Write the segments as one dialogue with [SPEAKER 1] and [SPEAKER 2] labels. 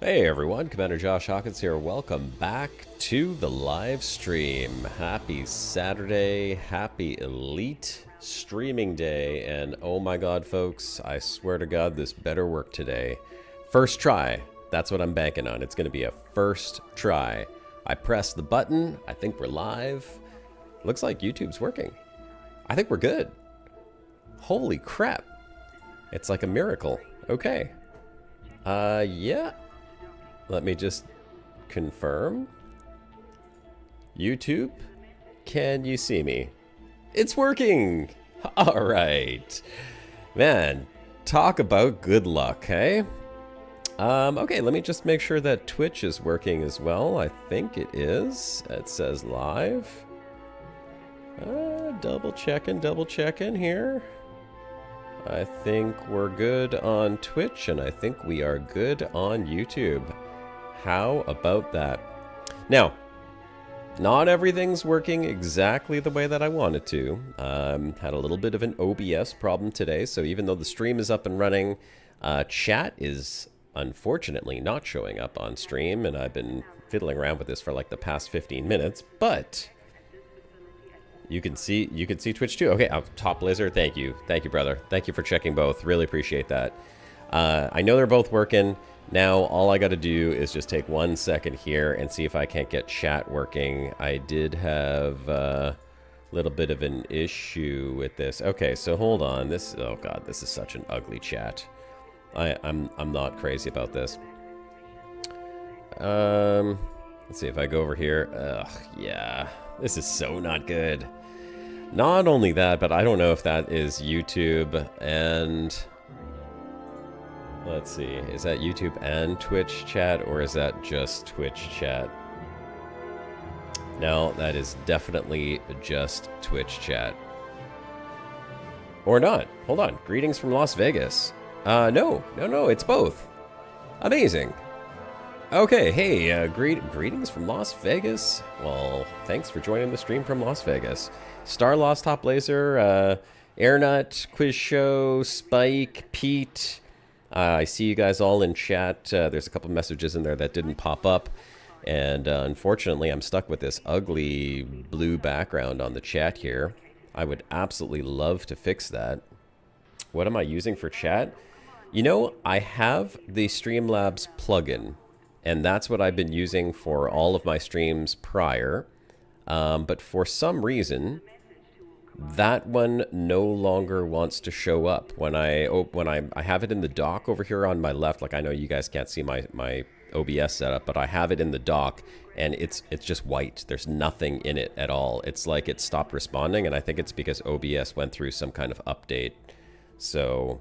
[SPEAKER 1] Hey everyone, Commander Josh Hawkins here. Welcome back to the live stream. Happy Saturday, happy Elite streaming day, and oh my god folks, I swear to god this better work today. First try, that's what I'm banking on. It's going to be a first try. I pressed the button, I think we're live. Looks like YouTube's working. I think we're good. Holy crap. It's like a miracle. Okay. Yeah. Let me just confirm. YouTube, can you see me? It's working! Alright. Man, talk about good luck, eh? Okay, let me just make sure that Twitch is working as well. I think it is. It says live. Double checking here. I think we're good on Twitch, and I think we are good on YouTube. How about that? Now, not everything's working exactly the way that I wanted to. Had a little bit of an OBS problem today, so even though the stream is up and running, chat is unfortunately not showing up on stream, and I've been fiddling around with this for like the past 15 minutes, but you can see Twitch too. Okay, Top Lizard, thank you, brother. Thank you for checking both. Really appreciate that. I know they're both working. Now, all I got to do is just take 1 second here and see if I can't get chat working. I did have a little bit of an issue with this. Okay, so hold on. Oh god, this is such an ugly chat. I'm not crazy about this. Let's see if I go over here. Ugh, yeah, this is so not good. Not only that, but I don't know if that is YouTube and... Let's see, is that YouTube and Twitch chat, or is that just Twitch chat? No, that is definitely just Twitch chat. Or not. Hold on. Greetings from Las Vegas. No, it's both. Amazing. Okay, hey, greetings from Las Vegas. Well, thanks for joining the stream from Las Vegas. Star Lost, Top Laser, Airnut, Quiz Show, Spike, Pete... I see you guys all in chat. There's a couple messages in there that didn't pop up. And unfortunately, I'm stuck with this ugly blue background on the chat here. I would absolutely love to fix that. What am I using for chat? You know, I have the Streamlabs plugin. And that's what I've been using for all of my streams prior. But for some reason... that one no longer wants to show up when I have it in the dock over here on my left. Like, I know you guys can't see my OBS setup, but I have it in the dock and it's just white. There's nothing in it at all. It's like it stopped responding, and I think it's because OBS went through some kind of update. So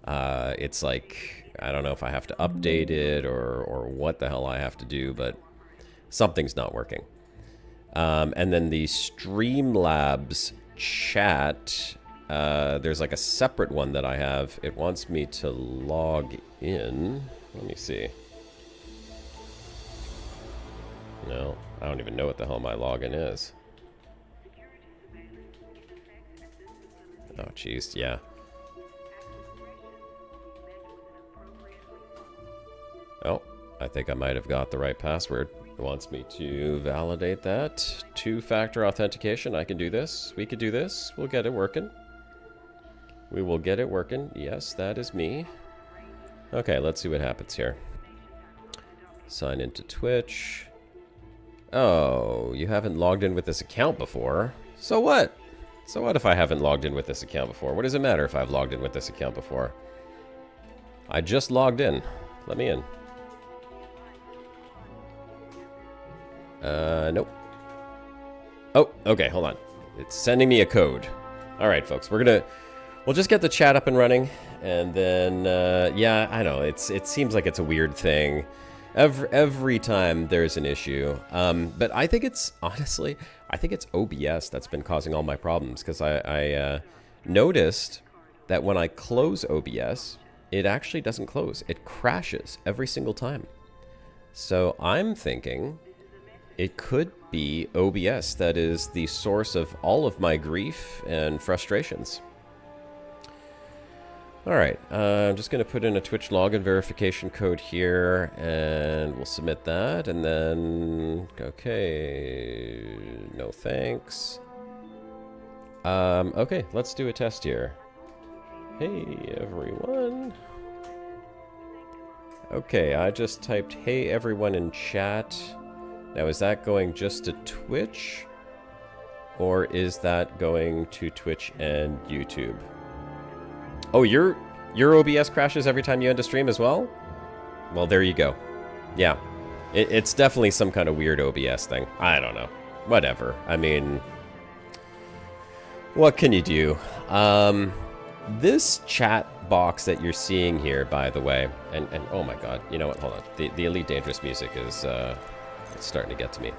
[SPEAKER 1] it's like, I don't know if I have to update it or what the hell I have to do, but something's not working. And then the Streamlabs chat, there's like a separate one that I have. It wants me to log in. Let me see. No, I don't even know what the hell my login is. Oh jeez, yeah. Oh, I think I might have got the right password. It wants me to validate that. Two-factor authentication. I can do this. We could do this. We'll get it working. We will get it working. Yes, that is me. Okay, let's see what happens here. Sign into Twitch. Oh, you haven't logged in with this account before. So what? So what if I haven't logged in with this account before? What does it matter if I've logged in with this account before? I just logged in. Let me in. Nope. Oh, okay, hold on. It's sending me a code. All right, folks, we'll just get the chat up and running, and then, yeah, I know, it seems like it's a weird thing. Every time there's an issue. But I think it's, honestly, I think it's OBS that's been causing all my problems, because I noticed that when I close OBS, it actually doesn't close. It crashes every single time. So I'm thinking it could be OBS that is the source of all of my grief and frustrations. All right, I'm just going to put in a Twitch login verification code here, and we'll submit that, and then, okay, no thanks. Okay, let's do a test here. Hey, everyone. Okay, I just typed, hey, everyone in chat. Now, is that going just to Twitch, or is that going to Twitch and YouTube? Oh, your OBS crashes every time you end a stream as well? Well, there you go. Yeah. It's definitely some kind of weird OBS thing. I don't know. Whatever. I mean, what can you do? This chat box that you're seeing here, by the way, and oh my god, you know what? Hold on. The Elite Dangerous music is it's starting to get to me.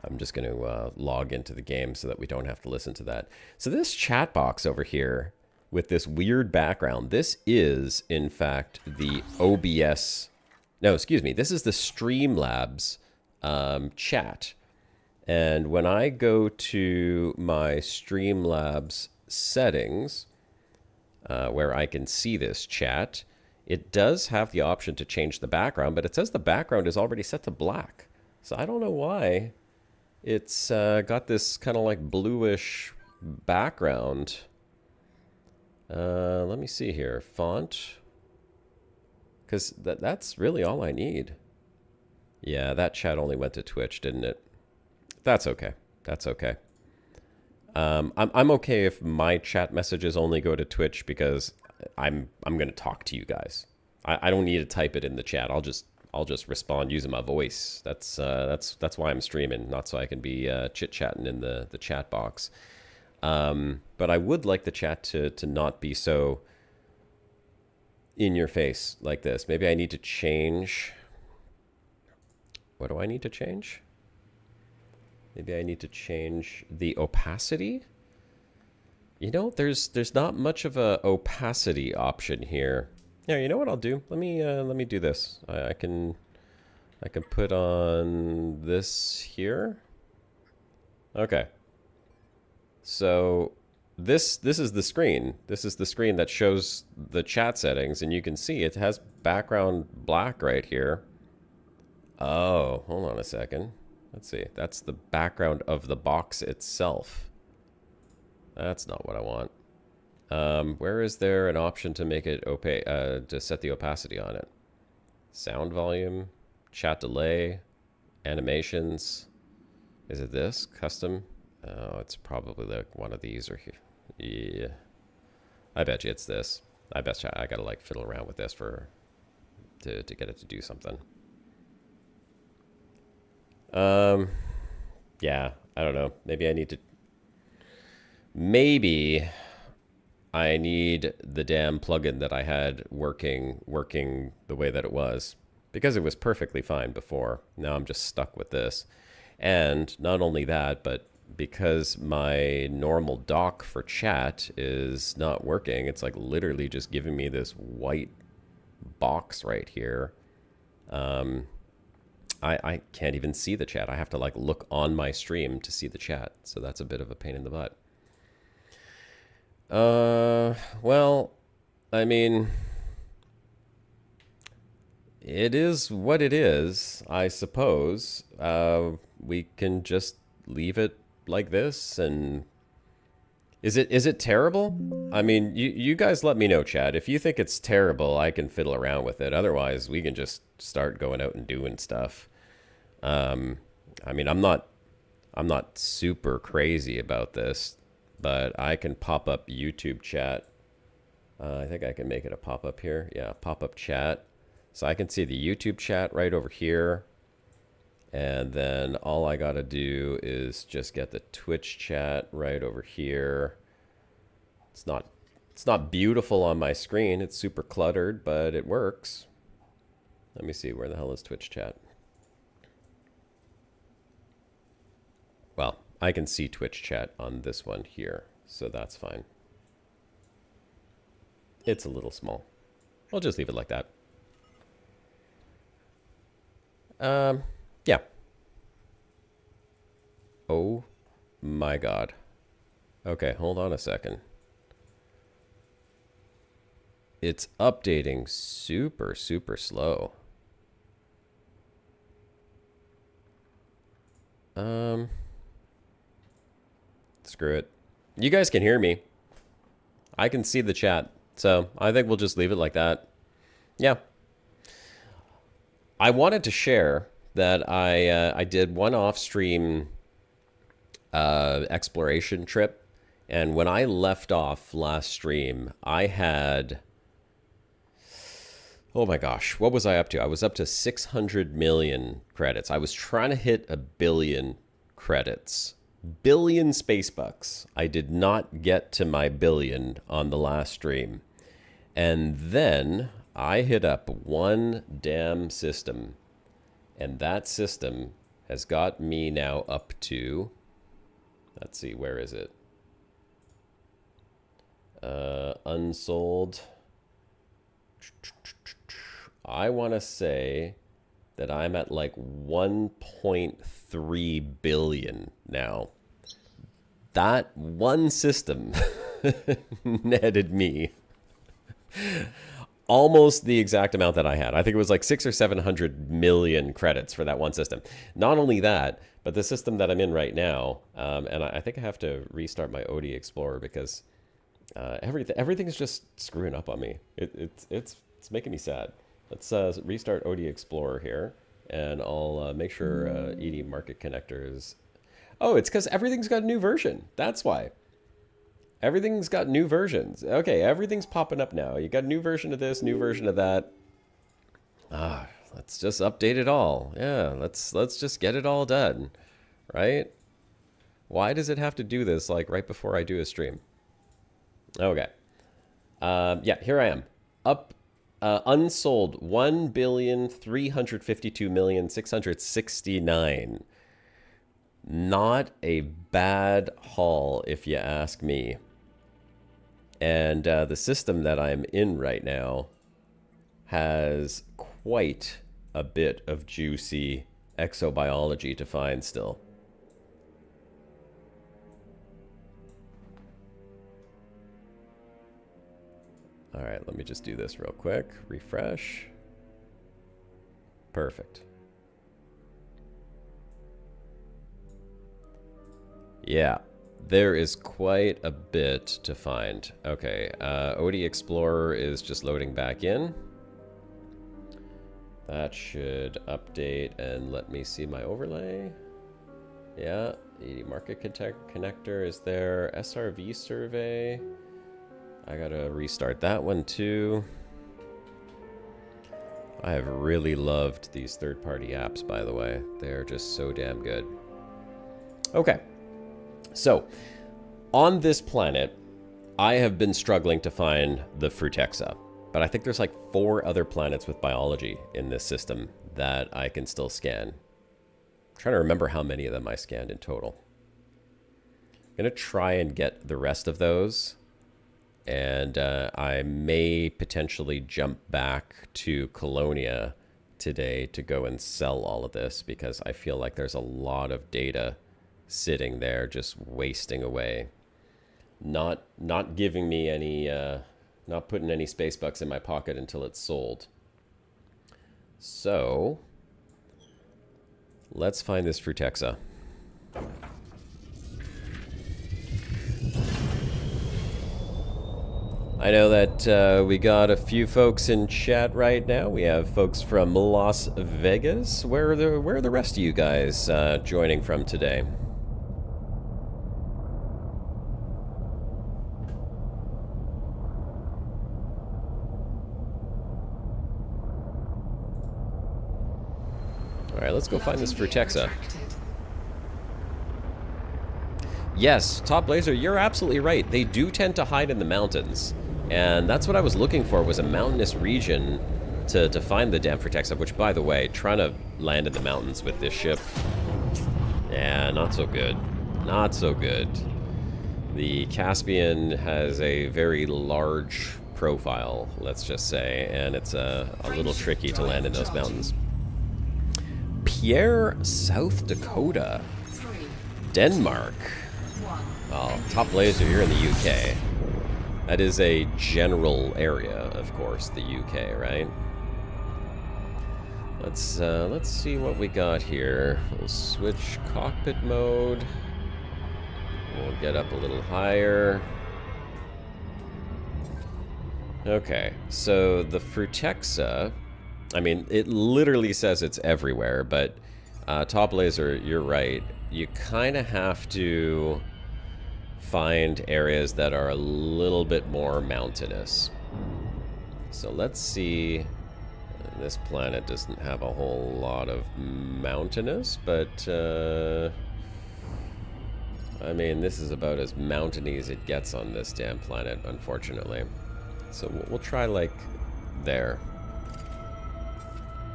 [SPEAKER 1] I'm just going to log into the game so that we don't have to listen to that. So this chat box over here, with this weird background, this is, in fact, the OBS... No, excuse me. This is the Streamlabs chat. And when I go to my Streamlabs settings, where I can see this chat, it does have the option to change the background, but it says the background is already set to black. So I don't know why it's got this kind of like bluish background. Let me see here. Font. Because that's really all I need. Yeah, that chat only went to Twitch, didn't it? That's okay. That's okay. I'm okay if my chat messages only go to Twitch because I'm going to talk to you guys. I don't need to type it in the chat. I'll just respond using my voice. That's why I'm streaming, not so I can be chit-chatting in the chat box. But I would like the chat to not be so in your face like this. Maybe I need to change. What do I need to change? Maybe I need to change the opacity. You know, there's not much of a opacity option here. Yeah, you know what I'll do? Let me do this. I can put on this here. Okay. So this is the screen. This is the screen that shows the chat settings, and you can see it has background black right here. Oh, hold on a second. Let's see. That's the background of the box itself. That's not what I want. Where is there an option to make it opaque, to set the opacity on it? Sound volume, chat delay, animations. Is it this? Custom? Oh, it's probably like one of these or here. Yeah. I bet you it's this. I bet you I gotta like fiddle around with this to get it to do something. Yeah, I don't know. Maybe I need to... Maybe I need the damn plugin that I had working the way that it was. Because it was perfectly fine before. Now I'm just stuck with this. And not only that, but because my normal dock for chat is not working, it's like literally just giving me this white box right here. I can't even see the chat. I have to like look on my stream to see the chat. So that's a bit of a pain in the butt. Well, I mean, it is what it is, I suppose. We can just leave it like this, and is it terrible? I mean, you guys let me know, chat. If you think it's terrible, I can fiddle around with it. Otherwise, we can just start going out and doing stuff. I mean, I'm not super crazy about this, but I can pop up YouTube chat. I think I can make it a pop-up here. Yeah, pop-up chat. So I can see the YouTube chat right over here. And then all I got to do is just get the Twitch chat right over here. It's not beautiful on my screen. It's super cluttered, but it works. Let me see, where the hell is Twitch chat? Well, I can see Twitch chat on this one here, so that's fine. It's a little small. I'll just leave it like that. Yeah. Oh my god. Okay, hold on a second. it's updating super, super slow. Screw it. You guys can hear me. I can see the chat. So I think we'll just leave it like that. Yeah. I wanted to share that I did one off-stream exploration trip. And when I left off last stream, I had... Oh my gosh, what was I up to? I was up to 600 million credits. I was trying to hit 1 billion credits. Billion space bucks. I did not get to my billion on the last stream. And then I hit up one damn system. And that system has got me now up to... Let's see, where is it? Unsold. I want to say that I'm at like 1.3 billion now. That one system netted me almost the exact amount that I had. I think it was like 600 or 700 million credits for that one system. Not only that, but the system that I'm in right now, and I think I have to restart my Odyssey Explorer because everything's just screwing up on me. It's making me sad. Let's restart Odyssey Explorer here, and I'll make sure ED Market Connectors. Oh, it's because everything's got a new version. That's why. Everything's got new versions. Okay, everything's popping up now. You got a new version of this, new version of that. Let's just update it all. Yeah, let's just get it all done, right? Why does it have to do this like right before I do a stream? Okay. Yeah, here I am. Up, unsold 1,352,669,000. Not a bad haul, if you ask me. And the system that I'm in right now has quite a bit of juicy exobiology to find still. All right, let me just do this real quick. Refresh. Perfect. Yeah, there is quite a bit to find. Okay, Odyssey Explorer is just loading back in. That should update and let me see my overlay. Yeah, ED Market Connector is there. SRV survey. I gotta restart that one too. I have really loved these third-party apps, by the way. They're just so damn good. Okay. So, on this planet, I have been struggling to find the Frutexa, but I think there's like 4 other planets with biology in this system that I can still scan. I'm trying to remember how many of them I scanned in total. I'm going to try and get the rest of those, and I may potentially jump back to Colonia today to go and sell all of this because I feel like there's a lot of data sitting there just wasting away, not giving me any not putting any space bucks in my pocket until it's sold. So let's find this Frutexa. I know that we got a few folks in chat right now. We have folks from Las Vegas. Where are the rest of you guys joining from today? All right, let's go find this Frutexa. Yes, Top Blazer, you're absolutely right. They do tend to hide in the mountains. And that's what I was looking for, was a mountainous region to find the damn Frutexa, which, by the way, trying to land in the mountains with this ship, yeah, not so good. Not so good. The Caspian has a very large profile, let's just say, and it's a little tricky to land in those mountains. Pierre, South Dakota. Denmark. Oh, Top Blazer, you're in the UK. That is a general area, of course, the UK, right? Let's see what we got here. We'll switch cockpit mode. We'll get up a little higher. Okay, so the Frutexa, I mean, it literally says it's everywhere, but Top Laser, you're right. You kind of have to find areas that are a little bit more mountainous. So let's see. This planet doesn't have a whole lot of mountainous, but I mean, this is about as mountainy as it gets on this damn planet, unfortunately. So we'll try like there.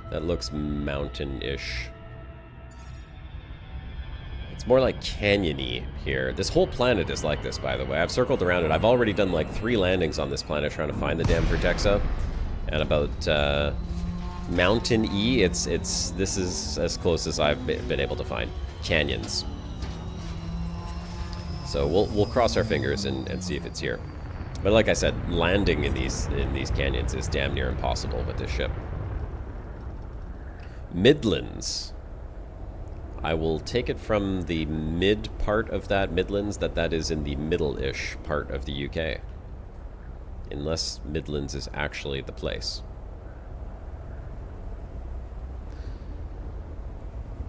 [SPEAKER 1] That looks mountain-ish. It's more like canyon-y here. This whole planet is like this, by the way. I've circled around it. I've already done like 3 landings on this planet trying to find the damn Frutexa. And about mountain-y, this is as close as I've been able to find. Canyons. So we'll cross our fingers and see if it's here. But like I said, landing in these canyons is damn near impossible with this ship. Midlands. I will take it from the mid part of that Midlands that is in the middle-ish part of the UK. Unless Midlands is actually the place.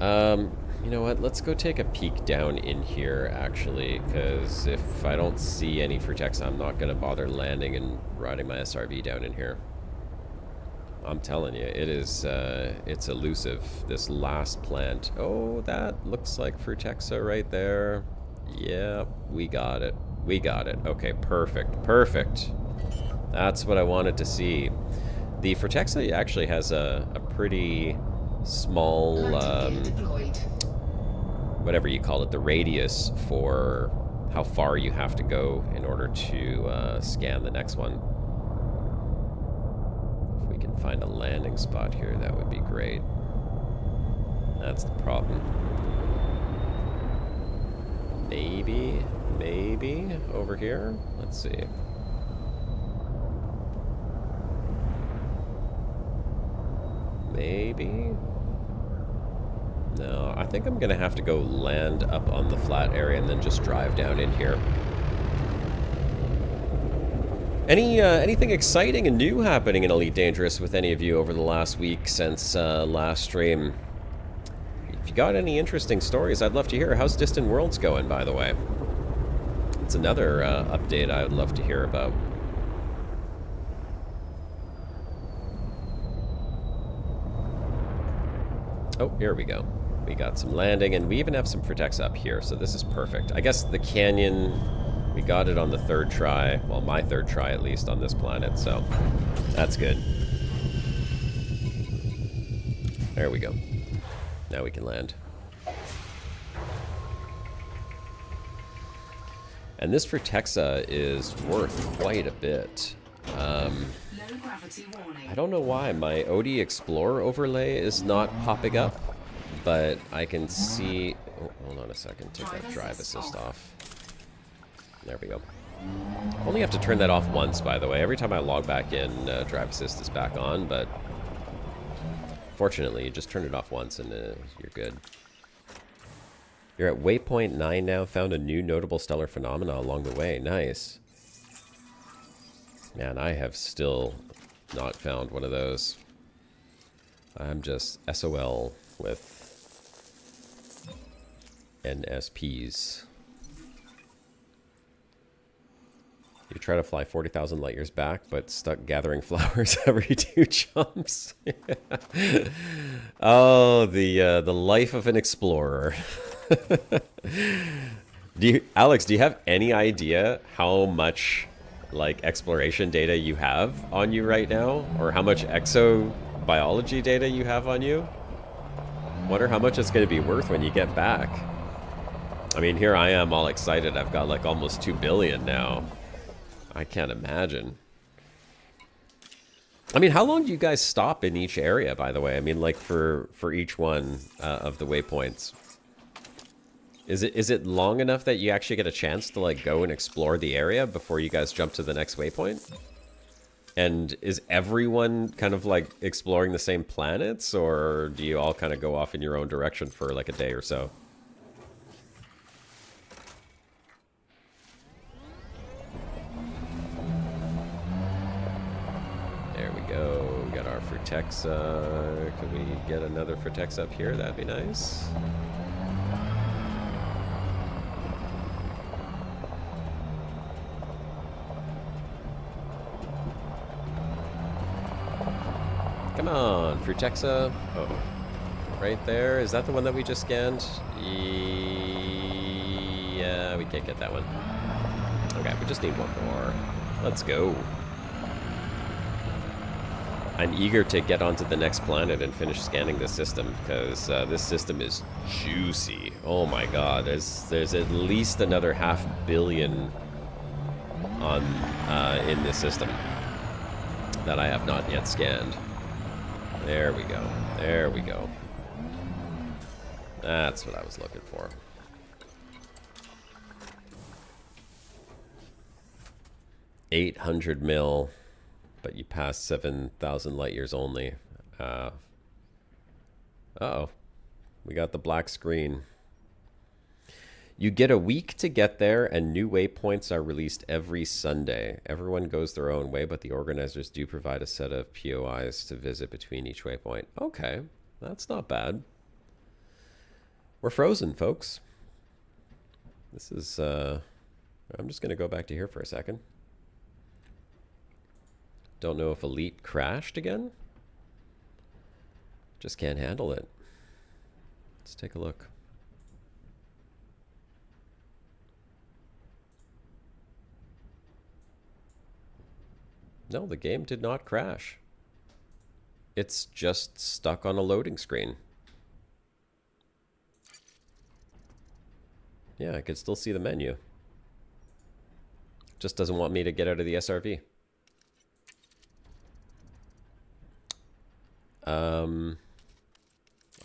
[SPEAKER 1] You know what? Let's go take a peek down in here, actually, because if I don't see any Frutexa, I'm not going to bother landing and riding my SRV down in here. I'm telling you, it is, it's elusive, this last plant. Oh, that looks like Frutexa right there. Yeah, we got it. We got it. Okay, perfect. Perfect. That's what I wanted to see. The Frutexa actually has a pretty small, whatever you call it, the radius for how far you have to go in order to scan the next one. If we can find a landing spot here, that would be great. That's the problem. Maybe over here? Let's see. Maybe? No, I think I'm gonna have to go land up on the flat area and then just drive down in here. Anything exciting and new happening in Elite Dangerous with any of you over the last week since last stream? If you got any interesting stories, I'd love to hear. How's Distant Worlds going, by the way? It's another update I would love to hear about. Oh, here we go. We got some landing, and we even have some Frutexa up here, so this is perfect. I guess the canyon, we got it on the 3rd try. Well, my 3rd try, at least, on this planet, so that's good. There we go. Now we can land. And this Frutexa is worth quite a bit. I don't know why my OD Explorer overlay is not popping up, but I can see... Oh, hold on a second. Take that drive assist off. There we go. Only have to turn that off once, by the way. Every time I log back in, drive assist is back on, but fortunately, you just turn it off once and you're good. You're at waypoint 9 now. Found a new notable stellar phenomena along the way. Nice. Man, I have still not found one of those. I'm just SOL with NSPs. You try to fly 40,000 light years back, but stuck gathering flowers every 2 jumps. Oh, the life of an explorer. Alex, do you have any idea how much like exploration data you have on you right now, or how much exobiology data you have on you? Wonder how much it's going to be worth when you get back. I mean, here I am all excited. I've got like almost 2 billion now. I can't imagine. I mean, how long do you guys stop in each area, by the way? I mean, like for each one of the waypoints. Is it long enough that you actually get a chance to like go and explore the area before you guys jump to the next waypoint? And is everyone kind of like exploring the same planets, or do you all kind of go off in your own direction for like a day or so? There we go. We got our Frutexa. Can we get another Frutexa up here? That'd be nice. Come on, Frutexa. Oh, right there. Is that the one that we just scanned? Yeah, we can't get that one. Okay, we just need one more. Let's go. I'm eager to get onto the next planet and finish scanning this system, because this system is juicy. Oh my god, there's at least another 500 million on in this system that I have not yet scanned. There we go. There we go. That's what I was looking for. $800 mil, but you pass 7,000 light years only. Uh-oh. We got the black screen. You get a week to get there, and new waypoints are released every Sunday. Everyone goes their own way, but the organizers do provide a set of POIs to visit between each waypoint. Okay, that's not bad. We're frozen, folks. This is, I'm just going to go back to here for a second. Don't know if Elite crashed again. Just can't handle it. Let's take a look. No, the game did not crash. It's just stuck on a loading screen. Yeah, I could still see the menu. Just doesn't want me to get out of the SRV.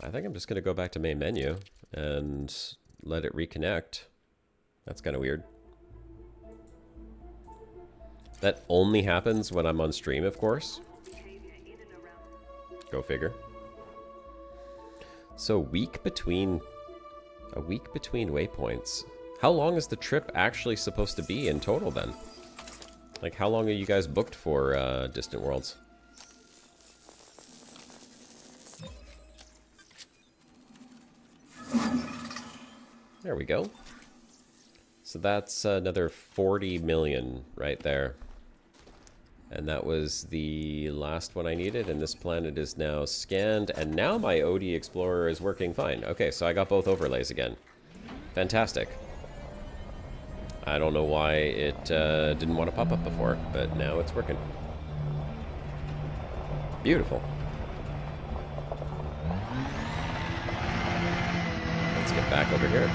[SPEAKER 1] I think I'm just going to go back to main menu and let it reconnect. That's kind of weird. That only happens when I'm on stream, of course. Go figure. So a week between waypoints. How long is the trip actually supposed to be in total then? Like, how long are you guys booked for Distant Worlds? There we go. So that's another 40 million right there. And that was the last one I needed, and this planet is now scanned, and now my OD Explorer is working fine. Okay, so I got both overlays again. Fantastic. I don't know why it didn't want to pop up before, but now it's working. Beautiful. Let's get back over here.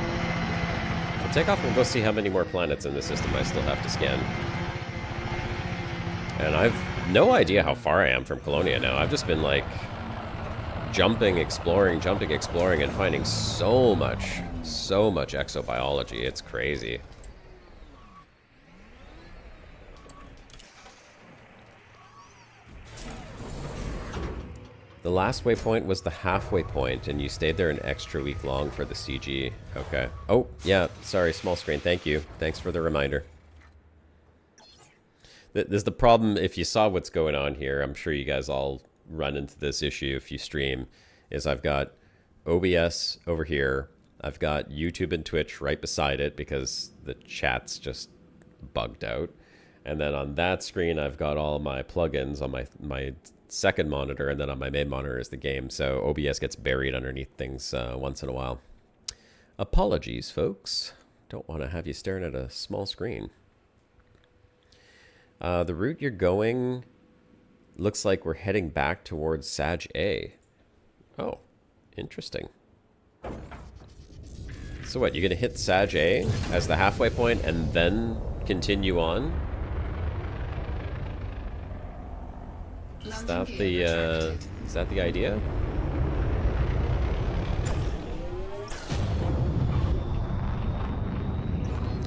[SPEAKER 1] We'll take off and go see how many more planets in the system I still have to scan. And I've no idea how far I am from Colonia now. I've just been like jumping, exploring, and finding so much exobiology. It's crazy. The last waypoint was the halfway point, and you stayed there an extra week long for the CG. Okay. Oh, yeah. Sorry, small screen. Thank you. Thanks for the reminder. There's the problem, if you saw what's going on here, I'm sure you guys all run into this issue if you stream, is I've got OBS over here. I've got YouTube and Twitch right beside it because the chat's just bugged out. And then on that screen, I've got all my plugins on my second monitor, and then on my main monitor is the game. So OBS gets buried underneath things once in a while. Apologies, folks. Don't want to have you staring at a small screen. The route you're going looks like we're heading back towards Sag A. Oh, interesting. So what, you're going to hit Sag A as the halfway point and then continue on? Is that the idea?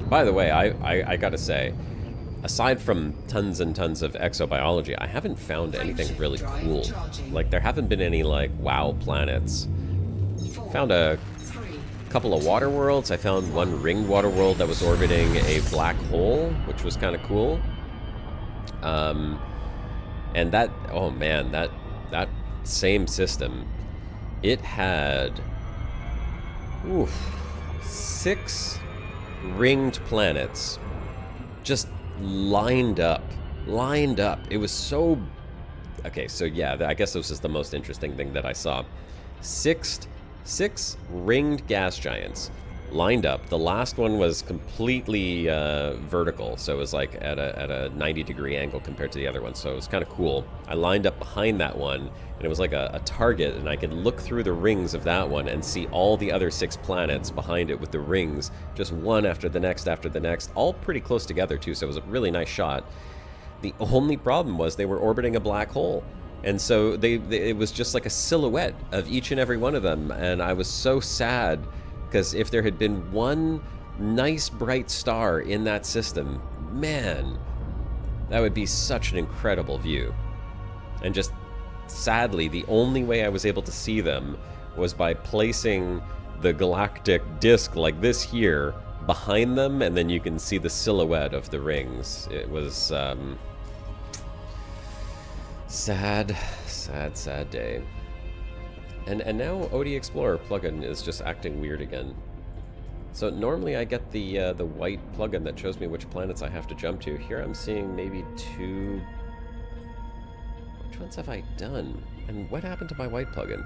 [SPEAKER 1] By the way, I gotta say, aside from tons and tons of exobiology, I haven't found anything really cool. Like, there haven't been any, like, wow planets. Found a couple of water worlds. I found one ringed water world that was orbiting a black hole, which was kind of cool. And that, oh man, that same system, it had 6 ringed planets just lined up. It was so... Okay, so yeah, I guess this is the most interesting thing that I saw. Six ringed gas giants lined up. The last one was completely vertical, so it was like at a 90-degree angle compared to the other one, so it was kind of cool. I lined up behind that one, and it was like a target, and I could look through the rings of that one and see all the other 6 planets behind it with the rings, just one after the next, all pretty close together too, so it was a really nice shot. The only problem was they were orbiting a black hole. And so it was just like a silhouette of each and every one of them, and I was so sad, because if there had been one nice bright star in that system, man, that would be such an incredible view. And just sadly, the only way I was able to see them was by placing the galactic disk like this here behind them, and then you can see the silhouette of the rings. It was sad day. And now OD Explorer plugin is just acting weird again. So normally I get the white plugin that shows me which planets I have to jump to. Here I'm seeing maybe 2. Which ones have I done? And what happened to my white plugin?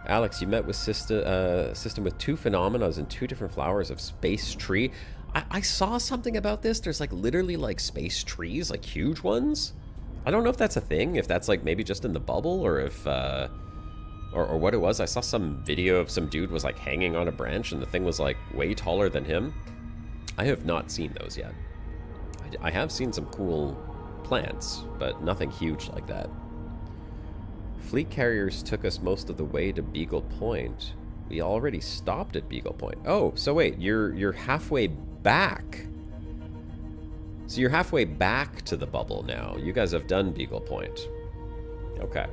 [SPEAKER 1] Alex, you met with system with 2 phenomena and 2 different flowers of space tree. I saw something about this. There's like literally like space trees, like huge ones. I don't know if that's a thing, if that's like maybe just in the bubble, or if or what it was. I saw some video of some dude was like hanging on a branch and the thing was like way taller than him. I have not seen those yet. I have seen some cool plants, but nothing huge like that. Fleet carriers took us most of the way to Beagle Point. We already stopped at Beagle Point. Oh, so wait, you're halfway back. So you're halfway back to the bubble now. You guys have done Beagle Point. Okay.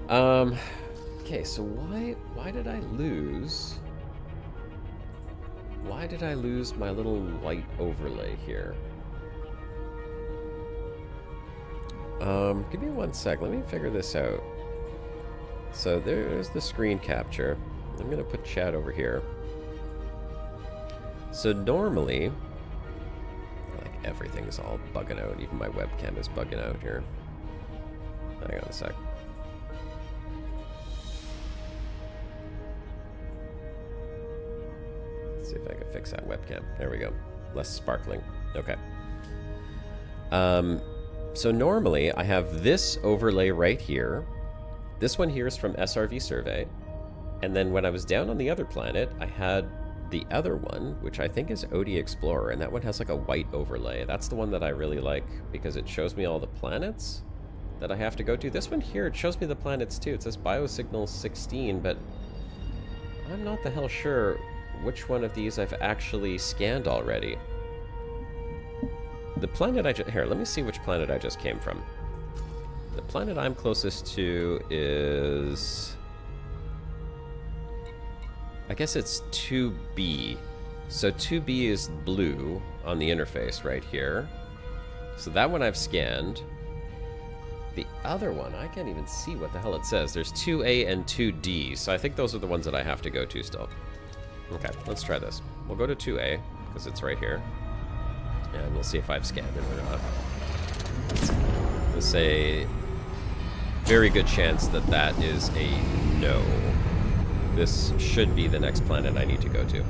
[SPEAKER 1] Okay, so why did I lose? Why did I lose my little white overlay here? Give me 1 sec. Let me figure this out. So there's the screen capture. I'm gonna put chat over here. So normally, like everything's all bugging out. Even my webcam is bugging out here. Hang on a sec. Let's see if I can fix that webcam. There we go. Less sparkling. Okay. So normally I have this overlay right here. This one here is from SRV Survey. And then when I was down on the other planet, I had the other one, which I think is OD Explorer, and that one has like a white overlay. That's the one that I really like because it shows me all the planets that I have to go to. This one here, it shows me the planets too. It says Biosignal 16, but I'm not the hell sure which one of these I've actually scanned already. The planet I just... Here, let me see which planet I just came from. The planet I'm closest to is... I guess it's 2B. So 2B is blue on the interface right here. So that one I've scanned. The other one, I can't even see what the hell it says. There's 2A and 2D. So I think those are the ones that I have to go to still. Okay, let's try this. We'll go to 2A, because it's right here. And we'll see if I've scanned it or not. There's a very good chance that that is a no. This should be the next planet I need to go to.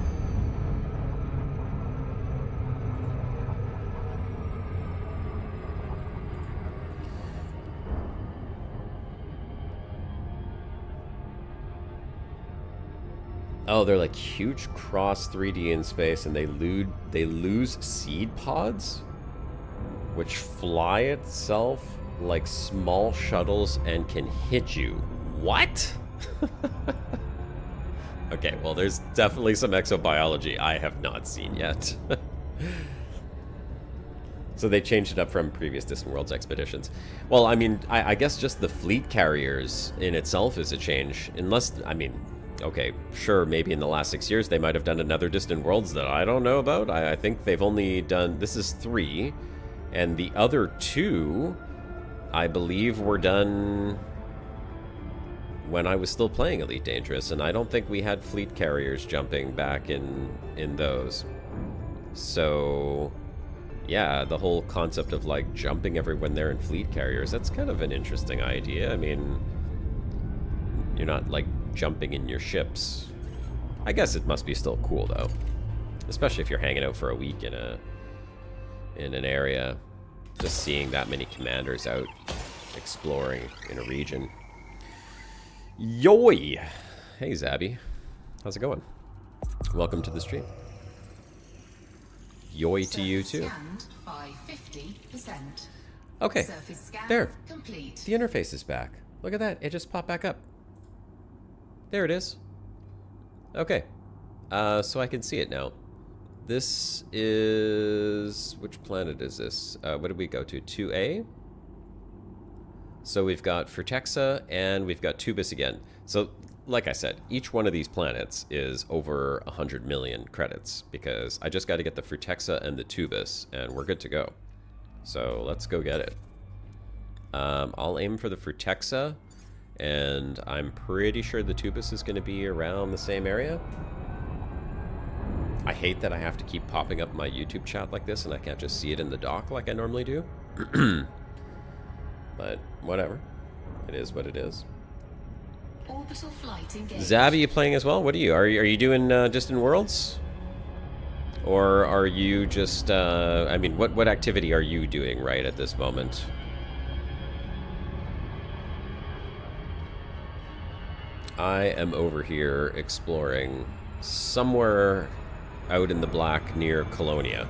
[SPEAKER 1] Oh, they're like huge cross 3D in space, and they lose seed pods, which fly itself like small shuttles and can hit you. What? Okay, well, there's definitely some exobiology I have not seen yet. So they changed it up from previous Distant Worlds expeditions. Well, I mean, I guess just the fleet carriers in itself is a change. Unless, I mean, okay, sure, maybe in the last 6 years they might have done another Distant Worlds that I don't know about. I think they've only done, this is 3, and the other 2, I believe, were done when I was still playing Elite Dangerous, and I don't think we had fleet carriers jumping back in those. So yeah, the whole concept of like jumping everyone there in fleet carriers, that's kind of an interesting idea. I mean, you're not like jumping in your ships. I guess it must be still cool though, especially if you're hanging out for a week in an area, just seeing that many commanders out exploring in a region. Yoy! Hey Zabby, how's it going? Welcome to the stream. Yoy to you too. By 50%. Okay, there. Complete. The interface is back. Look at that, it just popped back up. There it is. Okay, so I can see it now. This is... which planet is this? What did we go to? 2A? So we've got Frutexa and we've got Tubus again. So, like I said, each one of these planets is over 100 million credits because I just got to get the Frutexa and the Tubus and we're good to go. So let's go get it. I'll aim for the Frutexa and I'm pretty sure the Tubus is going to be around the same area. I hate that I have to keep popping up my YouTube chat like this and I can't just see it in the dock like I normally do. But whatever. It is what it is. Orbital flight engaged. Zabby, you playing as well? What are you? Are you doing Distant Worlds? Or are you just I mean, what activity are you doing right at this moment? I am over here exploring somewhere out in the black near Colonia.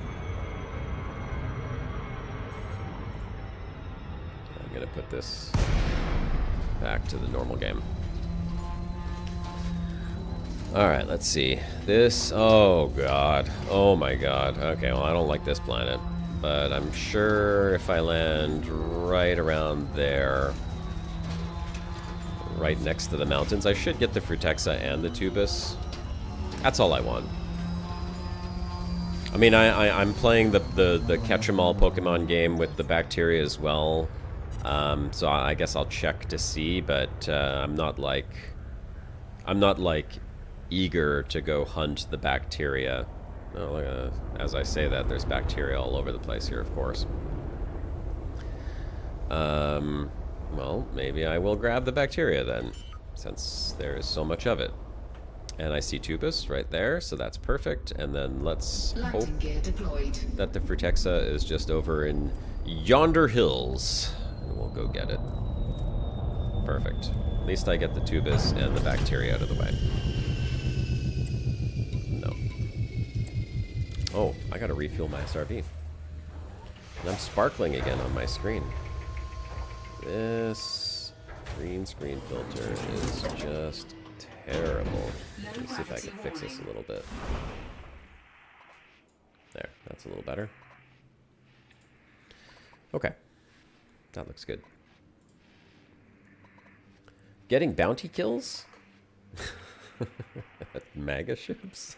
[SPEAKER 1] I'm gonna put this back to the normal game. Alright, let's see. This, oh god. Oh my god. Okay, well I don't like this planet. But I'm sure if I land right around there, right next to the mountains, I should get the Frutexa and the Tubus. That's all I want. I mean, I'm playing the catch-em-all Pokemon game with the bacteria as well. So I guess I'll check to see, but I'm not like eager to go hunt the bacteria. Oh, as I say that, there's bacteria all over the place here, of course. Well, maybe I will grab the bacteria then, since there is so much of it. And I see Tubus right there, so that's perfect. And then let's hope that the Frutexa is just over in yonder hills. And we'll go get it. Perfect. At least I get the Tubus and the bacteria out of the way. No. Oh, I gotta refuel my SRV. And I'm sparkling again on my screen. This green screen filter is just terrible. Let's see if I can fix this a little bit. There, that's a little better. Okay. That looks good. Getting bounty kills? MAGA ships?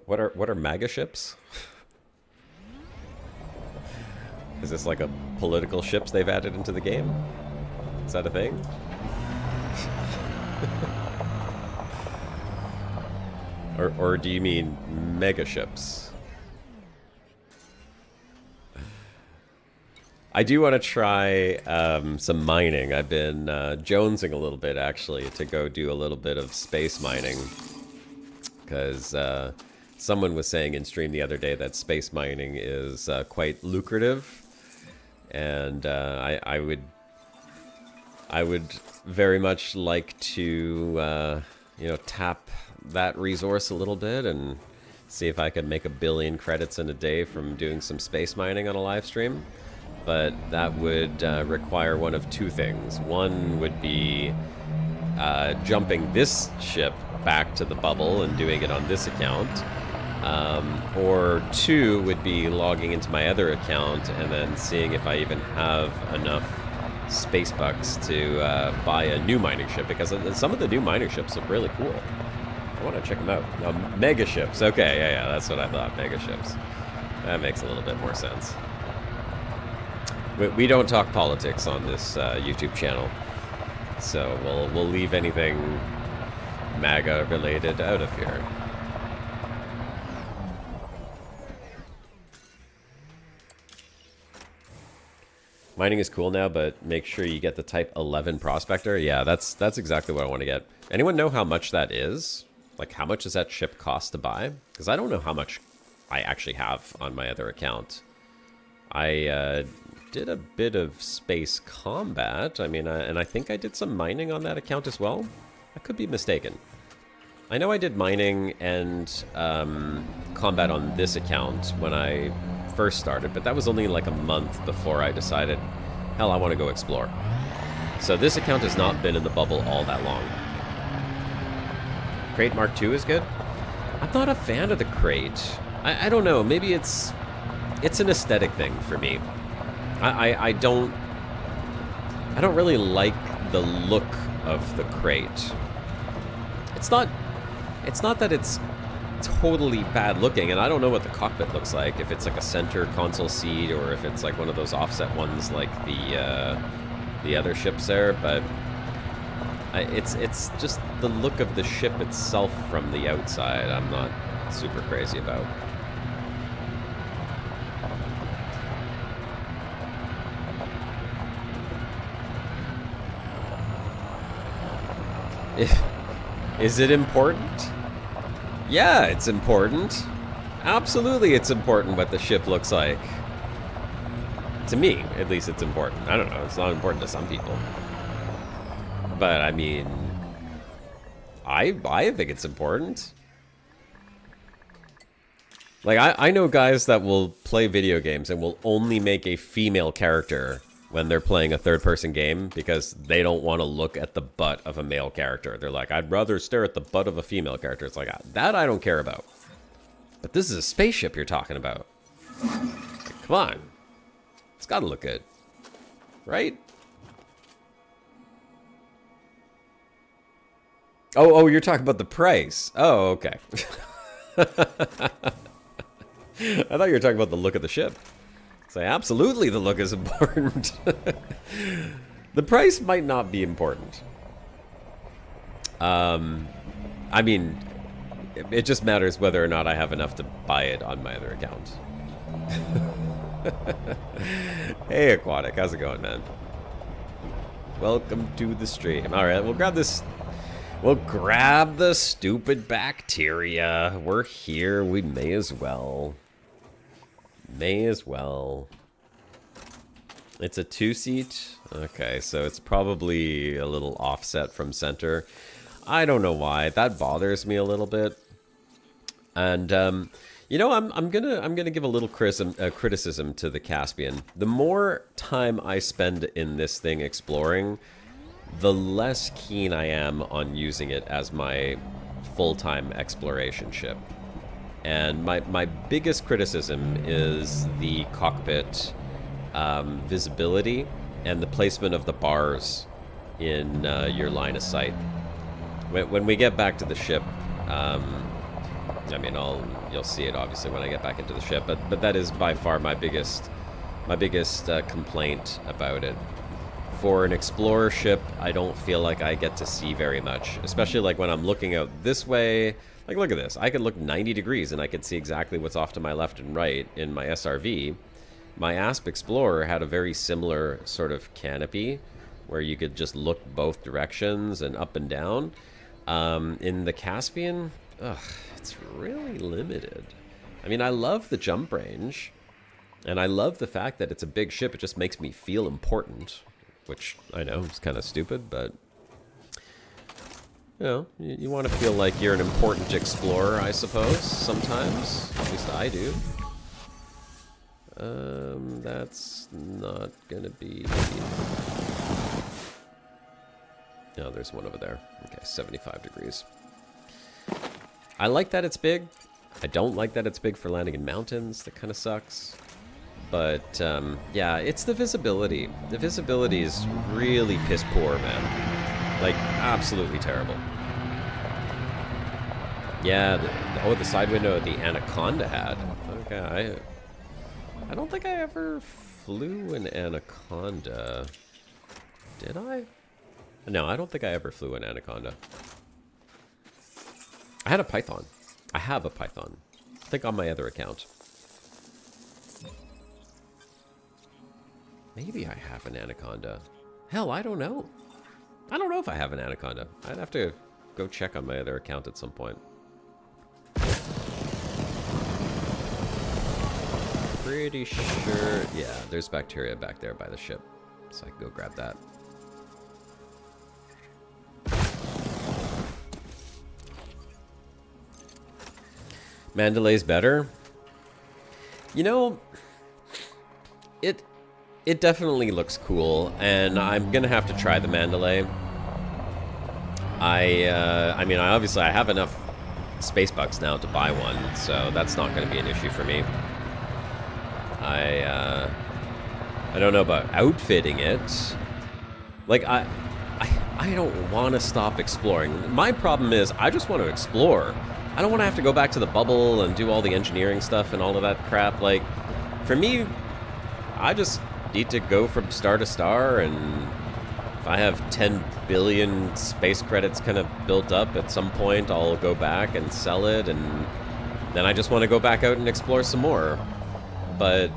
[SPEAKER 1] What are MAGA ships? Is this like a political ships they've added into the game? Is that a thing? or do you mean mega ships? I do want to try some mining. I've been jonesing a little bit, actually, to go do a little bit of space mining. Because someone was saying in stream the other day that space mining is quite lucrative. And I would very much like to, you know, tap that resource a little bit and see if I could make 1 billion credits in a day from doing some space mining on a live stream. But that would require one of two things. One would be jumping this ship back to the bubble and doing it on this account. Or 2 would be logging into my other account and then seeing if I even have enough space bucks to buy a new mining ship, because some of the new mining ships look really cool. I want to check them out. Mega ships. Okay, yeah, that's what I thought. Mega ships. That makes a little bit more sense. We don't talk politics on this YouTube channel, so we'll leave anything MAGA related out of here. Mining is cool now, but make sure you get the Type 11 Prospector. Yeah, that's exactly what I want to get. Anyone know how much that is? Like, how much does that ship cost to buy? Because I don't know how much I actually have on my other account. I did a bit of space combat. I mean, and I think I did some mining on that account as well. I could be mistaken. I know I did mining and combat on this account when I first started, but that was only like a month before I decided, hell, I want to go explore. So this account has not been in the bubble all that long. Crate Mark II is good. I'm not a fan of the crate. I don't know. Maybe it's an aesthetic thing for me. I don't really like the look of the crate. It's not that it's totally bad looking, and I don't know what the cockpit looks like, if it's like a center console seat or if it's like one of those offset ones like the other ships there, but it's just the look of the ship itself from the outside I'm not super crazy about. Is it important? Yeah, it's important. Absolutely, it's important what the ship looks like. To me, at least, it's important. I don't know, it's not important to some people. But, I mean, I think it's important. Like, I know guys that will play video games and will only make a female character when they're playing a third-person game because they don't want to look at the butt of a male character. They're like, I'd rather stare at the butt of a female character. It's like, that I don't care about. But this is a spaceship you're talking about. Like, come on. It's got to look good. Right? Oh, you're talking about the price. Oh, okay. I thought you were talking about the look of the ship. So absolutely the look is important. The price might not be important. I mean, it just matters whether or not I have enough to buy it on my other account. Hey, Aquatic, how's it going, man? Welcome to the stream. All right, we'll grab this. We'll grab the stupid bacteria. We're here. We may as well. May as well. It's a 2-seat. Okay, so it's probably a little offset from center. I don't know why. That bothers me a little bit. And you know, I'm gonna give a little criticism to the Caspian. The more time I spend in this thing exploring, the less keen I am on using it as my full-time exploration ship. And my biggest criticism is the cockpit visibility and the placement of the bars in your line of sight. When we get back to the ship, I mean, you'll see it obviously when I get back into the ship, but that is by far my biggest complaint about it. For an explorer ship, I don't feel like I get to see very much, especially like when I'm looking out this way. Like, look at this. I could look 90 degrees and I could see exactly what's off to my left and right in my SRV. My Asp Explorer had a very similar sort of canopy where you could just look both directions and up and down. In the Caspian, it's really limited. I mean, I love the jump range, and I love the fact that it's a big ship. It just makes me feel important, which I know is kind of stupid, but you know, you want to feel like you're an important explorer, I suppose, sometimes. At least I do. That's not gonna be... No, there's one over there. Okay, 75 degrees. I like that it's big. I don't like that it's big for landing in mountains. That kind of sucks. But, yeah, it's the visibility. The visibility is really piss poor, man. Like, absolutely terrible. Yeah, the side window the Anaconda had. Okay, I don't think I ever flew an Anaconda. Did I? No, I don't think I ever flew an Anaconda. I had a Python. I have a Python. I think on my other account. Maybe I have an Anaconda. Hell, I don't know. I don't know if I have an Anaconda. I'd have to go check on my other account at some point. Pretty sure... Yeah, there's bacteria back there by the ship. So I can go grab that. Mandalay's better. You know, it definitely looks cool, and I'm gonna have to try the Mandalay. I mean, obviously I have enough space bucks now to buy one, so that's not gonna be an issue for me. I don't know about outfitting it. Like, I don't want to stop exploring. My problem is I just want to explore. I don't want to have to go back to the bubble and do all the engineering stuff and all of that crap. Like, for me, I just need to go from star to star, and if I have 10 billion space credits kind of built up, at some point I'll go back and sell it, and then I just want to go back out and explore some more. But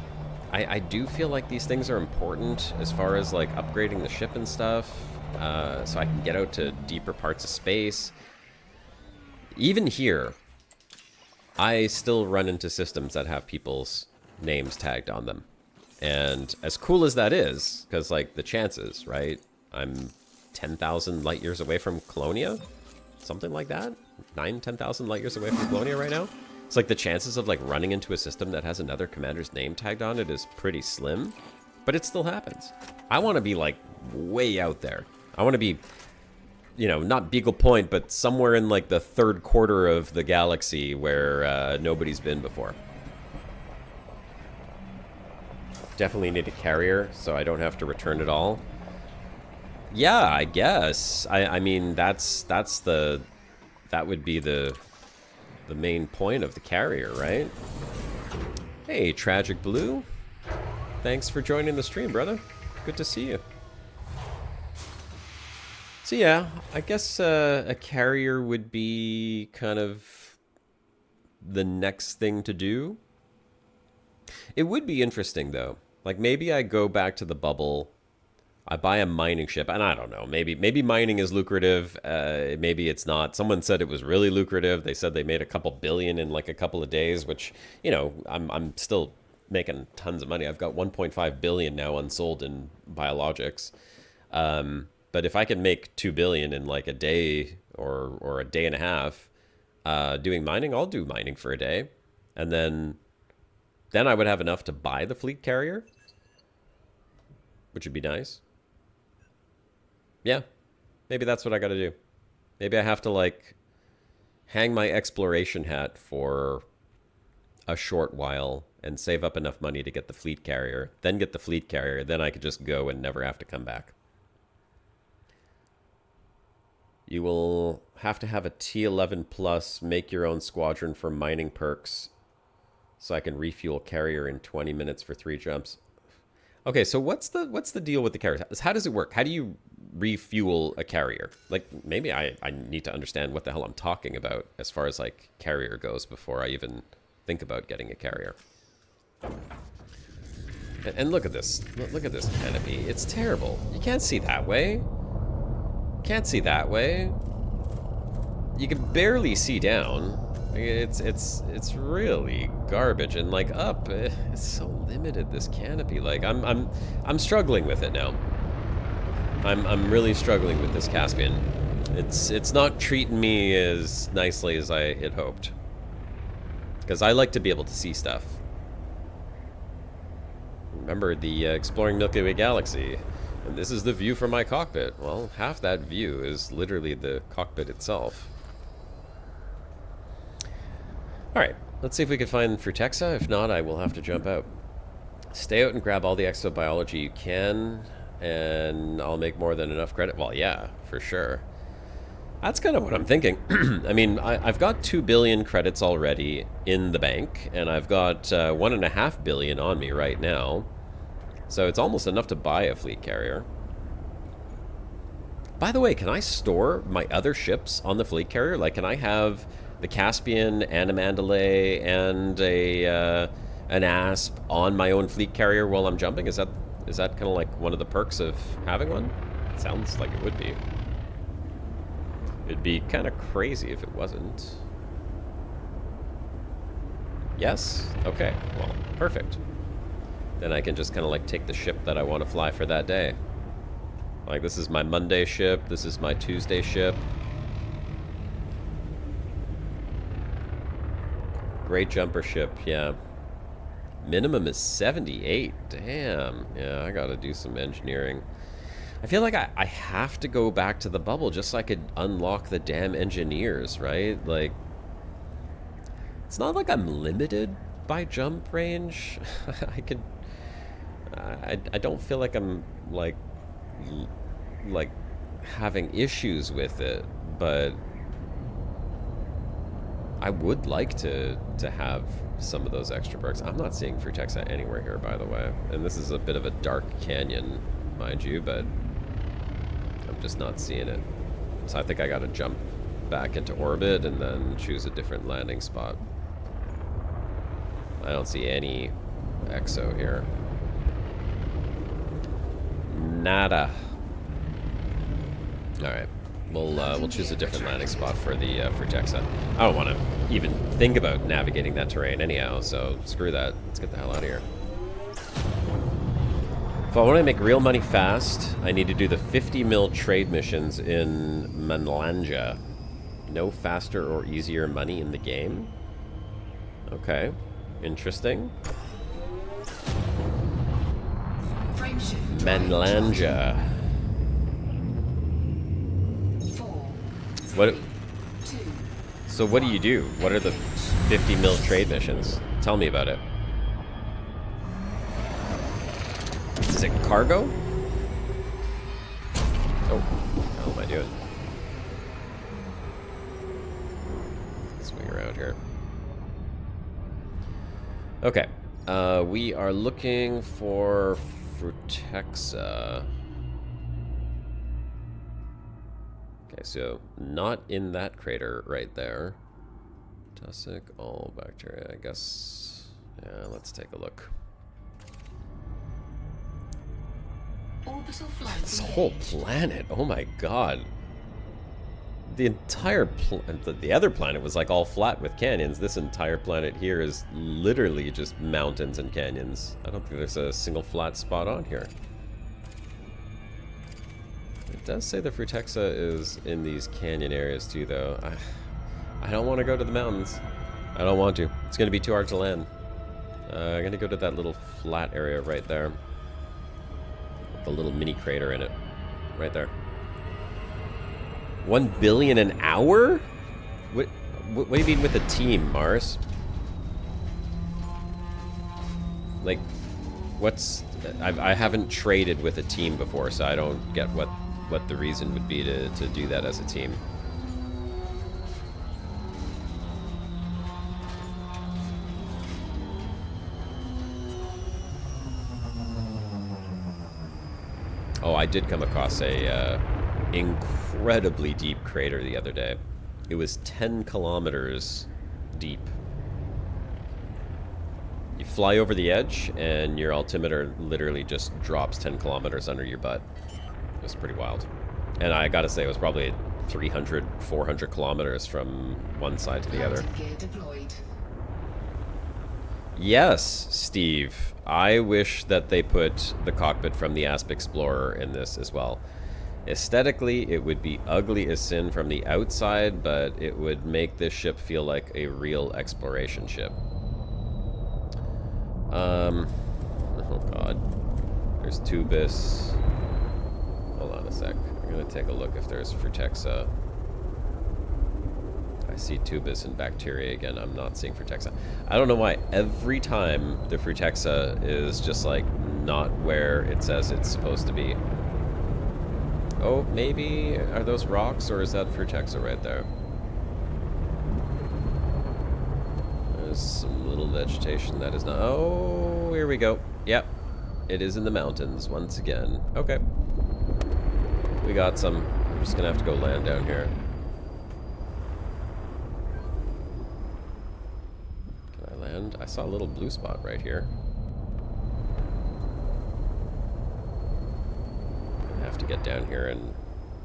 [SPEAKER 1] I do feel like these things are important as far as like upgrading the ship and stuff, so I can get out to deeper parts of space. Even here, I still run into systems that have people's names tagged on them. And as cool as that is, because like the chances, right? I'm 10,000 light years away from Colonia, something like that. 10,000 light years away from Colonia right now. It's like the chances of like running into a system that has another commander's name tagged on it is pretty slim, but it still happens. I want to be like way out there. I want to be, you know, not Beagle Point, but somewhere in like the third quarter of the galaxy where nobody's been before. Definitely need a carrier, so I don't have to return it all. Yeah, I guess. I mean, that would be the main point of the carrier, right? Hey, Tragic Blue. Thanks for joining the stream, brother. Good to see you. So yeah, I guess a carrier would be kind of the next thing to do. It would be interesting, though. Like, maybe I go back to the bubble, I buy a mining ship, and I don't know, maybe mining is lucrative, maybe it's not. Someone said it was really lucrative. They said they made a couple billion in like a couple of days, which, you know, I'm still making tons of money. I've got 1.5 billion now unsold in biologics. But if I can make 2 billion in like a day or a day and a half doing mining, I'll do mining for a day. And then I would have enough to buy the fleet carrier, which would be nice. Yeah, maybe that's what I got to do. Maybe I have to like hang my exploration hat for a short while and save up enough money to get the fleet carrier, then get the fleet carrier, then I could just go and never have to come back. You will have to have a T11 plus, make your own squadron for mining perks, so I can refuel carrier in 20 minutes for 3 jumps. Okay, so what's the deal with the carrier? How does it work? How do you refuel a carrier? Like, maybe I need to understand what the hell I'm talking about as far as like carrier goes before I even think about getting a carrier. And look at this. Look at this canopy. It's terrible. You can't see that way. Can't see that way. You can barely see down. It's really garbage, and like up, it's so limited, this canopy. Like I'm struggling with it now. I'm really struggling with this Caspian. It's not treating me as nicely as I had hoped. Because I like to be able to see stuff. Remember the Exploring Milky Way Galaxy. And this is the view from my cockpit. Well, half that view is literally the cockpit itself. Alright, let's see if we can find Frutexa. If not, I will have to jump out. Stay out and grab all the exobiology you can, and I'll make more than enough credit. Well, yeah, for sure. That's kind of what I'm thinking. I mean, I've got 2 billion credits already in the bank, and I've got 1.5 billion on me right now. So it's almost enough to buy a fleet carrier. By the way, can I store my other ships on the fleet carrier? Like, can I have the Caspian and a Mandalay and an Asp on my own fleet carrier while I'm jumping? Is that kind of like one of the perks of having one? It sounds like it would be. It'd be kind of crazy if it wasn't. Yes? Okay, well, perfect. Then I can just kind of like take the ship that I want to fly for that day. Like, this is my Monday ship, this is my Tuesday ship. Great jumper ship, yeah. Minimum is 78, damn. Yeah, I gotta do some engineering. I feel like I have to go back to the bubble just so I could unlock the damn engineers, right? Like, it's not like I'm limited by jump range. I don't feel like I'm like having issues with it, but I would like to have some of those extra perks. I'm not seeing Frutexa anywhere here, by the way, and this is a bit of a dark canyon, mind you, but I'm just not seeing it. So I think I gotta jump back into orbit and then choose a different landing spot. I don't see any exo here. Nada. All right, we'll choose a different landing spot for the Frutexa. I don't want to even think about navigating that terrain anyhow, so screw that. Let's get the hell out of here. If I want to make real money fast, I need to do the 50 mil trade missions in Manlanja. No faster or easier money in the game. Okay, interesting. Manlanja. What? So what do you do? What are the 50 mil trade missions? Tell me about it. Is it cargo? Oh, how am I doing? Swing around here. Okay, we are looking for Frutexa. Okay, so not in that crater right there. Tussock, all bacteria, I guess. Yeah, let's take a look. This whole planet, oh my god. The entire the other planet was like all flat with canyons. This entire planet here is literally just mountains and canyons. I don't think there's a single flat spot on here. It does say the Frutexa is in these canyon areas too, though. I don't want to go to the mountains. I don't want to. It's going to be too hard to land. I'm going to go to that little flat area right there. With the little mini crater in it. Right there. 1 billion an hour? What do you mean with a team, Mars? Like, what's... I haven't traded with a team before, so I don't get what the reason would be to do that as a team. Oh, I did come across a incredibly deep crater the other day. It was 10 kilometers deep. You fly over the edge, and your altimeter literally just drops 10 kilometers under your butt. It was pretty wild. And I gotta say, it was probably 300, 400 kilometers from one side to the other. Yes, Steve. I wish that they put the cockpit from the Asp Explorer in this as well. Aesthetically, it would be ugly as sin from the outside, but it would make this ship feel like a real exploration ship. Oh god. There's Tubis. Hold on a sec. I'm gonna take a look if there's Frutexa. I see Tubus and Bacteria again. I'm not seeing Frutexa. I don't know why every time the Frutexa is just like not where it says it's supposed to be. Oh, maybe are those rocks or is that Frutexa right there? There's some little vegetation that is not. Oh, here we go. Yep, it is in the mountains once again. Okay. We got some. I'm just gonna have to go land down here. Can I land? I saw a little blue spot right here. I have to get down here and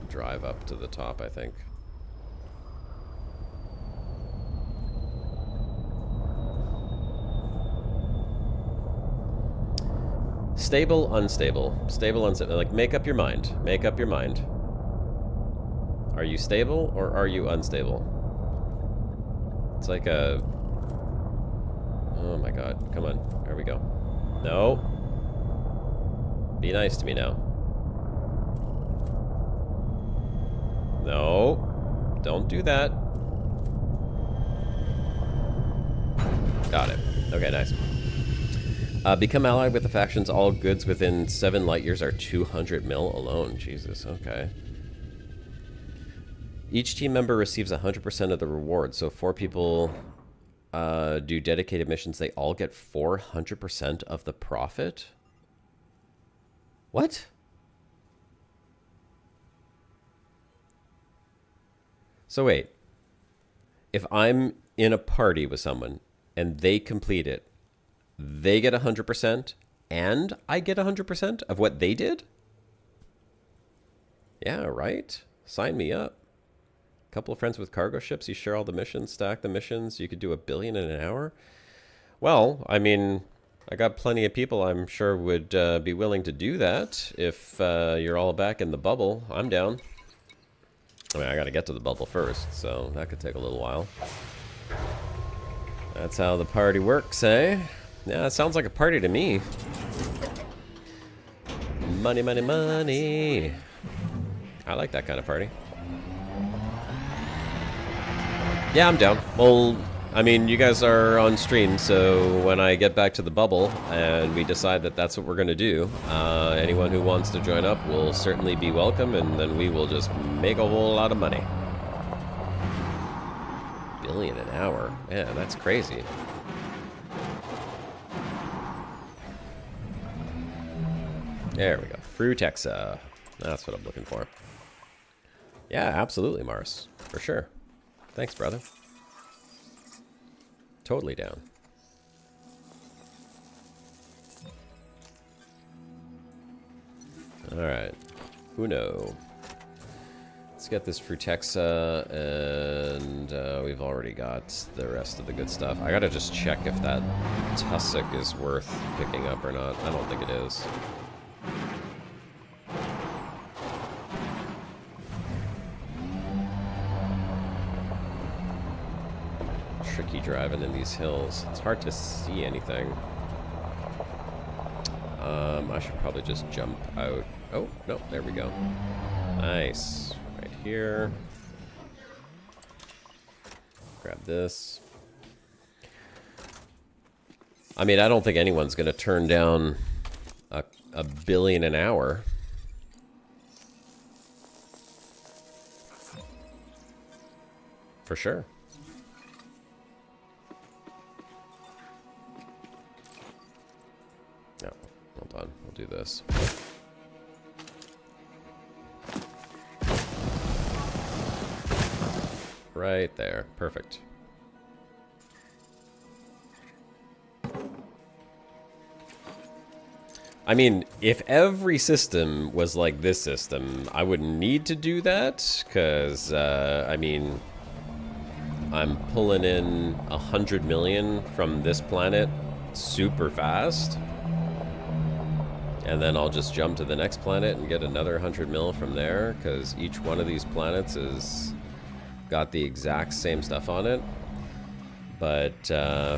[SPEAKER 1] drive up to the top, I think. Stable, unstable. Stable, unstable. Like, make up your mind. Make up your mind. Are you stable or are you unstable? It's like a... Oh my god. Come on. There we go. No. Be nice to me now. No. Don't do that. Got it. Okay, nice. Become allied with the factions. All goods within 7 light years are 200 mil alone. Jesus, okay. Each team member receives 100% of the reward. So 4 people do dedicated missions. They all get 400% of the profit? What? So wait. If I'm in a party with someone and they complete it, they get 100% and I get 100% of what they did? Yeah, right? Sign me up. Couple of friends with cargo ships, you share all the missions, stack the missions, you could do 1 billion in an hour. Well, I mean, I got plenty of people I'm sure would be willing to do that if you're all back in the bubble. I'm down. I mean, I gotta get to the bubble first, so that could take a little while. That's how the party works, eh? Yeah, it sounds like a party to me. Money, money, money. I like that kind of party. Yeah, I'm down. Well, I mean, you guys are on stream, so when I get back to the bubble and we decide that that's what we're going to do, anyone who wants to join up will certainly be welcome, and then we will just make a whole lot of money. $1 billion an hour. Man, that's crazy. There we go. Frutexa. That's what I'm looking for. Yeah, absolutely, Mars. For sure. Thanks, brother. Totally down. Alright. Uno. Let's get this Frutexa, and we've already got the rest of the good stuff. I gotta just check if that tussock is worth picking up or not. I don't think it is. Tricky driving in these hills. It's hard to see anything. I should probably just jump out. Oh, no, there we go. Nice. Right here. Grab this. I mean, I don't think anyone's going to turn down a billion an hour. For sure. No, hold on. We'll do this. Right there. Perfect. I mean, if every system was like this system, I wouldn't need to do that, because, I mean, I'm pulling in 100 million from this planet super fast. And then I'll just jump to the next planet and get another 100 mil from there, because each one of these planets is got the exact same stuff on it. But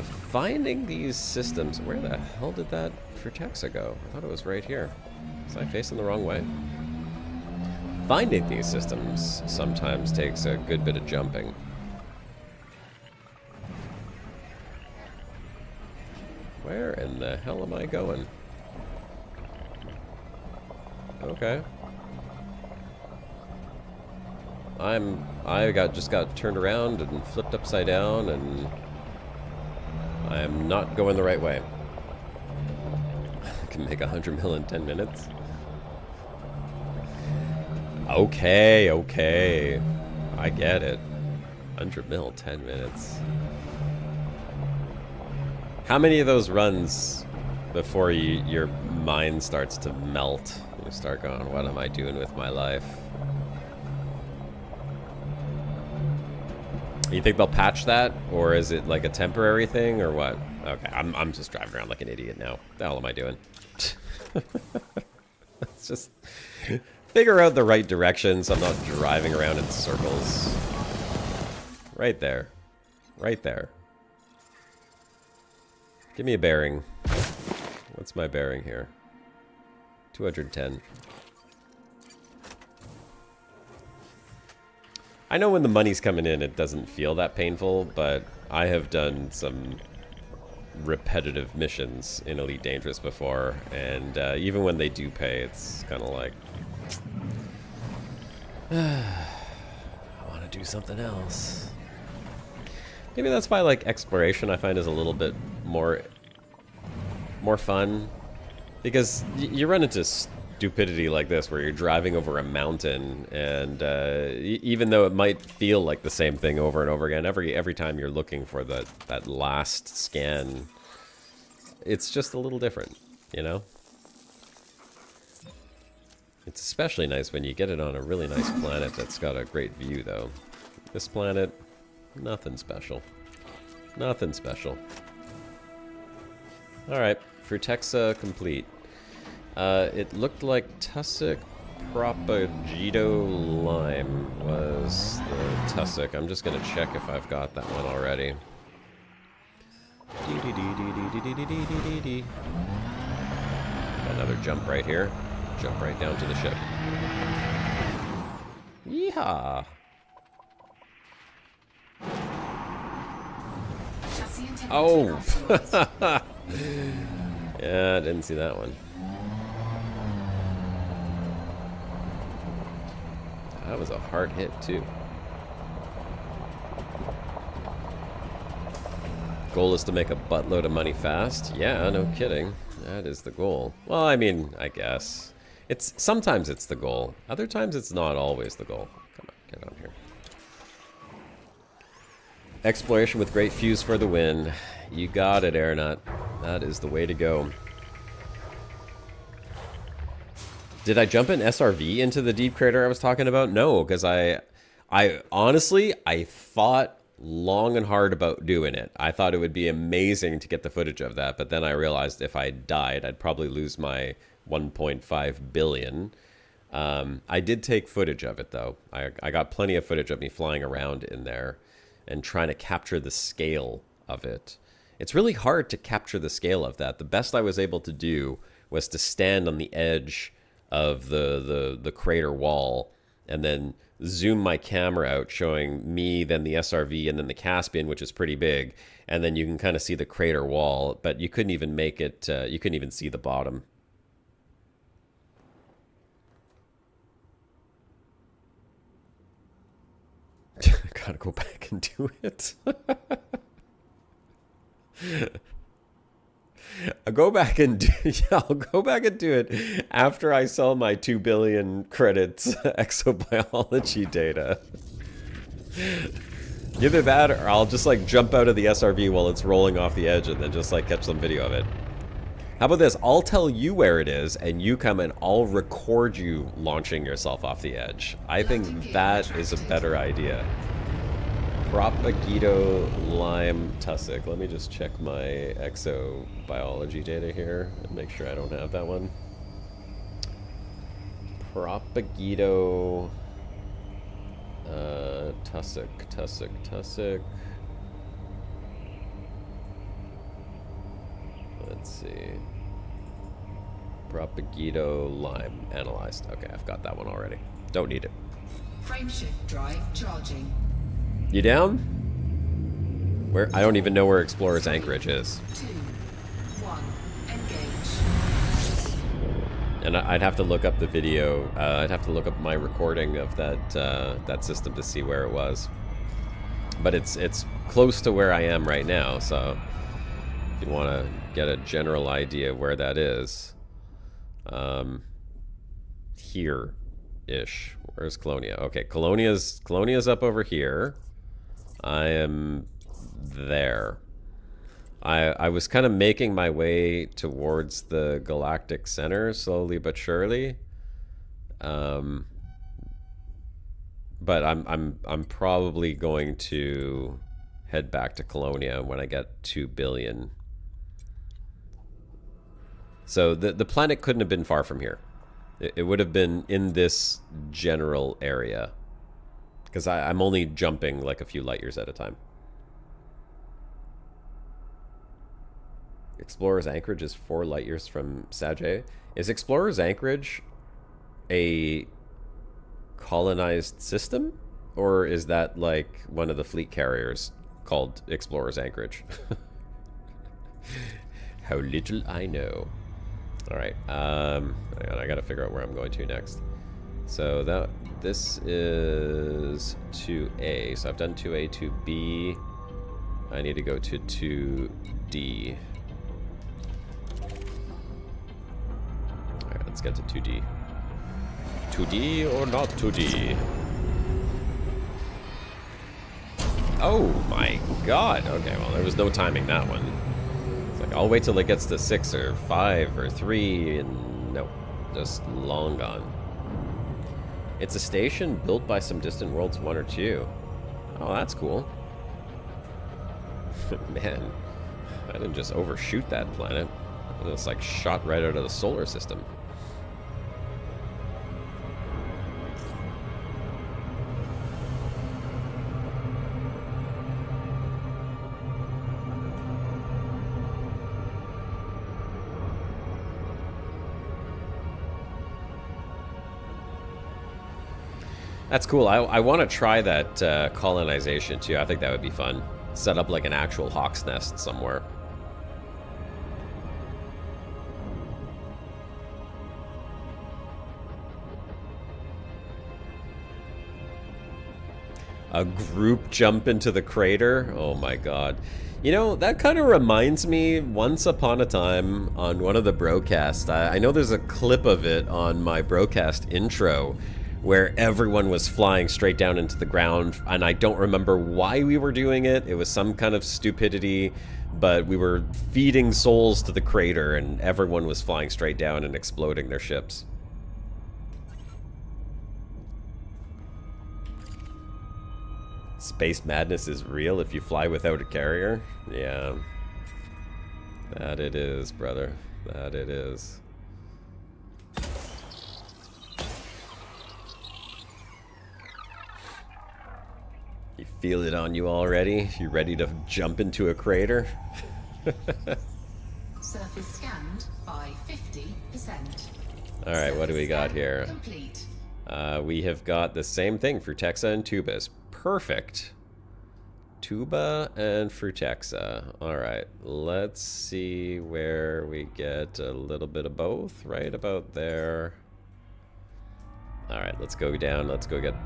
[SPEAKER 1] finding these systems, where the hell did that Frutexa go? I thought it was right here. Was I facing the wrong way? Finding these systems sometimes takes a good bit of jumping. Where in the hell am I going? Okay. Just got turned around and flipped upside down, and I am not going the right way. I can make 100 mil in 10 minutes. Okay, okay. I get it. 100 mil, 10 minutes. How many of those runs before your mind starts to melt? You start going, what am I doing with my life? You think they'll patch that? Or is it like a temporary thing, or what? Okay, I'm just driving around like an idiot now. What the hell am I doing? Let's just figure out the right direction so I'm not driving around in circles. Right there. Right there. Give me a bearing. What's my bearing here? 210. I know when the money's coming in, it doesn't feel that painful, but I have done some repetitive missions in Elite Dangerous before, and even when they do pay, it's kind of like, I want to do something else. Maybe that's why, like, exploration I find is a little bit more fun, because you run into stupidity like this where you're driving over a mountain, and even though it might feel like the same thing over and over again, every time you're looking for that last scan, it's just a little different, you know? It's especially nice when you get it on a really nice planet that's got a great view, though. This planet, nothing special. Nothing special. Alright, Frutexa complete. It looked like Tussock Propagito Lime was the Tussock. I'm just gonna check if I've got that one already. Another jump right here. Jump right down to the ship. Yeehaw! Oh! Yeah, I didn't see that one. That was a hard hit, too. Goal is to make a buttload of money fast. Yeah, no kidding. That is the goal. Well, I mean, I guess. Sometimes it's the goal. Other times it's not always the goal. Come on, get on here. Exploration with great fuse for the win. You got it, Aeronaut. That is the way to go. Did I jump an SRV into the deep crater I was talking about? No, because I honestly, I thought long and hard about doing it. I thought it would be amazing to get the footage of that, but then I realized if I died, I'd probably lose my 1.5 billion. I did take footage of it, though. I got plenty of footage of me flying around in there and trying to capture the scale of it. It's really hard to capture the scale of that. The best I was able to do was to stand on the edge of the crater wall and then zoom my camera out, showing me, then the SRV, and then the Caspian, which is pretty big, and then you can kind of see the crater wall, but you couldn't even make it, you couldn't even see the bottom. I gotta go back and do it. I'll go back and do, yeah, I'll go back and do it after I sell my 2 billion credits exobiology data. Either that, or I'll just like jump out of the SRV while it's rolling off the edge and then just like catch some video of it. How about this? I'll tell you where it is, and you come and I'll record you launching yourself off the edge. I think that is a better idea. Propagito Lime Tussock. Let me just check my exobiology data here and make sure I don't have that one. Propagito Tussock. Let's see. Propagito lime analyzed. Okay, I've got that one already. Don't need it.
[SPEAKER 2] Frameshift drive charging.
[SPEAKER 1] You down? Where? I don't even know where Explorer's Anchorage is.
[SPEAKER 2] 2, 1, engage.
[SPEAKER 1] And I'd have to look up the video. I'd have to look up my recording of that that system to see where it was. But it's close to where I am right now, so if you want to get a general idea of where that is, here-ish. Where's Colonia? Okay, Colonia's up over here. I am there. I was kind of making my way towards the galactic center slowly but surely. But I'm probably going to head back to Colonia when I get 2 billion. So the planet couldn't have been far from here. It would have been in this general area. Because I'm only jumping like a few light years at a time. Explorer's Anchorage is 4 light years from Sagittae. Is Explorer's Anchorage a colonized system? Or is that like one of the fleet carriers called Explorer's Anchorage? How little I know. Alright, I gotta figure out where I'm going to next. So this is 2A. So I've done 2A, 2B. I need to go to 2D. Alright, let's get to 2D. 2D or not 2D? Oh my god. Okay, well, there was no timing that one. It's like, I'll wait till it gets to 6 or 5 or 3, and no, just long gone. It's a station built by some distant worlds 1 or 2. Oh, that's cool. Man, I didn't just overshoot that planet. It's like shot right out of the solar system. That's cool. I want to try that colonization too. I think that would be fun. Set up like an actual hawk's nest somewhere. A group jump into the crater? Oh my god. You know, that kind of reminds me, once upon a time on one of the broadcasts, I know there's a clip of it on my broadcast intro, where everyone was flying straight down into the ground, and I don't remember why we were doing it. It was some kind of stupidity, but we were feeding souls to the crater, and everyone was flying straight down and exploding their ships. Space madness is real if you fly without a carrier? Yeah. That it is, brother. That it is. You feel it on you already? You ready to jump into a crater?
[SPEAKER 2] Surface scanned by 50%.
[SPEAKER 1] Alright, what do we got here?
[SPEAKER 2] Complete.
[SPEAKER 1] We have got the same thing, Frutexa and Tubas. Perfect. Tuba and Frutexa. Alright, let's see where we get a little bit of both. Right about there. Alright, let's go down. Let's go get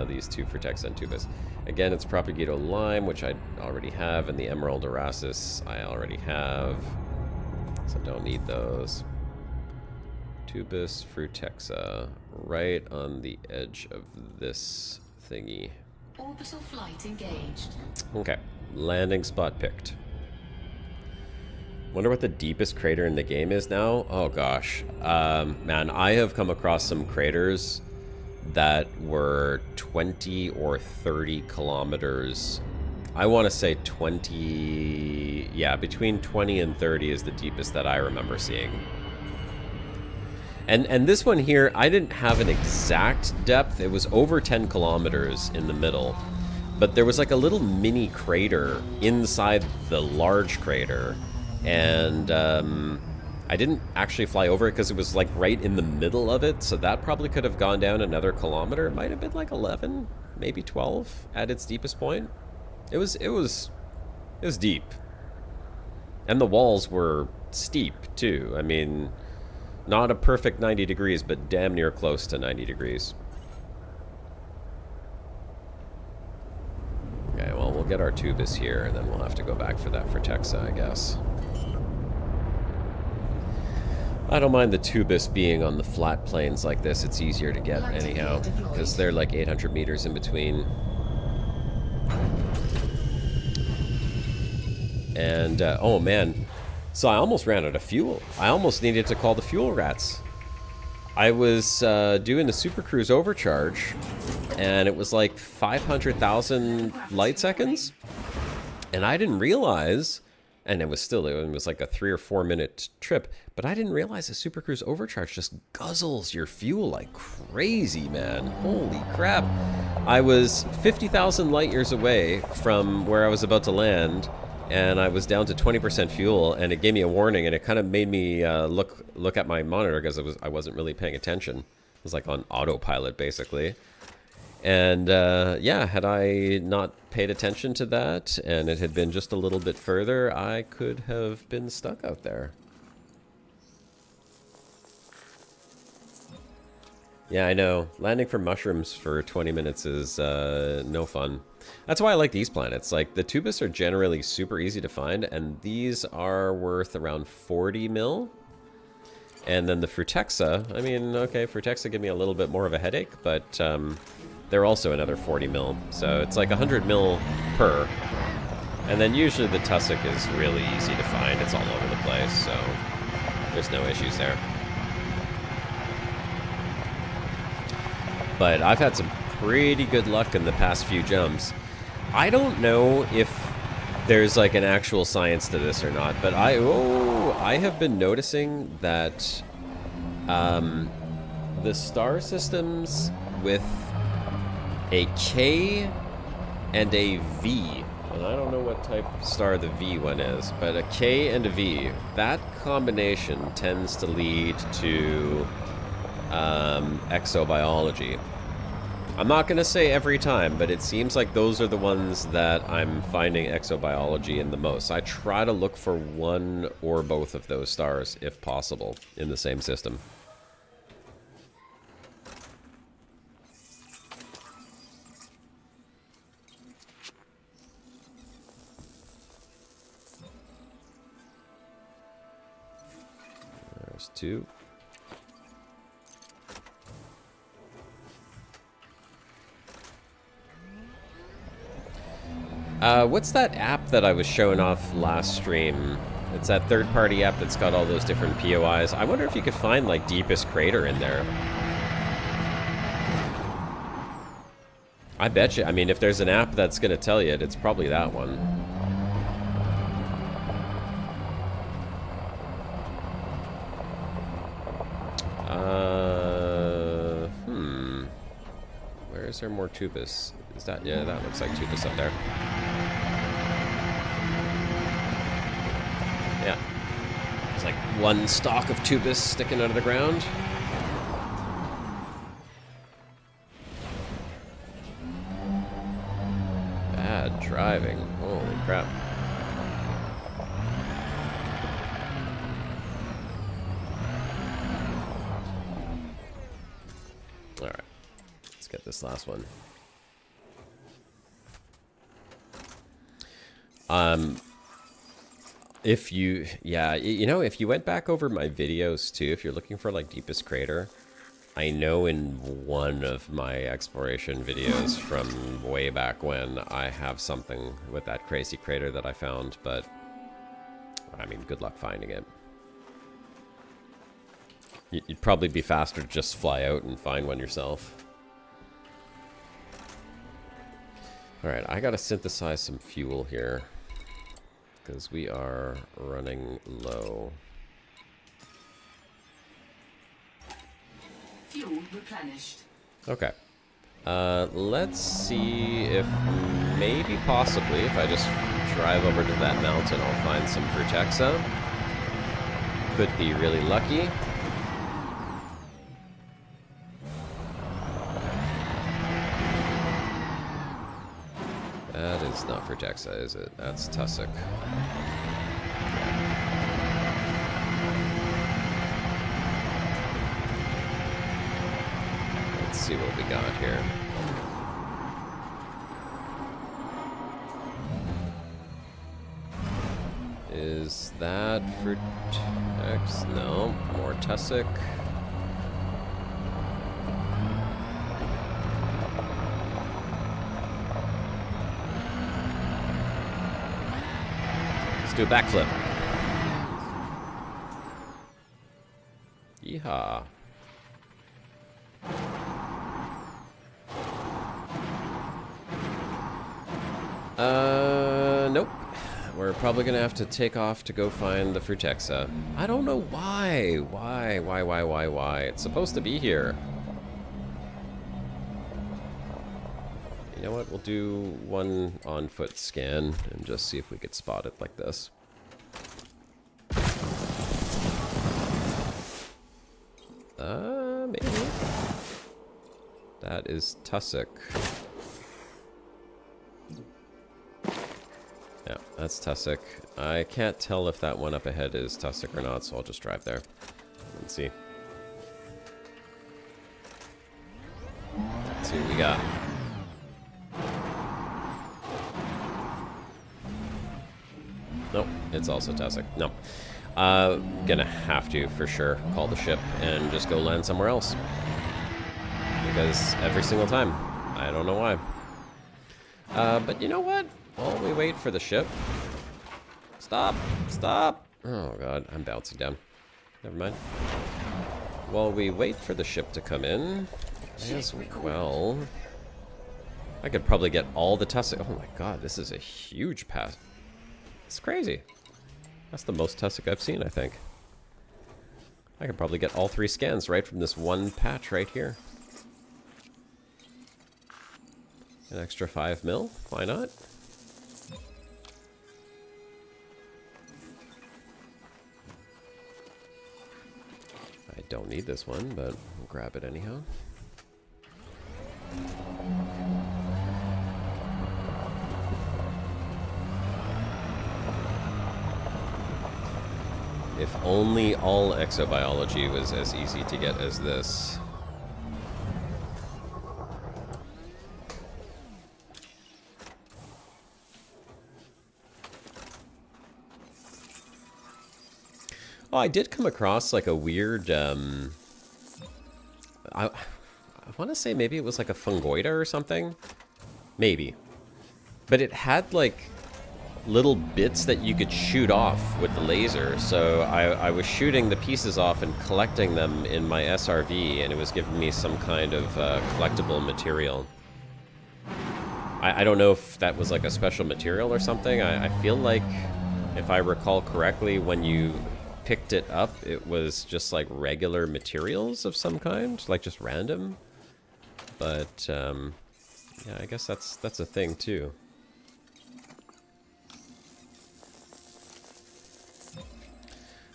[SPEAKER 1] these 2 Frutexa and Tubas. Again, it's Propagito Lime, which I already have, and the Emerald Erasus I already have. So don't need those. Tubus, Frutexa, right on the edge of this thingy.
[SPEAKER 2] Orbital flight engaged.
[SPEAKER 1] Okay, landing spot picked. Wonder what the deepest crater in the game is now? Oh gosh. Man, I have come across some craters that were 20 or 30 kilometers. I want to say 20... Yeah, between 20 and 30 is the deepest that I remember seeing. And this one here, I didn't have an exact depth. It was over 10 kilometers in the middle. But there was like a little mini crater inside the large crater. And I didn't actually fly over it because it was like right in the middle of it, so that probably could have gone down another kilometer. It might have been like 11, maybe 12 at its deepest point. It was deep. And the walls were steep too. I mean, not a perfect 90 degrees, but damn near close to 90 degrees. Okay, well, we'll get our tubus here, and then we'll have to go back for that Fortexa, I guess. I don't mind the tubus being on the flat plains like this. It's easier to get anyhow, because they're like 800 meters in between. And, oh man, so I almost ran out of fuel. I almost needed to call the fuel rats. I was doing the Super Cruise overcharge, and it was like 500,000 light seconds, and I didn't realize, and it was like a 3 or 4 minute trip, but I didn't realize the Super Cruise overcharge just guzzles your fuel like crazy, man. Holy crap. I was 50,000 light years away from where I was about to land, and I was down to 20% fuel, and it gave me a warning, and it kind of made me look at my monitor because I wasn't really paying attention. It was like on autopilot, basically. And yeah, had I not paid attention to that, and it had been just a little bit further, I could have been stuck out there. Yeah, I know. Landing from mushrooms for 20 minutes is no fun. That's why I like these planets. Like, the tubus are generally super easy to find, and these are worth around 40 mil. And then the Fortexa, I mean, okay, Fortexa give me a little bit more of a headache, but they're also another 40 mil. So it's like 100 mil per. And then usually the tussock is really easy to find. It's all over the place, so there's no issues there. But I've had some pretty good luck in the past few jumps. I don't know if there's like an actual science to this or not, but I have been noticing that the star systems with a K and a V, and I don't know what type of star the V one is, but a K and a V, that combination tends to lead to exobiology. I'm not going to say every time, but it seems like those are the ones that I'm finding exobiology in the most. I try to look for one or both of those stars, if possible, in the same system. There's two. What's that app that I was showing off last stream? It's that third-party app that's got all those different POIs. I wonder if you could find, like, deepest crater in there. I bet you. I mean, if there's an app that's going to tell you it, it's probably that one. Where is there more tubus? Is that... Yeah, that looks like tubus up there. Yeah. It's like one stalk of tubus sticking out of the ground. Bad driving. Holy crap. Alright. Let's get this last one. If you, yeah, you know, if you went back over my videos too, if you're looking for like deepest crater, I know in one of my exploration videos from way back when I have something with that crazy crater that I found, but I mean, good luck finding it. You'd probably be faster to just fly out and find one yourself. Alright, I gotta synthesize some fuel here, because we are running low.
[SPEAKER 2] Fuel replenished.
[SPEAKER 1] Okay. Let's see if maybe possibly if I just drive over to that mountain, I'll find some Fortexa. could be really lucky. That is not Vertexa, is it? That's Tussock. Let's see what we got here. Is that Vertex? No, more Tussock. Do a backflip. Yeehaw. Nope. We're probably gonna have to take off to go find the Frutexa. I don't know why. Why? It's supposed to be here. You know what? We'll do one on-foot scan and just see if we could spot it like this. Maybe. That is Tussock. Yeah, that's Tussock. I can't tell if that one up ahead is Tussock or not, so I'll just drive there and see. Let's see what we got. Nope, it's also Tussock. No. Gonna have to, for sure, call the ship and just go land somewhere else. Because every single time. I don't know why. But you know what? While we wait for the ship... Stop! Stop! Oh god, I'm bouncing down. Never mind. While we wait for the ship to come in... As well... I could probably get all the Tussock... Oh my god, this is a huge pass. It's crazy. That's the most Tussock I've seen, I think. I could probably get all 3 scans right from this one patch right here. An extra 5 mil? Why not? I don't need this one, but we'll grab it anyhow. If only all exobiology was as easy to get as this. Oh, I did come across like a weird, I want to say maybe it was like a fungoida or something. Maybe. But it had like little bits that you could shoot off with the laser. So I was shooting the pieces off and collecting them in my SRV, and it was giving me some kind of collectible material. I don't know if that was like a special material or something. I feel like, if I recall correctly, when you picked it up, it was just like regular materials of some kind, like just random. But yeah, I guess that's a thing too.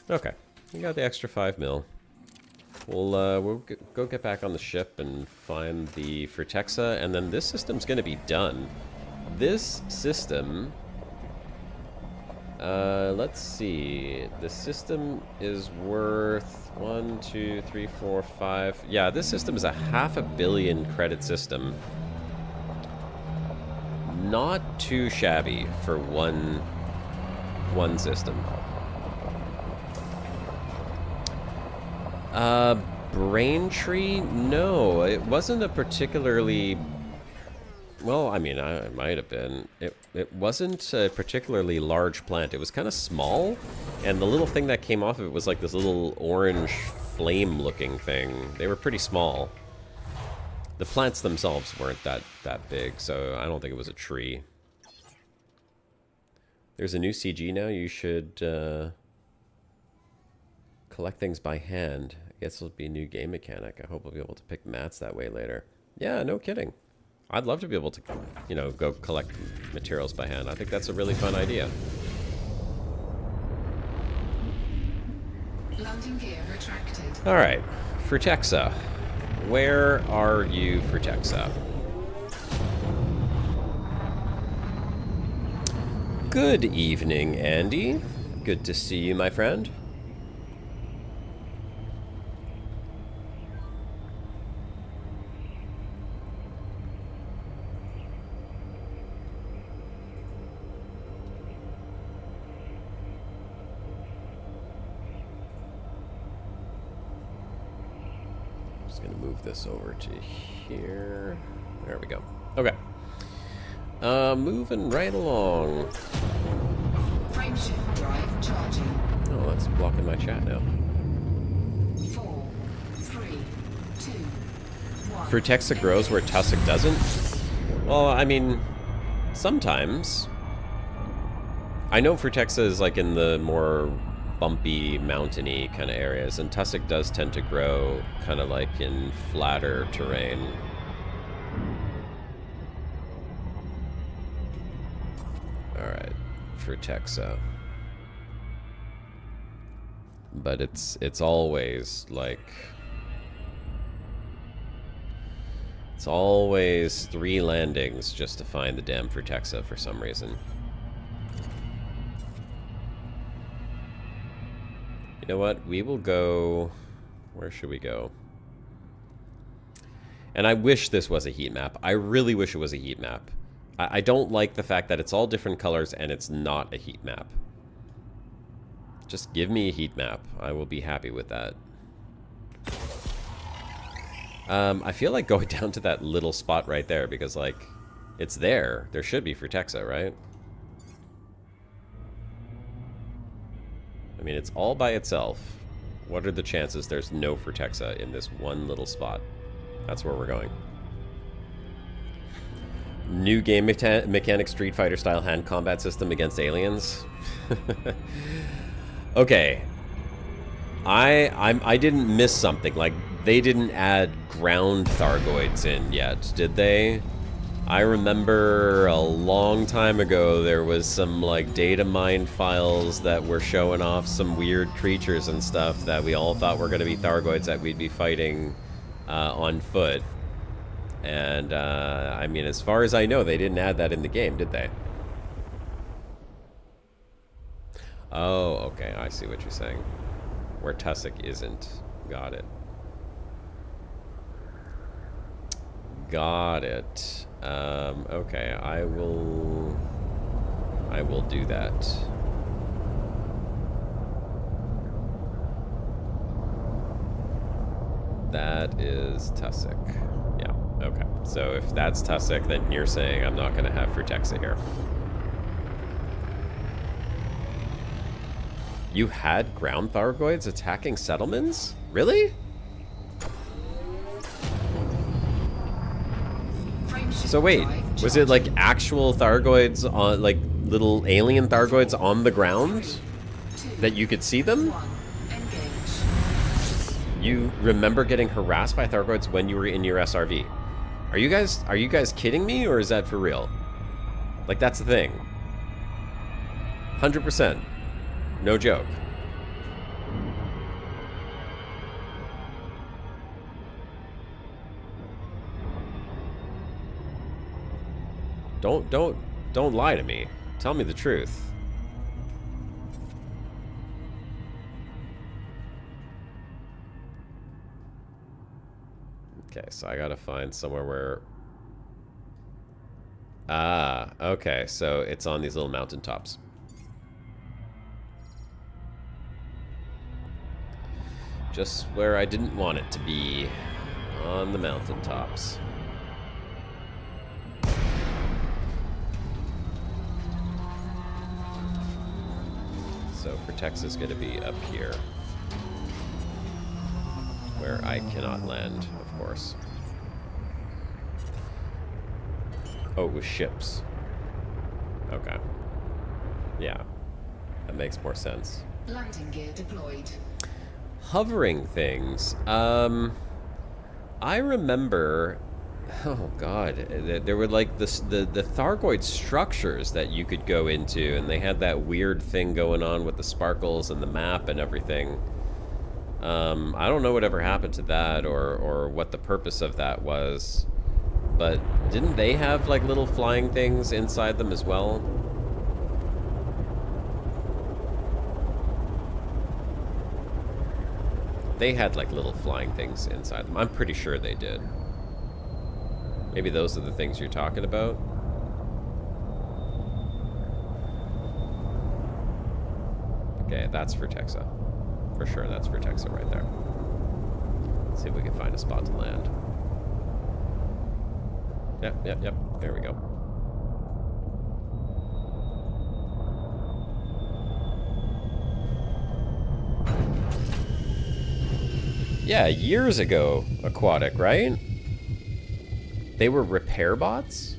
[SPEAKER 1] Okay, we got the extra 5 mil. We'll go get back on the ship and find the Frutexa, and then this system's gonna be done. This system, let's see. The system is worth 1, 2, 3, 4, 5. Yeah, this system is a 500 million credit system. Not too shabby for one system. Braintree? No, it wasn't a particularly... Well, I mean, it might have been. It wasn't a particularly large plant. It was kind of small, and the little thing that came off of it was like this little orange flame-looking thing. They were pretty small. The plants themselves weren't that big, so I don't think it was a tree. There's a new CG now. You should collect things by hand. I guess it'll be a new game mechanic. I hope we'll be able to pick mats that way later. Yeah, no kidding. I'd love to be able to, you know, go collect materials by hand. I think that's a really fun idea.
[SPEAKER 2] Landing gear retracted.
[SPEAKER 1] Alright, Frutexa. Where are you, Frutexa? Good evening, Andy. Good to see you, my friend. Just gonna move this over to here. There we go. Okay. Moving right along.
[SPEAKER 2] Frameshift drive charging.
[SPEAKER 1] Oh, that's blocking my chat now.
[SPEAKER 2] 4, 3, 2, 1.
[SPEAKER 1] Frutexa grows where tussock doesn't? Well, I mean, sometimes. I know Frutexa is like in the more bumpy, mountainy kind of areas, and tussock does tend to grow kind of like in flatter terrain. Alright, Frutexa. But it's always like... It's always 3 landings just to find the damn Frutexa for some reason. You know what? We will go... Where should we go? And I wish this was a heat map. I really wish it was a heat map. I don't like the fact that it's all different colors and it's not a heat map. Just give me a heat map. I will be happy with that. I feel like going down to that little spot right there because, like, it's there. There should be Frutexa, right? I mean, it's all by itself. What are the chances there's no Frutexa in this one little spot? That's where we're going. New game mechanic Street Fighter style hand combat system against aliens. Okay. I didn't miss something. Like, they didn't add ground Thargoids in yet, did they? I remember a long time ago there was some like data mine files that were showing off some weird creatures and stuff that we all thought were going to be Thargoids that we'd be fighting on foot. And I mean, as far as I know, they didn't add that in the game, did they? Oh, okay, I see what you're saying. Where tussock isn't. Got it. Got it. Okay, I will do that. That is tussock. Yeah, okay. So if that's tussock, then you're saying I'm not going to have Frutexa here. You had ground Thargoids attacking settlements? Really? So wait, was it like actual Thargoids on, like little alien Thargoids on the ground that you could see them? You remember getting harassed by Thargoids when you were in your SRV? Are you guys kidding me, or is that for real? Like, that's the thing. 100%. No joke. Don't lie to me. Tell me the truth. Okay, so I gotta find somewhere where... Ah, okay, so it's on these little mountaintops. Just where I didn't want it to be. On the mountaintops. So Frutexa's gonna be up here. Where I cannot land, of course. Oh, it was ships. Okay. Yeah. That makes more sense.
[SPEAKER 2] Landing gear deployed.
[SPEAKER 1] Hovering things. I remember... Oh, God. There were, like, the Thargoid structures that you could go into, and they had that weird thing going on with the sparkles and the map and everything. I don't know whatever happened to that or what the purpose of that was. But didn't they have like little flying things inside them as well? They had like little flying things inside them. I'm pretty sure they did. Maybe those are the things you're talking about. Okay, that's for Texa. For sure, that's for Texa right there. Let's see if we can find a spot to land. Yep. There we go. Yeah, years ago, Aquatic, right? They were repair bots?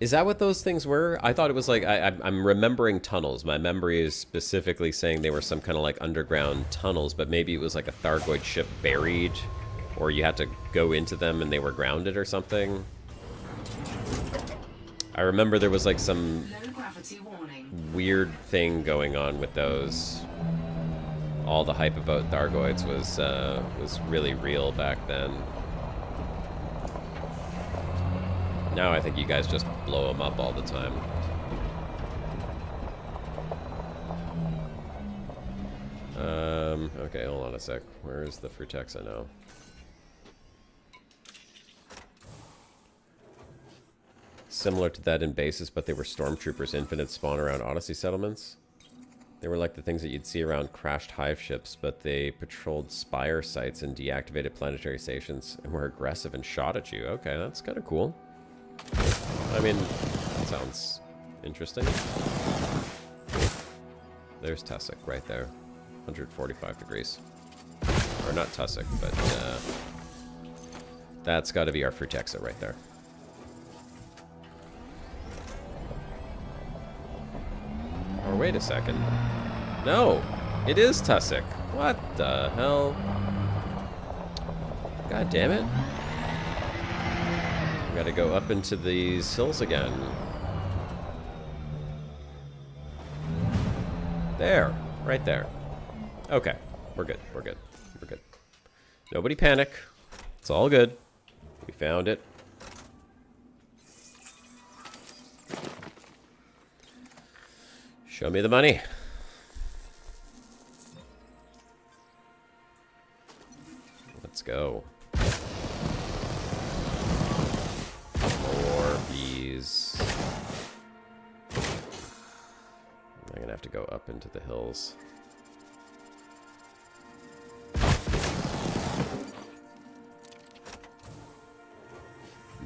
[SPEAKER 1] Is that what those things were? I thought it was like, I'm remembering tunnels. My memory is specifically saying they were some kind of like underground tunnels, but maybe it was like a Thargoid ship buried, or you had to go into them and they were grounded or something. I remember there was like some
[SPEAKER 2] Low gravity warning.
[SPEAKER 1] weird thing going on with those. All the hype about Thargoids was really real back then. Now I think you guys just blow them up all the time. Okay, hold on a sec. Where's the Frutexa now? Similar to that in basis, but they were stormtroopers, infinite spawn around Odyssey settlements. They were like the things that you'd see around crashed hive ships, but they patrolled spire sites and deactivated planetary stations and were aggressive and shot at you. Okay, that's kind of cool. I mean, that sounds interesting. There's Tussock right there. 145 degrees. Or not Tussock, but that's got to be our Frutexa right there. Or wait a second. No! It is Tussock. What the hell? God damn it. Gotta go up into these hills again. There. Right there. Okay. We're good. We're good. We're good. Nobody panic. It's all good. We found it. Show me the money. Let's go. More bees. I'm gonna have to go up into the hills.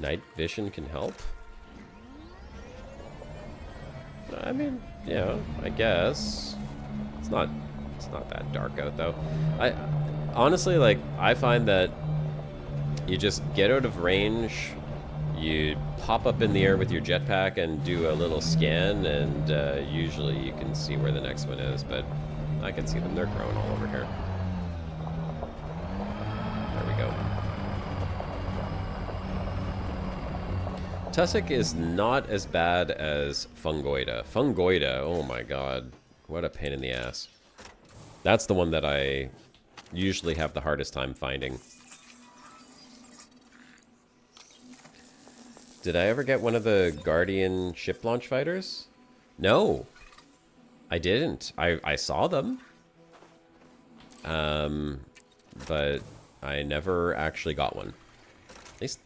[SPEAKER 1] Night vision can help? I mean, yeah, I guess. It's not that dark out though. I honestly, like, I find that you just get out of range, you pop up in the air with your jetpack and do a little scan, and usually you can see where the next one is, but I can see them. They're growing all over here. There we go. Tussock is not as bad as Fungoida. Fungoida, oh my god. What a pain in the ass. That's the one that I usually have the hardest time finding. Did I ever get one of the Guardian ship launch fighters? No. I didn't. I saw them. But I never actually got one. At least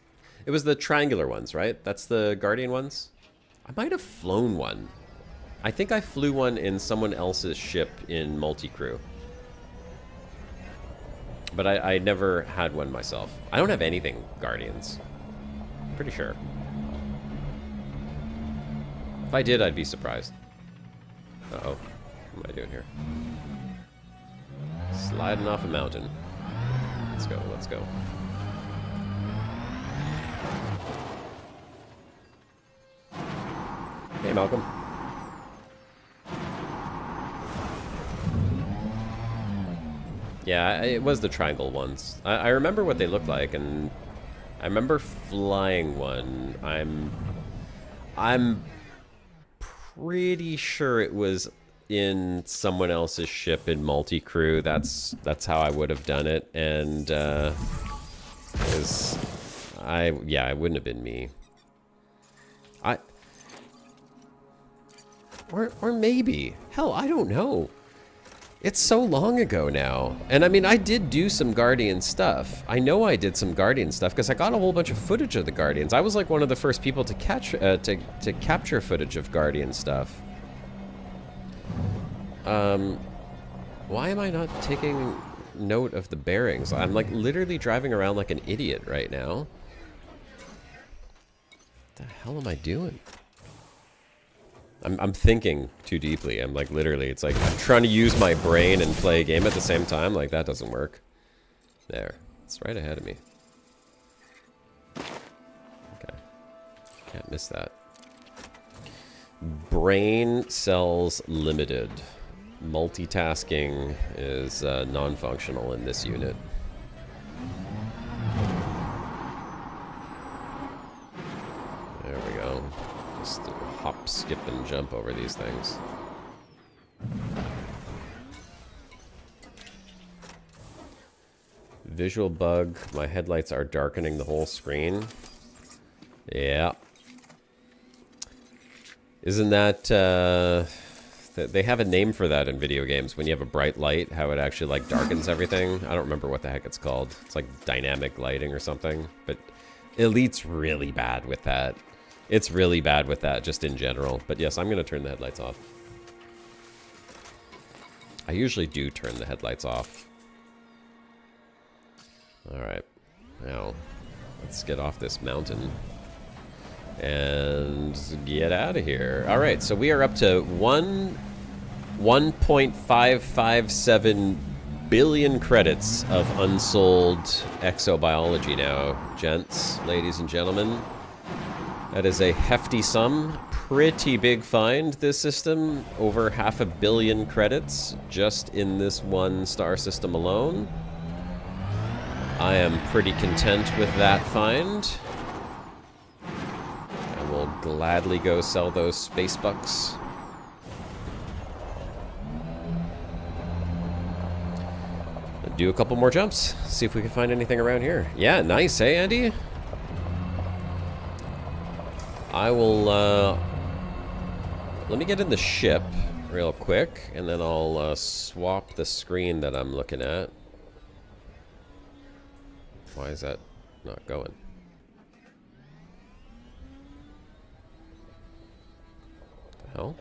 [SPEAKER 1] it was the triangular ones, right? That's the Guardian ones? I might have flown one. I think I flew one in someone else's ship in multi-crew. But I never had one myself. I don't have anything Guardians. Pretty sure. If I did, I'd be surprised. Uh-oh. What am I doing here? Sliding off a mountain. Let's go, let's go. Hey, Malcolm. Yeah, it was the triangle ones. I remember what they looked like, and I remember flying one. I'm pretty sure it was in someone else's ship in multi-crew. That's how I would have done it, and because it wouldn't have been me. Or maybe, hell, I don't know. It's so long ago now, and I mean, I did do some Guardian stuff. I know I did some Guardian stuff because I got a whole bunch of footage of the Guardians. I was like one of the first people to capture footage of Guardian stuff. Why am I not taking note of the bearings? I'm like literally driving around like an idiot right now. What the hell am I doing? I'm thinking too deeply. I'm like literally, it's like I'm trying to use my brain and play a game at the same time. Like that doesn't work. There, it's right ahead of me. Okay, can't miss that. Brain cells limited. Multitasking is non-functional in this unit. There we go. Just hop, skip, and jump over these things. Visual bug. My headlights are darkening the whole screen. Yeah. Isn't that... they have a name for that in video games. When you have a bright light, how it actually like darkens everything. I don't remember what the heck it's called. It's like dynamic lighting or something. But Elite's really bad with that. It's really bad with that, just in general. But yes, I'm going to turn the headlights off. I usually do turn the headlights off. Alright. Now, let's get off this mountain. And get out of here. Alright, so we are up to 1.557 billion credits of unsold exobiology now, gents, ladies and gentlemen. That is a hefty sum. Pretty big find, this system. Over 500 million credits just in this one star system alone. I am pretty content with that find. I will gladly go sell those space bucks. Do a couple more jumps. See if we can find anything around here. Yeah, nice, hey Andy? I will, let me get in the ship real quick, and then I'll swap the screen that I'm looking at. Why is that not going? What the hell?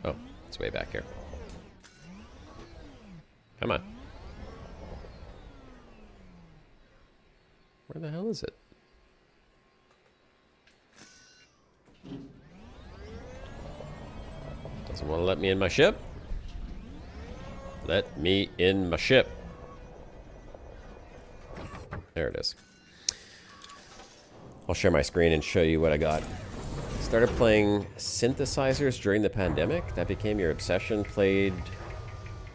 [SPEAKER 1] Oh, it's way back here. Come on. Where the hell is it? Doesn't want to let me in my ship. Let me in my ship. There it is. I'll share my screen and show you what I got. Started playing synthesizers during the pandemic. That became your obsession. Played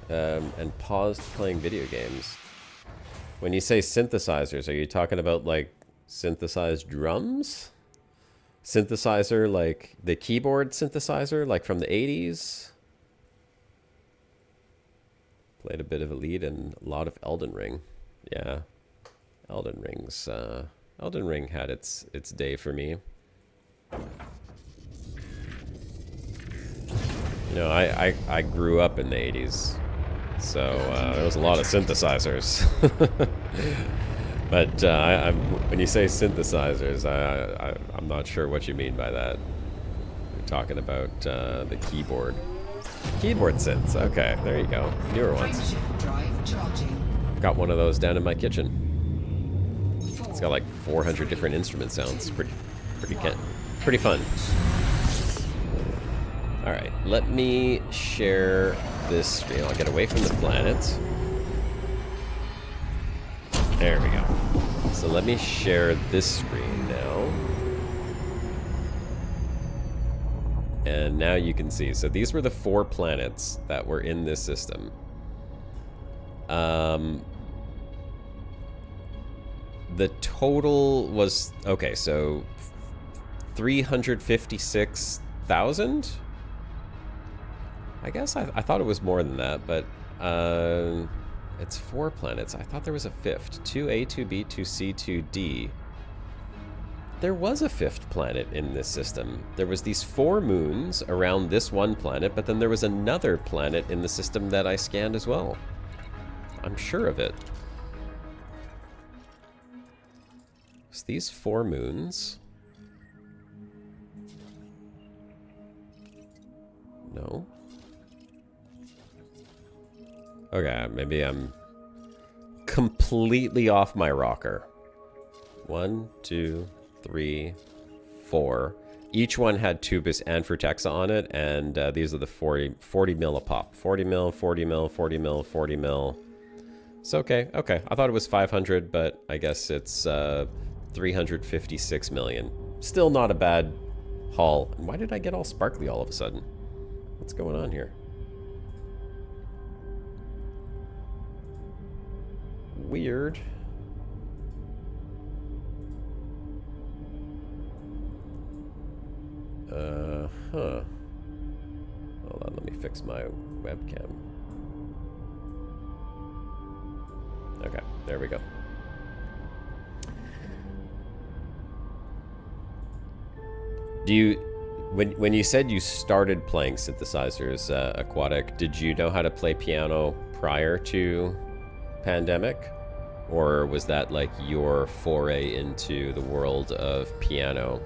[SPEAKER 1] and paused playing video games. When you say synthesizers, are you talking about like synthesized drums? Synthesizer like the keyboard synthesizer, like from the 80s? Played a bit of Elite and a lot of Elden Ring. Yeah. Elden Ring had its day for me. You know, I grew up in the 80s. So there was a lot of synthesizers. But when you say synthesizers, I'm not sure what you mean by that. You're talking about the keyboard. Keyboard synths. Okay, there you go. Newer ones. Got one of those down in my kitchen. It's got like 400 different instrument sounds. Pretty fun. All right, let me share this screen. I'll get away from the planet. There we go. So let me share this screen now. And now you can see. So these were the 4 planets that were in this system. The total was... Okay, so 356 1,000? I guess I thought it was more than that, but it's 4 planets. I thought there was a 5th. 2A, 2B, 2C, 2D. There was a 5th planet in this system. There was these 4 moons around this one planet, but then there was another planet in the system that I scanned as well. I'm sure of it. So these 4 moons. No. Okay, maybe I'm completely off my rocker. 1, 2, 3, 4. Each one had Tubus and Frutexa on it, and these are the 40 mil a pop. 40 mil, 40 mil, 40 mil, 40 mil. It's okay, okay. I thought it was 500, but I guess it's 356 million. Still not a bad haul. And why did I get all sparkly all of a sudden? What's going on here? Weird. Huh. Hold on, let me fix my webcam. Okay, there we go. Do you, when you said you started playing synthesizers, Aquatic, did you know how to play piano prior to Pandemic? Or was that like your foray into the world of piano?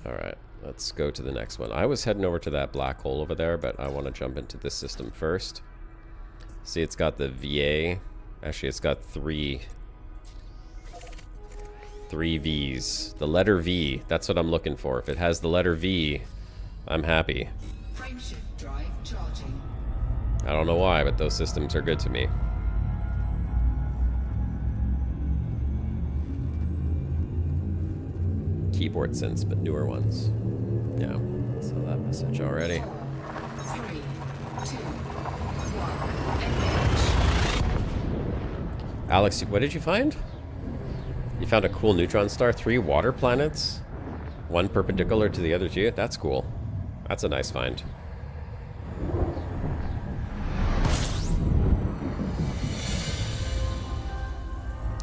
[SPEAKER 1] Alright, let's go to the next one. I was heading over to that black hole over there, but I want to jump into this system first. See, it's got the VA. Actually, it's got three V's. The letter V, that's what I'm looking for. If it has the letter V, I'm happy.
[SPEAKER 2] Frameshift drive charging.
[SPEAKER 1] I don't know why, but those systems are good to me. Keyboard synths, but newer ones. Yeah, saw that message already.
[SPEAKER 2] 4, 3, 2, 1, engage.
[SPEAKER 1] Alex, what did you find? You found a cool neutron star, 3 water planets, 1 perpendicular to the other 2. That's cool. That's a nice find.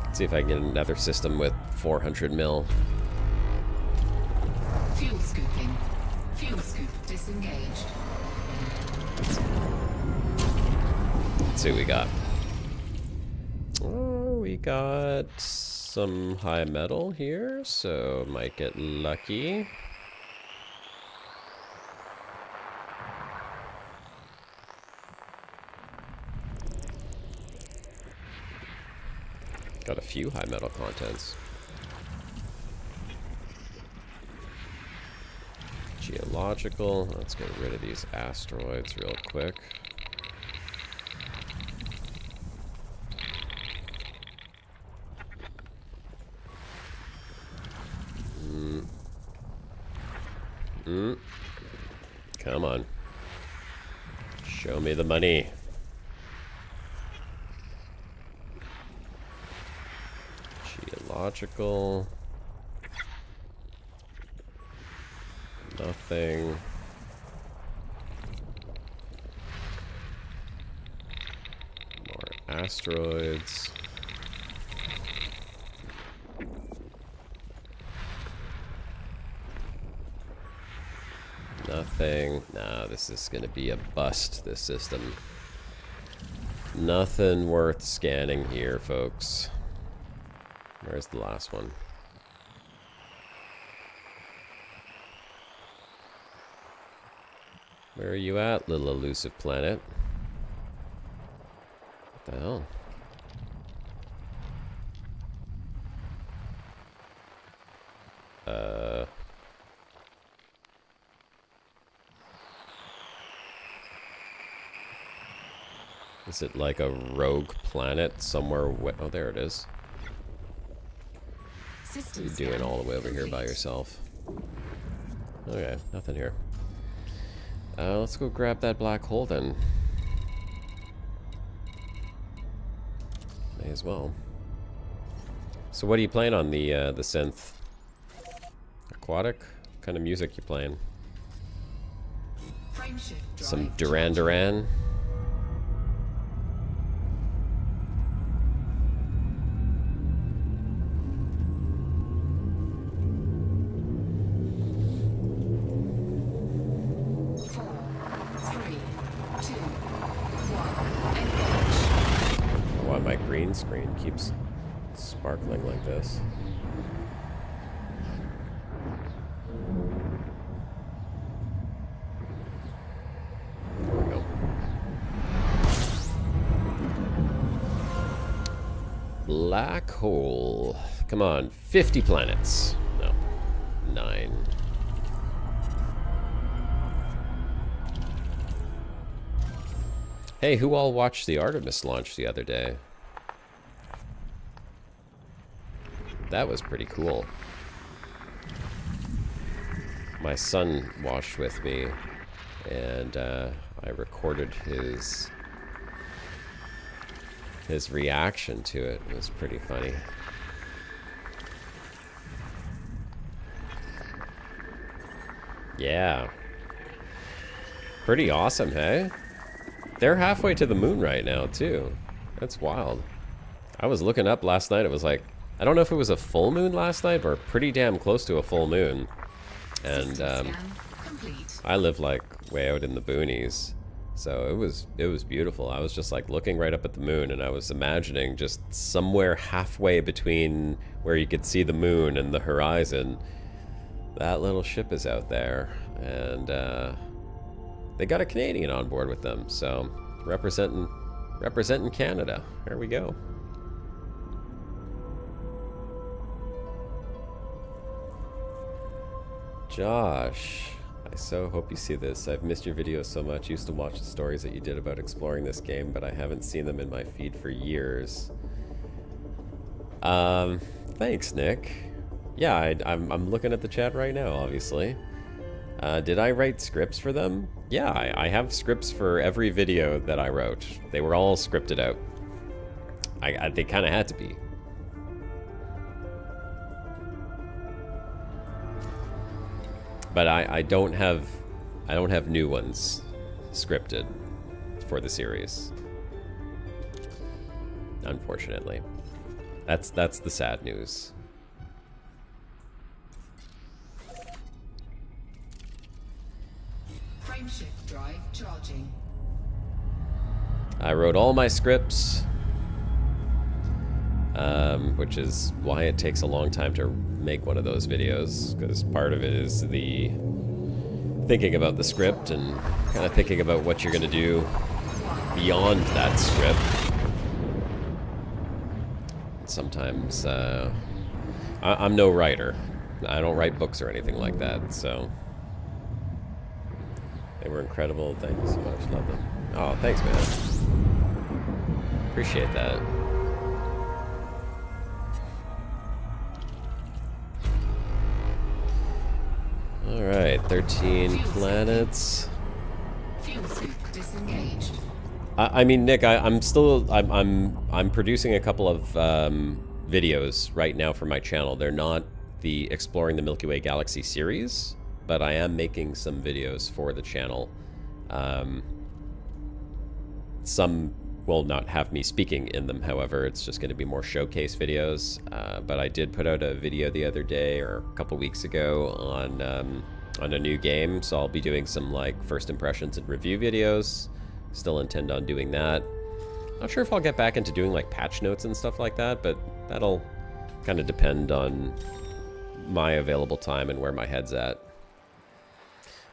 [SPEAKER 1] Let's see if I can get another system with 400 mil.
[SPEAKER 2] Fuel scooping. Fuel scoop disengaged.
[SPEAKER 1] Let's see what we got. Oh, we got some high metal here, so might get lucky. Got a few high metal contents. Geological. Let's get rid of these asteroids real quick. Come on. Show me the money. Geological. Nothing. More asteroids. Nothing. Nah, this is gonna be a bust, this system. Nothing worth scanning here, folks. Where's the last one? Where are you at, little elusive planet? What the hell? Is it like a rogue planet somewhere? Oh, there it is. What are you doing all the way over here by yourself? Okay, nothing here. Let's go grab that black hole then. May as well. So what are you playing on the synth? Aquatic? What kind of music you playing? Some Duran Duran? Why my green screen keeps sparkling like this? There we go. Black hole. Come on, 50 planets. No, 9. Hey, who all watched the Artemis launch the other day? That was pretty cool. My son watched with me, and I recorded his reaction to it. It was pretty funny. Yeah. Pretty awesome, hey? They're halfway to the moon right now, too. That's wild. I was looking up last night. It was like, I don't know if it was a full moon last night or pretty damn close to a full moon. And I live like way out in the boonies. So it was beautiful. I was just like looking right up at the moon, and I was imagining just somewhere halfway between where you could see the moon and the horizon, that little ship is out there. And they got a Canadian on board with them, so representing Canada. There we go. Josh, I so hope you see this. I've missed your videos so much. Used to watch the stories that you did about exploring this game, but I haven't seen them in my feed for years. Thanks, Nick. Yeah, I'm looking at the chat right now, obviously. Did I write scripts for them? Yeah, I have scripts for every video that I wrote. They were all scripted out. They kind of had to be. But I don't have new ones scripted for the series. Unfortunately. That's the sad news.
[SPEAKER 2] Frameshift drive charging.
[SPEAKER 1] I wrote all my scripts, which is why it takes a long time to make one of those videos, because part of it is the thinking about the script and kind of thinking about what you're going to do beyond that script. Sometimes I'm no writer. I don't write books or anything like that, so they were incredible. Thank you so much. Love them. Oh, thanks, man. Appreciate that. All right, 13 planets.
[SPEAKER 2] Fuel scoop disengaged.
[SPEAKER 1] I mean, Nick, I'm producing a couple of videos right now for my channel. They're not the Exploring the Milky Way Galaxy series, but I am making some videos for the channel. Some will not have me speaking in them, however. It's just going to be more showcase videos. But I did put out a video the other day, or a couple weeks ago, on a new game, so I'll be doing some like first impressions and review videos. Still intend on doing that. Not sure if I'll get back into doing like patch notes and stuff like that, but that'll kind of depend on my available time and where my head's at.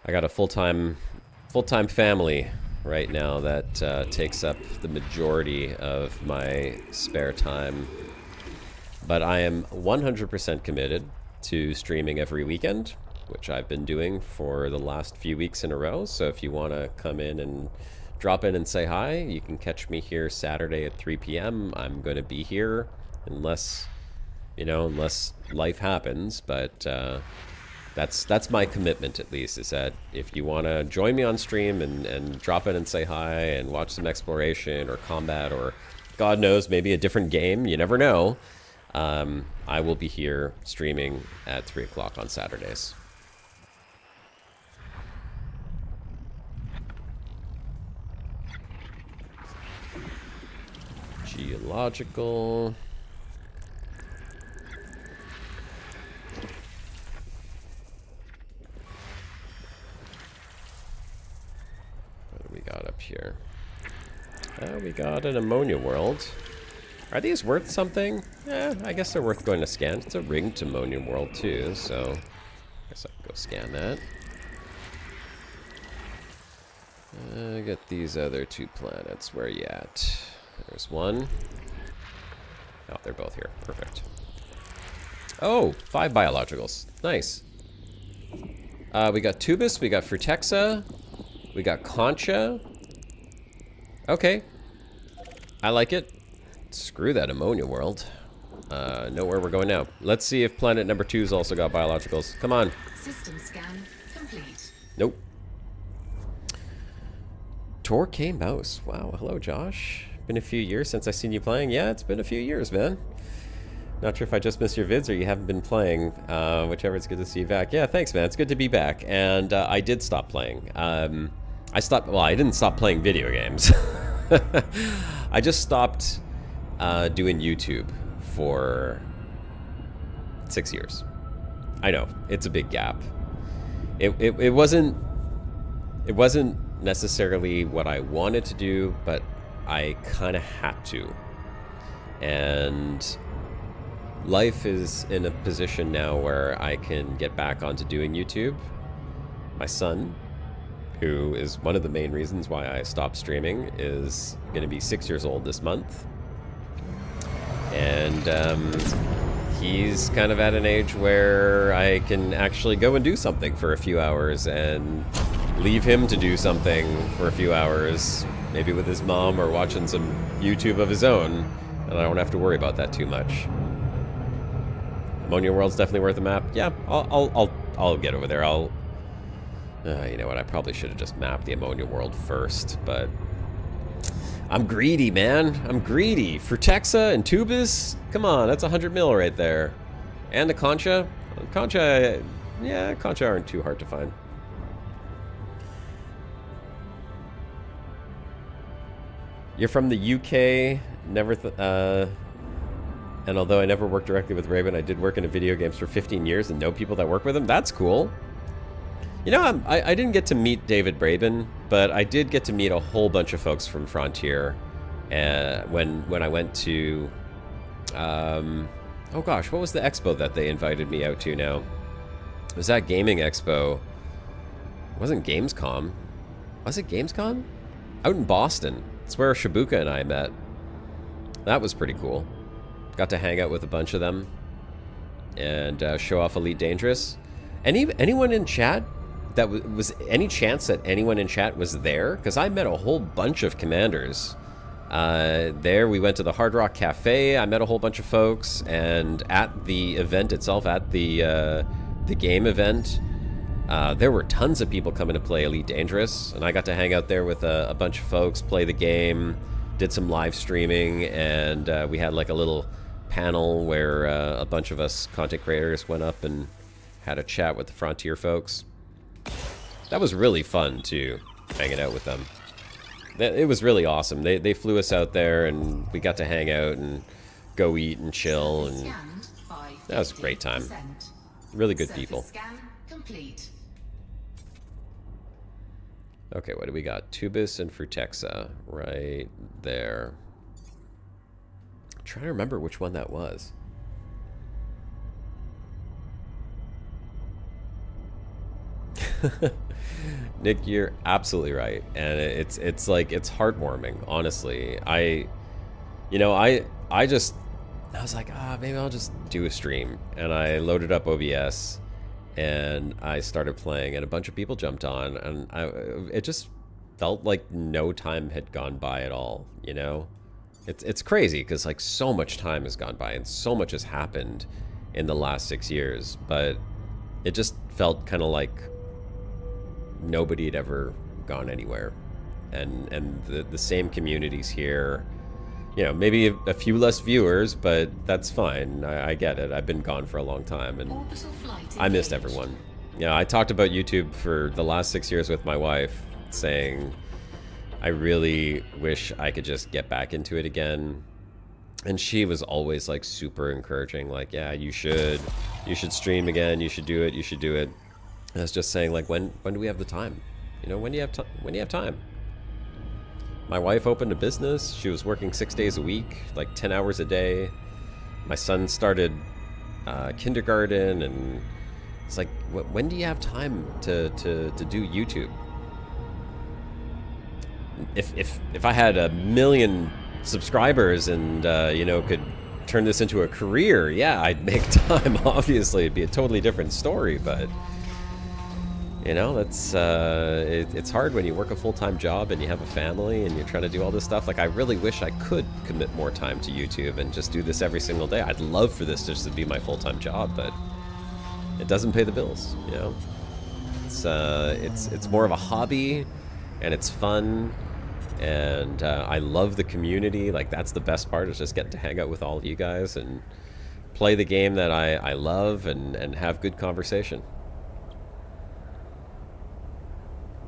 [SPEAKER 1] I got a full-time family right now that takes up the majority of my spare time, but I am 100% committed to streaming every weekend, which I've been doing for the last few weeks in a row. So if you want to come in and drop in and say hi, you can catch me here Saturday at 3 p.m. I'm going to be here unless life happens, but that's my commitment, at least, is that if you want to join me on stream and drop in and say hi and watch some exploration or combat or God knows, maybe a different game. You never know. I will be here streaming at 3 o'clock on Saturdays. Geological. What do we got up here? We got an ammonia world. Are these worth something? I guess they're worth going to scan. It's a ringed ammonia world too, so I guess I can go scan that. Get these other 2 planets. Where are you at? There's one. Oh, they're both here. Perfect. Oh, 5 biologicals. Nice. We got Tubus, we got Frutexa, we got Concha. Okay. I like it. Screw that ammonia world. Know where we're going now. Let's see if planet number 2's also got biologicals. Come on.
[SPEAKER 2] System scan complete.
[SPEAKER 1] Nope. Torque Mouse. Wow, hello Josh. Been a few years since I've seen you playing. Yeah, it's been a few years, man. Not sure if I just missed your vids or you haven't been playing. Whichever, it's good to see you back. Yeah, thanks, man. It's good to be back. And I did stop playing. I didn't stop playing video games. I just stopped doing YouTube for 6 years. I know, it's a big gap. It wasn't necessarily what I wanted to do, but I kind of had to. And life is in a position now where I can get back onto doing YouTube. My son, who is one of the main reasons why I stopped streaming, is going to be 6 years old this month. And he's kind of at an age where I can actually go and do something for a few hours and leave him to do something for a few hours, maybe with his mom or watching some YouTube of his own, and I don't have to worry about that too much. Ammonia World's definitely worth a map. Yeah, I'll get over there. You know what? I probably should have just mapped the Ammonia World first, but I'm greedy, man. I'm greedy. Frutexa and Tubus? Come on, that's 100 mil right there. And the Concha? Concha, yeah, Concha aren't too hard to find. You're from the UK, and although I never worked directly with Raven, I did work in video games for 15 years and know people that work with him. That's cool. You know, I didn't get to meet David Braben, but I did get to meet a whole bunch of folks from Frontier when I went to, oh gosh, what was the expo that they invited me out to now? It was that gaming expo. It wasn't Gamescom. Was it Gamescom? Out in Boston. It's where Shibuka and I met. That was pretty cool. Got to hang out with a bunch of them and show off Elite Dangerous. Anyone in chat that was any chance that anyone in chat was there? Because I met a whole bunch of commanders. There we went to the Hard Rock Cafe. I met a whole bunch of folks, and at the event itself, at the game event, there were tons of people coming to play Elite Dangerous, and I got to hang out there with a bunch of folks, play the game, did some live streaming, and we had like a little panel where a bunch of us content creators went up and had a chat with the Frontier folks. That was really fun too, hanging out with them. It was really awesome. They flew us out there and we got to hang out and go eat and chill, and that was a great time. Really good people. Okay, what do we got? Tubus and Frutexa right there. I'm trying to remember which one that was. Nick, you're absolutely right, and it's like, it's heartwarming, honestly. I was like, maybe I'll just do a stream, and I loaded up OBS and I started playing, and a bunch of people jumped on, and it just felt like no time had gone by at all. You know, it's crazy because like so much time has gone by and so much has happened in the last 6 years, but it just felt kind of like nobody had ever gone anywhere, and the same communities here You know, maybe a few less viewers, but that's fine. I get it. I've been gone for a long time, and I missed everyone. You know, I talked about YouTube for the last 6 years with my wife, saying I really wish I could just get back into it again. And she was always like super encouraging, like, yeah, you should stream again, you should do it, you should do it. I was just saying, like, when do we have the time? You know, when do you have time? My wife opened a business. She was working 6 days a week, like 10 hours a day. My son started kindergarten, and it's like, when do you have time to do YouTube? If I had 1 million subscribers and you know, could turn this into a career, yeah, I'd make time. Obviously, it'd be a totally different story, but you know, that's it's hard when you work a full-time job and you have a family and you're trying to do all this stuff. Like, I really wish I could commit more time to YouTube and just do this every single day. I'd love for this just to be my full-time job, but it doesn't pay the bills, you know. It's more of a hobby, and it's fun, and I love the community. Like, that's the best part, is just getting to hang out with all of you guys and play the game that I love, and have good conversation.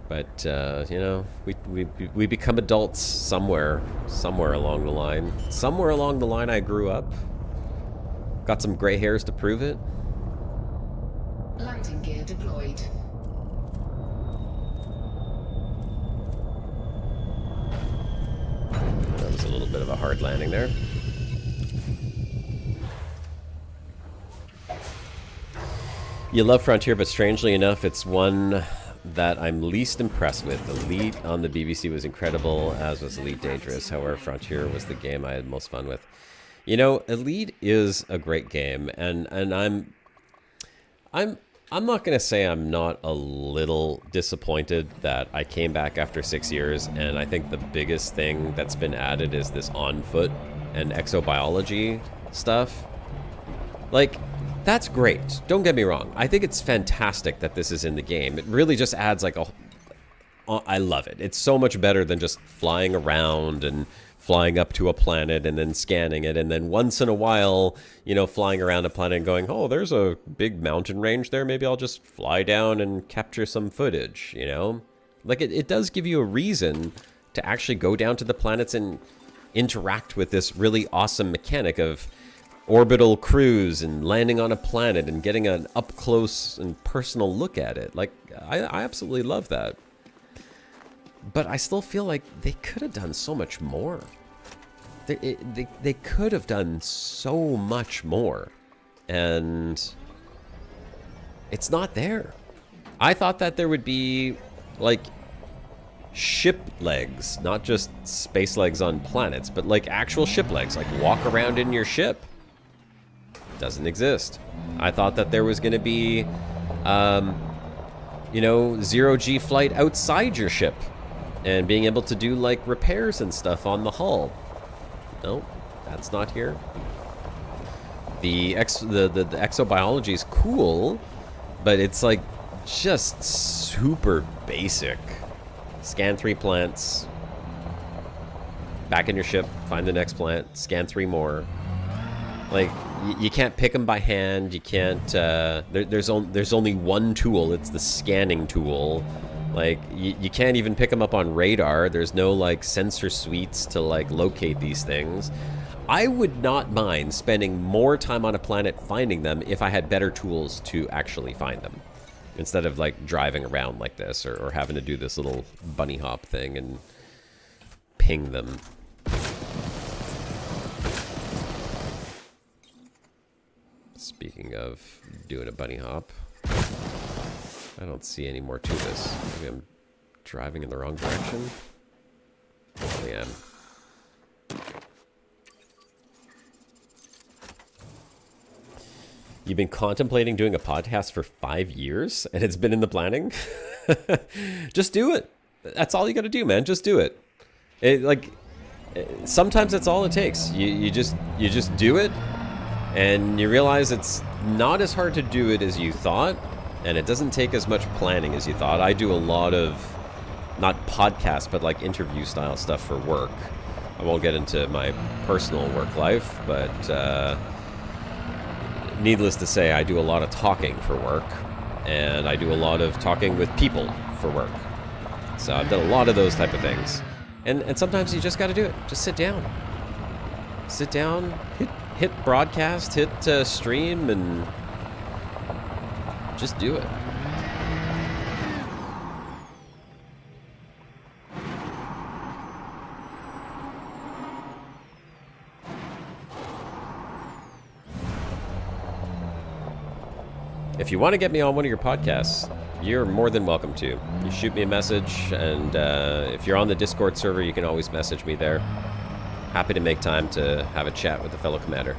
[SPEAKER 1] But you know, we become adults somewhere along the line. Somewhere along the line, I grew up. Got some gray hairs to prove it.
[SPEAKER 2] Landing gear deployed.
[SPEAKER 1] That was a little bit of a hard landing there. You love Frontier, but strangely enough, it's one that I'm least impressed with. Elite on the BBC was incredible, as was Elite Dangerous. However, Frontier was the game I had most fun with. You know, Elite is a great game, and I'm not gonna say I'm not a little disappointed that I came back after 6 years, and I think the biggest thing that's been added is this on foot and exobiology stuff. Like, that's great. Don't get me wrong. I think it's fantastic that this is in the game. It really just adds like I love it. It's so much better than just flying around and flying up to a planet and then scanning it, and then once in a while, you know, flying around a planet and going, oh, there's a big mountain range there. Maybe I'll just fly down and capture some footage, you know? Like, it does give you a reason to actually go down to the planets and interact with this really awesome mechanic of orbital cruise and landing on a planet and getting an up-close and personal look at it. Like, I absolutely love that. But I still feel like they could have done so much more. They could have done so much more. And it's not there. I thought that there would be, like, ship legs, not just space legs on planets, but like actual ship legs, like walk around in your ship. Doesn't exist. I thought that there was going to be, you know, zero-G flight outside your ship and being able to do like repairs and stuff on the hull. No, that's not here. The exobiology is cool, but it's like just super basic. Scan 3 plants, back in your ship, find the next plant, scan 3 more. Like, you can't pick them by hand. You can't. There's only one tool. It's the scanning tool. Like, you can't even pick them up on radar. There's no like sensor suites to like locate these things. I would not mind spending more time on a planet finding them if I had better tools to actually find them, instead of like driving around like this, or having to do this little bunny hop thing and ping them. Speaking of doing a bunny hop, I don't see any more to this. Maybe I'm driving in the wrong direction. I am. You've been contemplating doing a podcast for 5 years, and it's been in the planning? Just do it. That's all you got to do, man. Just do it. Sometimes that's all it takes. You just do it. And you realize it's not as hard to do it as you thought, and it doesn't take as much planning as you thought. I do a lot of, not podcasts, but like interview style stuff for work. I won't get into my personal work life, but needless to say, I do a lot of talking for work, and I do a lot of talking with people for work. So I've done a lot of those type of things. And sometimes you just got to do it. Just sit down. Sit down, hit broadcast, hit stream, and just do it. If you want to get me on one of your podcasts, you're more than welcome to. You shoot me a message, and if you're on the Discord server, you can always message me there. Happy to make time to have a chat with a fellow commander.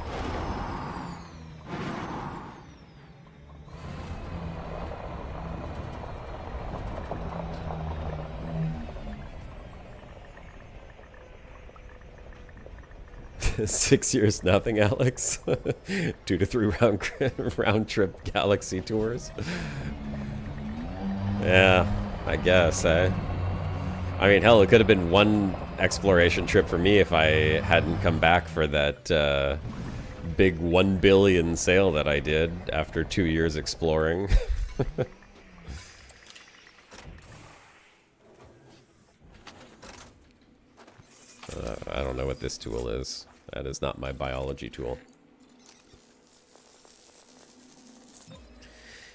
[SPEAKER 1] Six years nothing, Alex. 2 to 3 round trip galaxy tours. Yeah, I guess. I mean, hell, it could have been one exploration trip for me if I hadn't come back for that big 1 billion sail that I did after 2 years exploring. I don't know what this tool is. That is not my biology tool.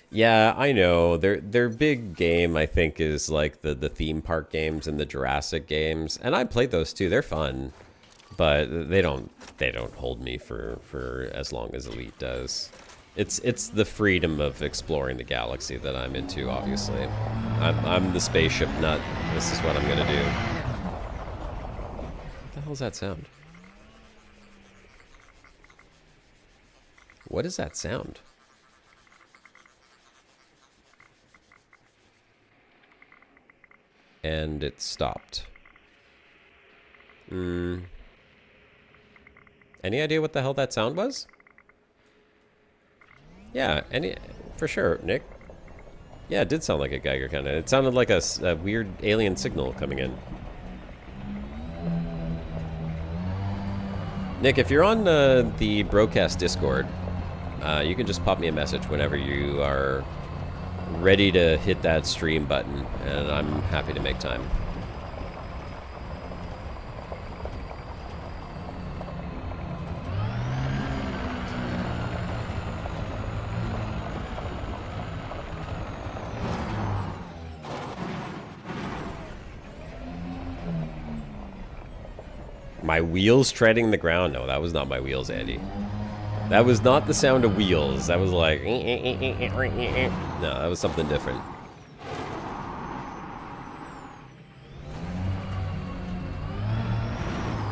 [SPEAKER 1] Yeah, I know. Their big game, I think, is like the theme park games and the Jurassic games, and I played those too. They're fun, but they don't hold me for as long as Elite does. It's the freedom of exploring the galaxy that I'm into. Obviously, I'm the spaceship nut. This is what I'm gonna do. What the hell's that sound? What is that sound? And it stopped. Any idea what the hell that sound was? Yeah, for sure, Nick. Yeah, it did sound like a Geiger counter. It sounded like a weird alien signal coming in. Nick, if you're on the broadcast Discord, you can just pop me a message whenever you are ready to hit that stream button, and I'm happy to make time. My wheels treading the ground? No, that was not my wheels, Andy. That was not the sound of wheels. That was like... No, that was something different.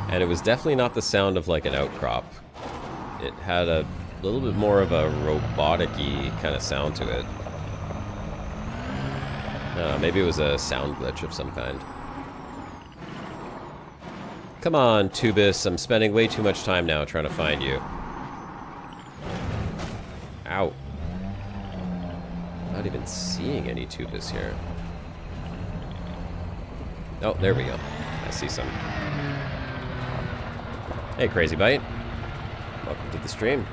[SPEAKER 1] And it was definitely not the sound of like an outcrop. It had a little bit more of a robotic-y kind of sound to it. Maybe it was a sound glitch of some kind. Come on, Tubis. I'm spending way too much time now trying to find you. Ow. Not even seeing any Tubis here. Oh, there we go. I see some. Hey, Crazy Bite. Welcome to the stream.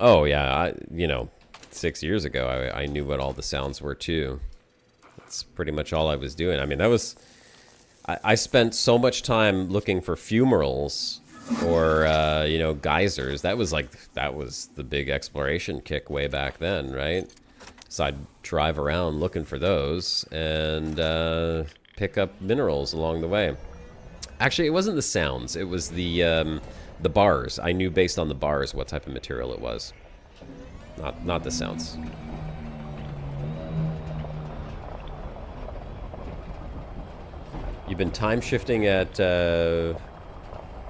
[SPEAKER 1] Oh, yeah, you know, 6 years ago, I knew what all the sounds were, too. That's pretty much all I was doing. I mean, that was... I spent so much time looking for fumaroles or, you know, geysers. That was the big exploration kick way back then, right? So I'd drive around looking for those and pick up minerals along the way. Actually, it wasn't the sounds. It was the bars. I knew based on the bars what type of material it was. Not the sounds. You've been time shifting at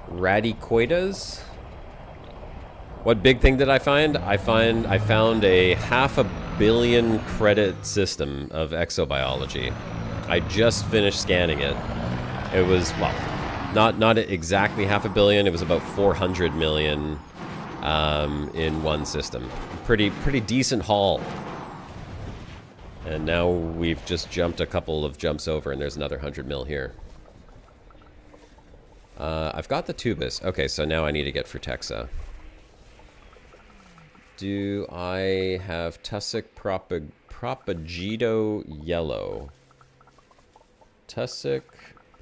[SPEAKER 1] Radicoidas? What big thing did I find? I found a half a billion credit system of exobiology. I just finished scanning it. It was, well, not exactly 500 million. It was about 400 million in one system. Pretty decent haul. And now we've just jumped a couple of jumps over, and there's another 100 mil here. I've got the tubus. Okay, so now I need to get Frutexa. Do I have Tussock Propagito Yellow? Tussock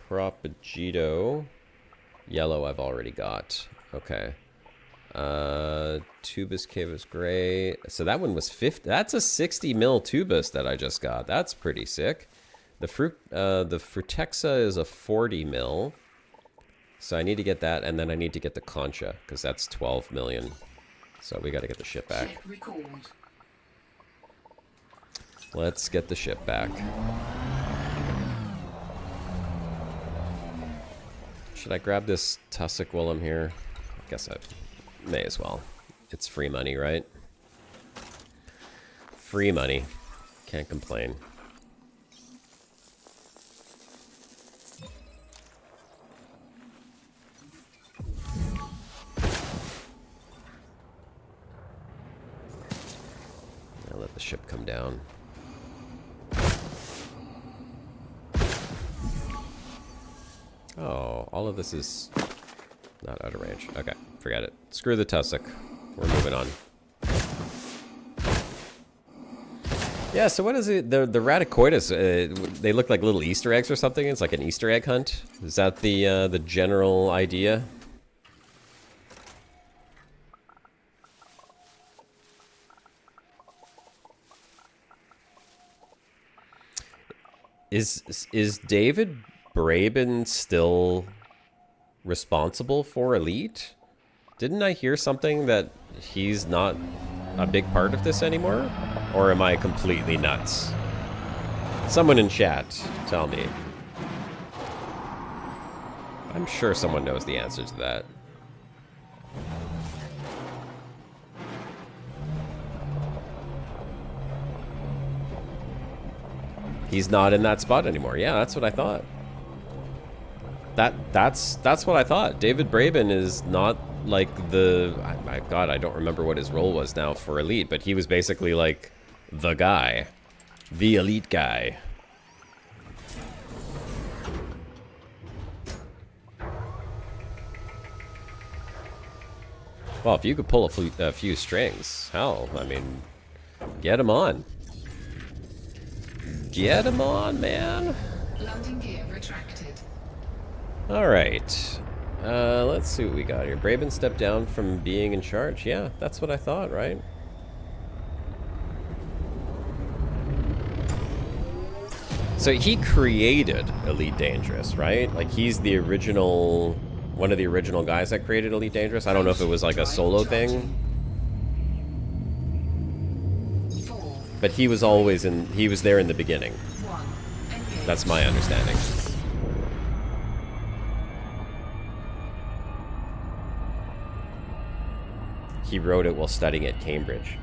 [SPEAKER 1] Propagito Yellow I've already got. Okay. Tubus Cavus Gray. So that one was 50. That's a 60 mil tubus that I just got. That's pretty sick. The Frutexa is a 40 mil. So I need to get that, and then I need to get the Concha, because that's 12 million. So we got to get the ship back. Let's get the ship back. Should I grab this Tussock while I'm here? I guess I may as well. It's free money, right? Free money. Can't complain. I'll let the ship come down. Oh, all of this is not out of range. Okay, forget it. Screw the Tussock. We're moving on. Yeah, so what is it? The Radicoides, they look like little Easter eggs or something? It's like an Easter egg hunt? Is that the general idea? Is David Braben still responsible for Elite? Didn't I hear something that he's not a big part of this anymore? Or am I completely nuts? Someone in chat, tell me. I'm sure someone knows the answer to that. He's not in that spot anymore. Yeah, that's what I thought. That's what I thought. David Braben is not like the... My God, I don't remember what his role was now for Elite, but he was basically like the guy. The Elite guy. Well, if you could pull a few strings, hell, I mean, get him on. Get him on, man.
[SPEAKER 2] Landing gear retracted.
[SPEAKER 1] All right. Let's see what we got here. Braben stepped down from being in charge. Yeah, that's what I thought, right? So he created Elite Dangerous, right? Like he's the original, one of the original guys that created Elite Dangerous. I don't know if it was like a solo thing. But he was always in, he was there in the beginning. That's my understanding. He wrote it while studying at Cambridge.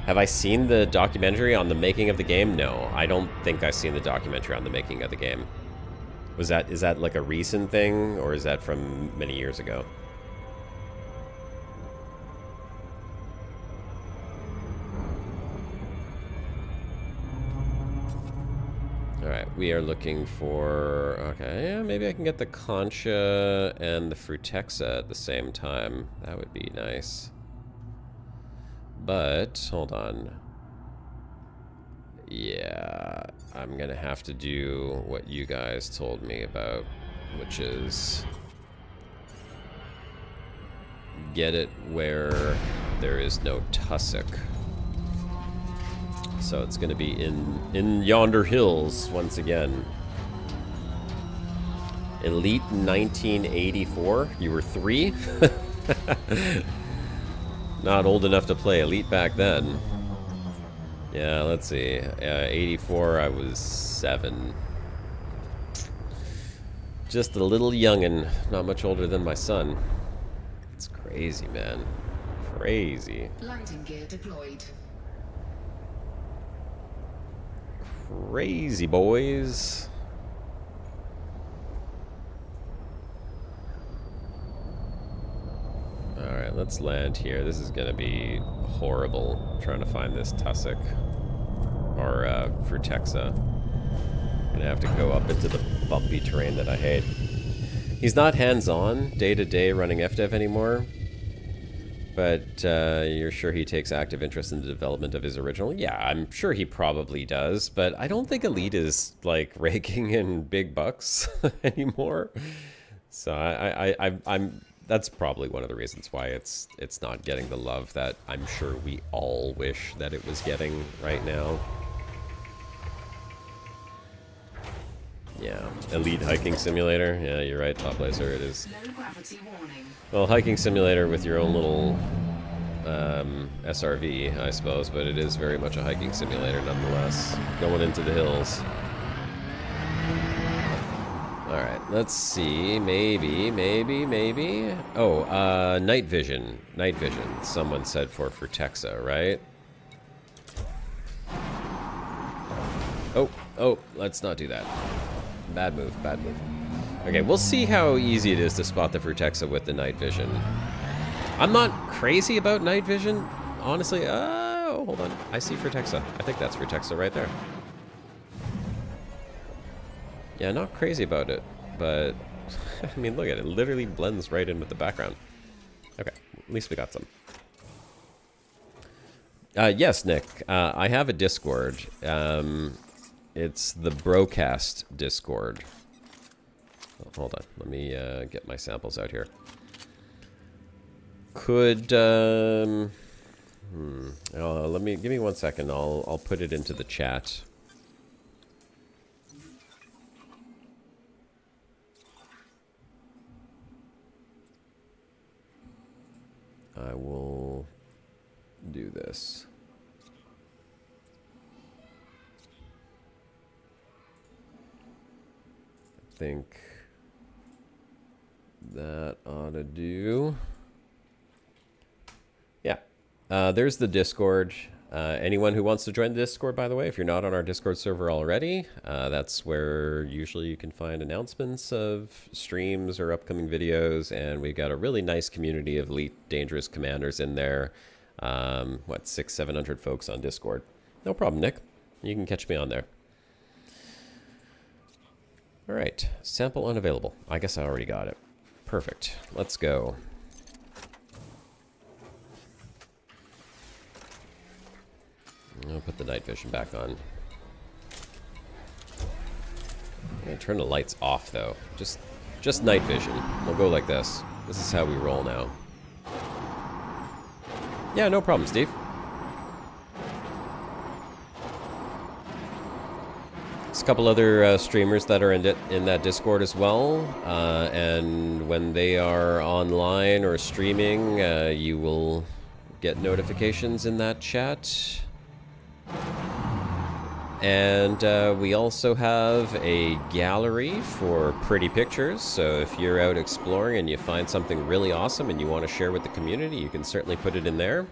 [SPEAKER 1] Have I seen the documentary on the making of the game? No, I don't think I've seen the documentary on the making of the game. Is that like a recent thing, or is that from many years ago? Alright, we are looking for... Okay, yeah, maybe I can get the Concha and the Frutexa at the same time. That would be nice. But, hold on. Yeah, I'm gonna have to do what you guys told me about, which is... get it where there is no Tussock. So it's going to be in yonder hills once again. Elite 1984. You were 3? Not old enough to play Elite back then. Yeah, let's see. 84, I was 7. Just a little youngin', not much older than my son. It's crazy, man. Crazy.
[SPEAKER 2] Landing gear deployed.
[SPEAKER 1] Crazy, boys. Alright, let's land here. This is gonna be horrible trying to find this tussock. Or, Frutexa. Gonna have to go up into the bumpy terrain that I hate. He's not hands-on, day-to-day running FDev anymore. But, you're sure he takes active interest in the development of his original? Yeah, I'm sure he probably does, but I don't think Elite is, like, raking in big bucks anymore. So I'm that's probably one of the reasons why it's not getting the love that I'm sure we all wish that it was getting right now. Yeah, Elite Hiking Simulator. Yeah, you're right, Top Laser, it is.
[SPEAKER 2] Low gravity warning.
[SPEAKER 1] Well, hiking simulator with your own little SRV, I suppose, but it is very much a hiking simulator nonetheless. Going into the hills. Alright, let's see. Maybe. Oh, night vision. Night vision, someone said for Frutexa, right? Oh, let's not do that. Bad move. Okay, we'll see how easy it is to spot the Frutexa with the night vision. I'm not crazy about night vision, honestly. Oh, hold on. I see Frutexa. I think that's Frutexa right there. Yeah, not crazy about it, but I mean, look at it. It literally blends right in with the background. Okay, at least we got some. Yes, Nick. I have a Discord. It's the Broadcast Discord. Oh, hold on. Let me get my samples out here. Could give me 1 second. I'll put it into the chat. I will do this. I think that ought to do. Yeah. There's the Discord. Anyone who wants to join the Discord, by the way, if you're not on our Discord server already, that's where usually you can find announcements of streams or upcoming videos, and we've got a really nice community of elite dangerous commanders in there. What, 600-700 folks on Discord. No problem, Nick. You can catch me on there. All right, sample unavailable. I guess I already got it. Perfect. Let's go. I'll put the night vision back on. I'm gonna turn the lights off though. Just night vision. We'll go like this. This is how we roll now. Yeah, no problem, Steve. There's a couple other streamers that are in that Discord as well, and when they are online or streaming, you will get notifications in that chat. And we also have a gallery for pretty pictures, so if you're out exploring and you find something really awesome and you want to share with the community, you can certainly put it in there.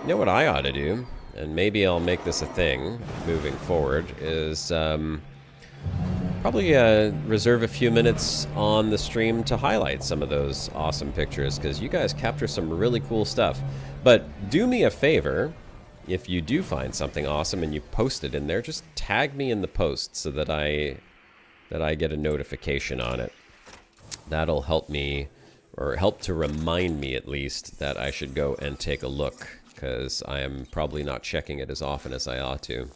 [SPEAKER 1] You know what I ought to do, and maybe I'll make this a thing moving forward, is probably reserve a few minutes on the stream to highlight some of those awesome pictures, because you guys capture some really cool stuff. But do me a favor. If you do find something awesome and you post it in there, just tag me in the post so that I get a notification on it. That'll help me, or help to remind me at least, that I should go and take a look, because I am probably not checking it as often as I ought to.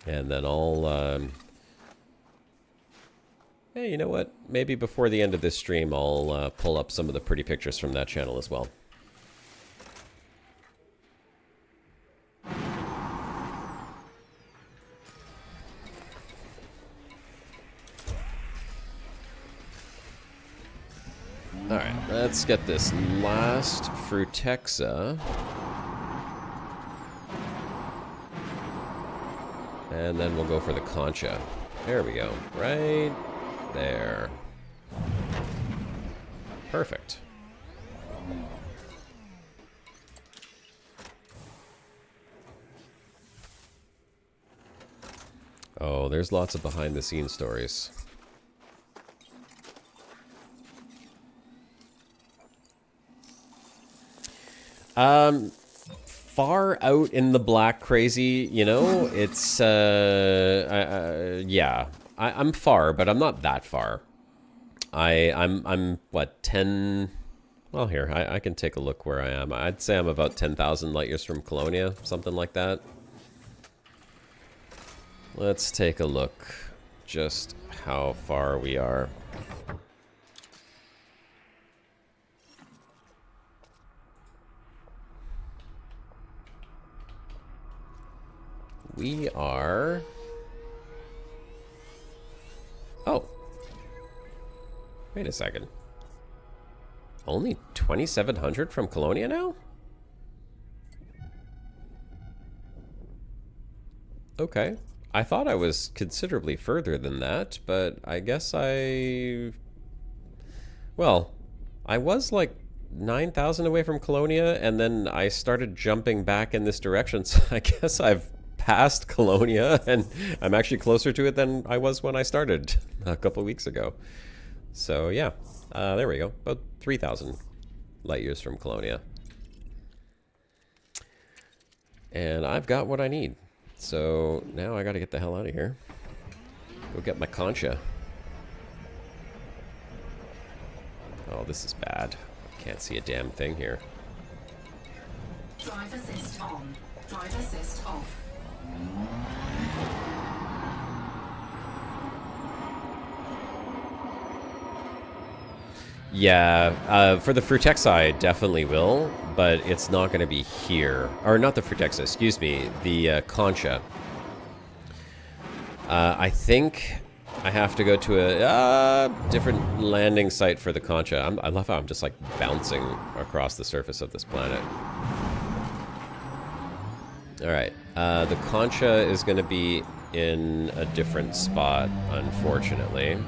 [SPEAKER 1] And then I'll, hey, you know what? Maybe before the end of this stream, I'll pull up some of the pretty pictures from that channel as well. Alright, let's get this last Frutexa. And then we'll go for the concha. There we go. Right there. Perfect. Oh, there's lots of behind-the-scenes stories. Far out in the black crazy, you know, it's, yeah. I'm far, but I'm not that far. I'm what, 10... Well, here, I can take a look where I am. I'd say I'm about 10,000 light years from Colonia, something like that. Let's take a look just how far we are. We are... Oh. Wait a second. Only 2,700 from Colonia now? Okay. I thought I was considerably further than that, but I guess well, I was like 9,000 away from Colonia, and then I started jumping back in this direction, so I guess I've passed Colonia, and I'm actually closer to it than I was when I started a couple weeks ago. So yeah, there we go. About 3,000 light years from Colonia. And I've got what I need. So now I gotta get the hell out of here. Go get my concha. Oh, this is bad. Can't see a damn thing here.
[SPEAKER 2] Drive assist on. Drive assist off.
[SPEAKER 1] Yeah, for the Frutexa I definitely will, but it's not going to be here. Or not the Frutexa, excuse me, the concha. I think I have to go to a different landing site for the concha. I love how I'm just like bouncing across the surface of this planet. Alright, the concha is going to be in a different spot, unfortunately.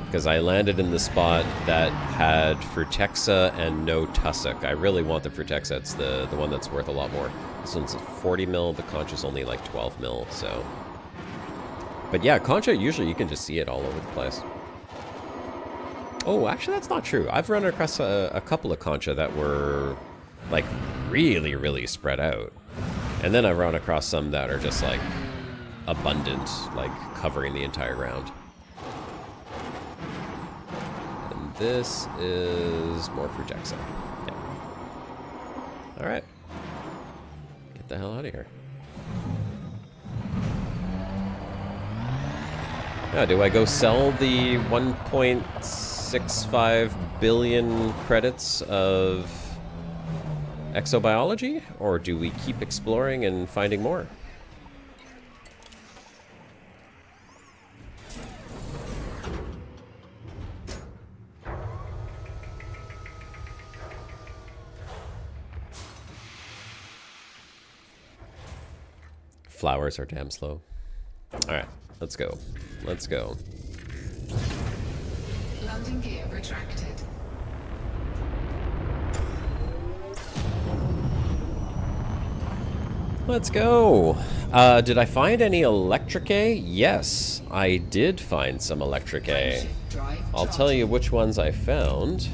[SPEAKER 1] Because I landed in the spot that had Frutexa and no tussock. I really want the Frutexa. It's the one that's worth a lot more. This one's 40 mil. The concha's only like 12 mil, so... But yeah, concha, usually you can just see it all over the place. Oh, actually that's not true. I've run across a couple of concha that were like really, really spread out. And then I've run across some that are just like abundant, like covering the entire ground. This is more Frutexa. Yeah. Alright. Get the hell out of here. Yeah, do I go sell the 1.65 billion credits of Exobiology? Or do we keep exploring and finding more? Flowers are damn slow. Alright, let's go. Let's go.
[SPEAKER 2] Landing gear retracted.
[SPEAKER 1] Let's go. Did I find any Electricae? Yes, I did find some Electricae. I'll tell you which ones I found.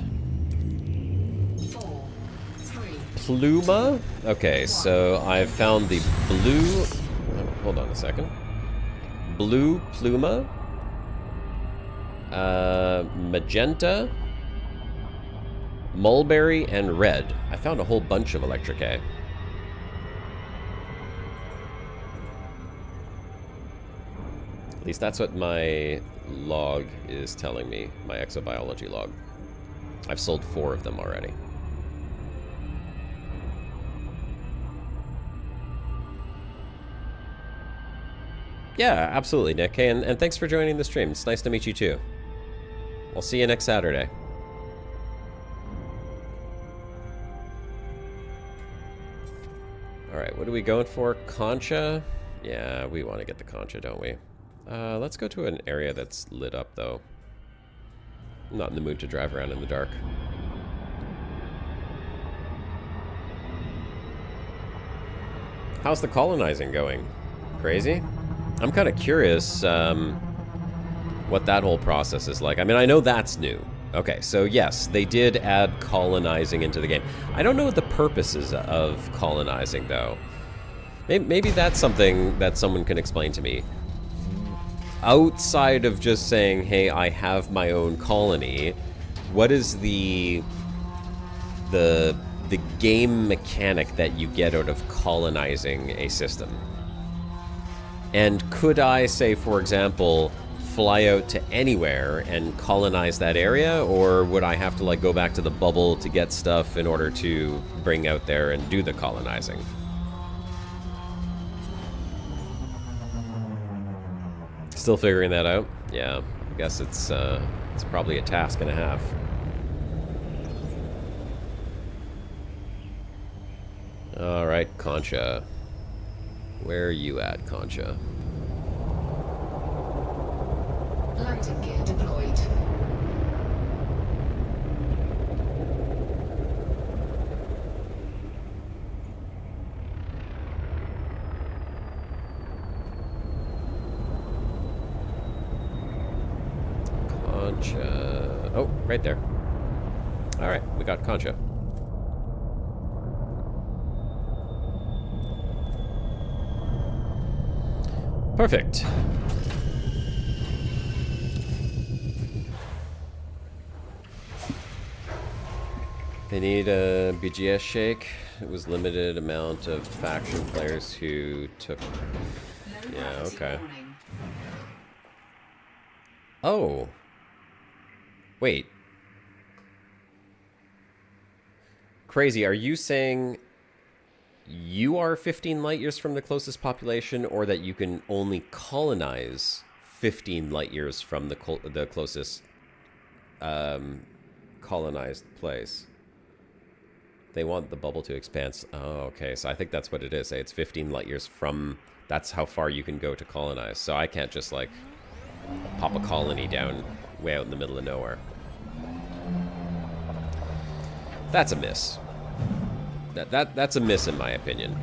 [SPEAKER 2] 4, 3.
[SPEAKER 1] Pluma. Okay, so I found the blue... Hold on a second. Blue Pluma. Magenta. Mulberry and red. I found a whole bunch of Electricae. At least that's what my log is telling me. My exobiology log. I've sold 4 of them already. Yeah, absolutely, Nick. Hey, and thanks for joining the stream. It's nice to meet you, too. I'll see you next Saturday. Alright, what are we going for? Concha? Yeah, we want to get the concha, don't we? Let's go to an area that's lit up, though. I'm not in the mood to drive around in the dark. How's the colonizing going? Crazy? I'm kind of curious what that whole process is like. I mean, I know that's new. Okay, so yes, they did add colonizing into the game. I don't know what the purposes of colonizing, though. Maybe that's something that someone can explain to me. Outside of just saying, hey, I have my own colony, what is the game mechanic that you get out of colonizing a system? And could I, say, for example, fly out to anywhere and colonize that area, or would I have to like go back to the bubble to get stuff in order to bring out there and do the colonizing? Still figuring that out. Yeah, I guess it's probably a task and a half. All right, Concha. Where are you at, Concha?
[SPEAKER 2] Landing gear deployed.
[SPEAKER 1] Concha. Oh, right there. All right, we got Concha. Perfect. They need a BGS shake. It was limited amount of faction players who took... Yeah, okay. Oh. Wait. Crazy, are you saying you are 15 light years from the closest population, or that you can only colonize 15 light years from the closest colonized place? They want the bubble to expand. Oh, okay. So I think that's what it is. It's 15 light years from... That's how far you can go to colonize. So I can't just, like, pop a colony down way out in the middle of nowhere. That's a miss. That's a miss in my opinion.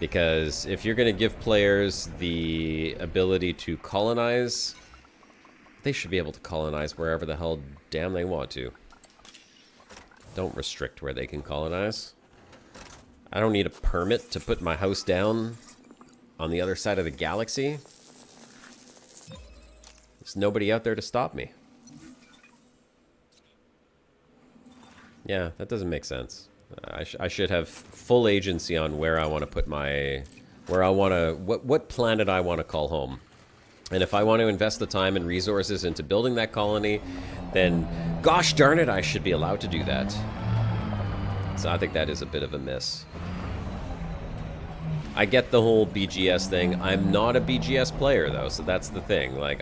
[SPEAKER 1] Because if you're going to give players the ability to colonize, they should be able to colonize wherever the hell damn they want to. Don't restrict where they can colonize. I don't need a permit to put my house down on the other side of the galaxy. There's nobody out there to stop me. Yeah, that doesn't make sense. I should have full agency on where I want to put my... What planet I want to call home. And if I want to invest the time and resources into building that colony, then gosh darn it, I should be allowed to do that. So I think that is a bit of a miss. I get the whole BGS thing. I'm not a BGS player though, so that's the thing. Like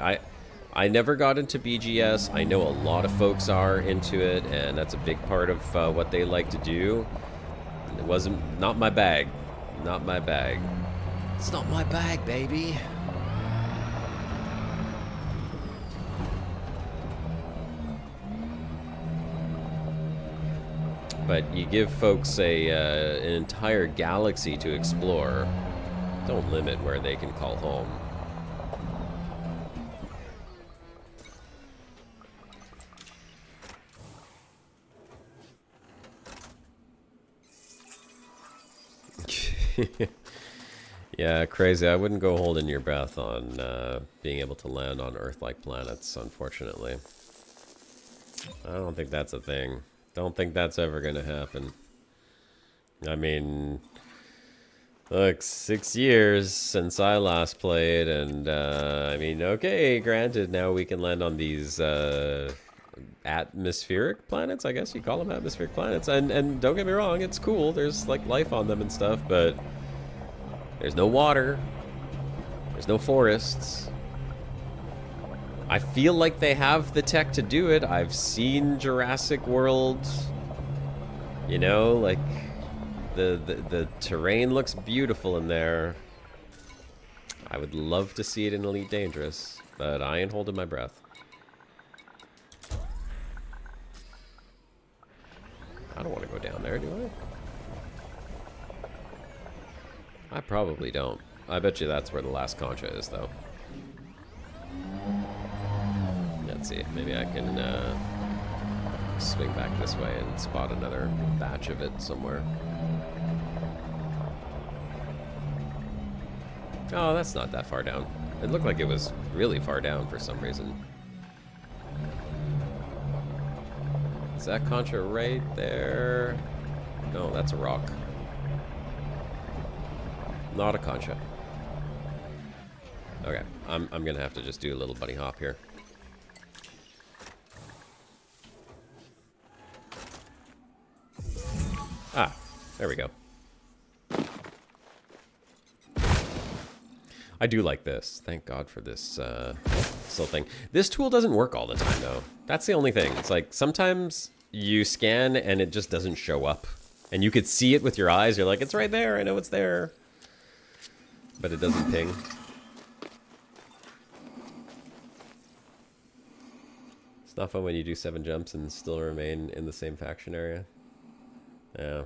[SPEAKER 1] I never got into BGS. I know a lot of folks are into it, and that's a big part of what they like to do. It wasn't not my bag. Not my bag. It's not my bag, baby. But you give folks an entire galaxy to explore. Don't limit where they can call home. Yeah, crazy. I wouldn't go holding your breath on being able to land on Earth-like planets, unfortunately. I don't think that's a thing. Don't think that's ever gonna happen. I mean, look, 6 years since I last played, and I mean, okay, granted, now we can land on these atmospheric planets, I guess you call them atmospheric planets, and don't get me wrong, it's cool, there's like life on them and stuff, but there's no water, there's no forests. I feel like they have the tech to do it. I've seen Jurassic World, you know, like the terrain looks beautiful in there. I would love to see it in Elite Dangerous, but I ain't holding my breath. there, do I? I probably don't. I bet you that's where the last concha is, though. Let's see. Maybe I can swing back this way and spot another batch of it somewhere. Oh, that's not that far down. It looked like it was really far down for some reason. Is that concha right there? No, that's a rock. Not a concha. Okay, I'm gonna have to just do a little bunny hop here. Ah, there we go. I do like this. Thank God for this still thing. This tool doesn't work all the time, though. That's the only thing. It's like sometimes you scan and it just doesn't show up. And you could see it with your eyes. You're like, it's right there. I know it's there. But it doesn't ping. It's not fun when you do 7 jumps and still remain in the same faction area. Yeah.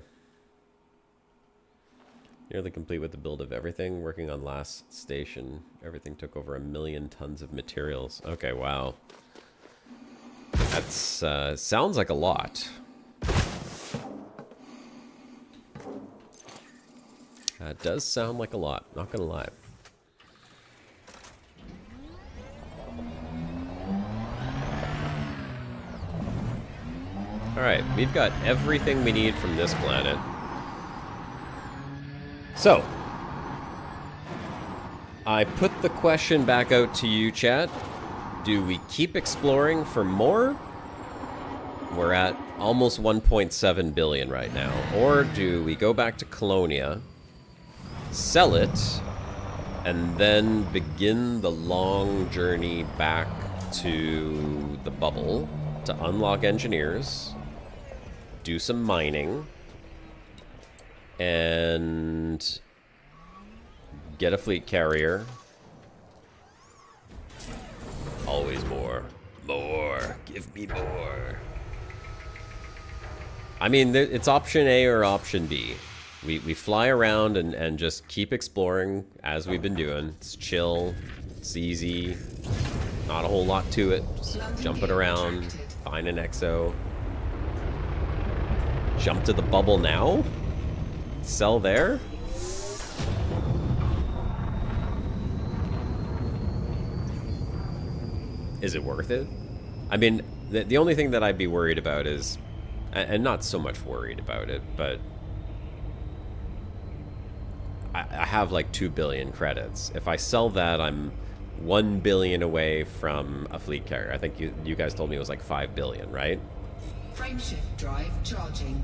[SPEAKER 1] Nearly complete with the build of everything. Working on last station. Everything took over 1 million tons of materials. Okay, wow. That's sounds like a lot. That does sound like a lot, not gonna lie. Alright, we've got everything we need from this planet. So, I put the question back out to you, chat. Do we keep exploring for more? We're at almost 1.7 billion right now. Or do we go back to Colonia, sell it, and then begin the long journey back to the bubble to unlock engineers, do some mining, and get a fleet carrier. Always more. More. Give me more. I mean, it's option A or option B. We fly around and just keep exploring as we've been doing. It's chill. It's easy. Not a whole lot to it. Just jumping around. Find an exo. Jump to the bubble now? Sell there? Is it worth it? I mean, the only thing that I'd be worried about is, and not so much worried about it, but I have like 2 billion credits. If I sell that, I'm 1 billion away from a fleet carrier. I think you guys told me it was like 5 billion, right?
[SPEAKER 2] Frameshift drive charging.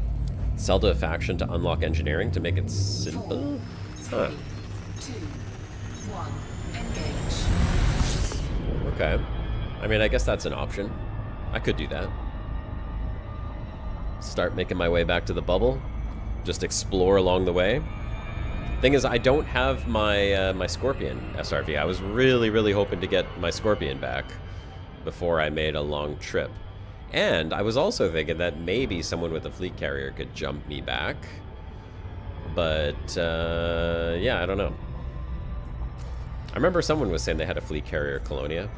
[SPEAKER 1] Sell to a faction to unlock engineering to make it simple?
[SPEAKER 2] 4, 3, 2, 1, engage.
[SPEAKER 1] Okay. I mean, I guess that's an option. I could do that. Start making my way back to the bubble. Just explore along the way. Thing is, I don't have my my Scorpion SRV. I was really hoping to get my Scorpion back before I made a long trip. And I was also thinking that maybe someone with a fleet carrier could jump me back. But, yeah, I don't know. I remember someone was saying they had a fleet carrier Colonia.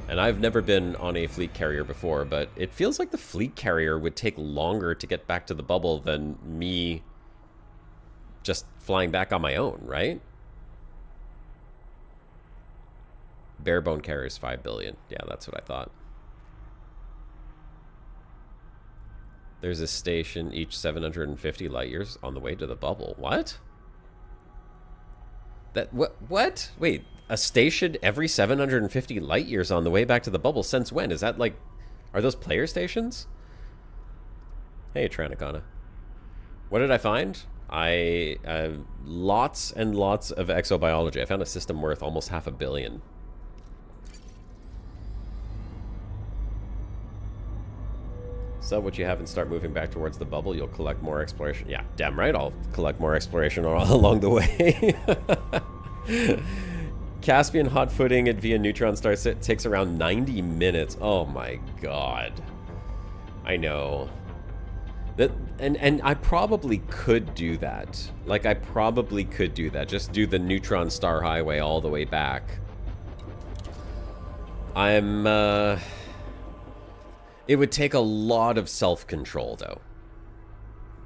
[SPEAKER 1] And I've never been on a fleet carrier before, but it feels like the fleet carrier would take longer to get back to the bubble than me just flying back on my own, right? Barebone carriers 5 billion. Yeah, that's what I thought. There's a station each 750 light years on the way to the bubble. What? What? Wait, a station every 750 light years on the way back to the bubble since when? Is that like, are those player stations? Hey, Tranicana. What did I find? I lots and lots of exobiology. I found a system worth almost 500 million. Sell what you have and start moving back towards the bubble. You'll collect more exploration. Yeah, damn right. I'll collect more exploration all along the way. Caspian hot footing it via neutron star takes around 90 minutes. Oh my god. I know. And I probably could do that. Like, I probably could do that. Just do the neutron star highway all the way back. It would take a lot of self-control, though.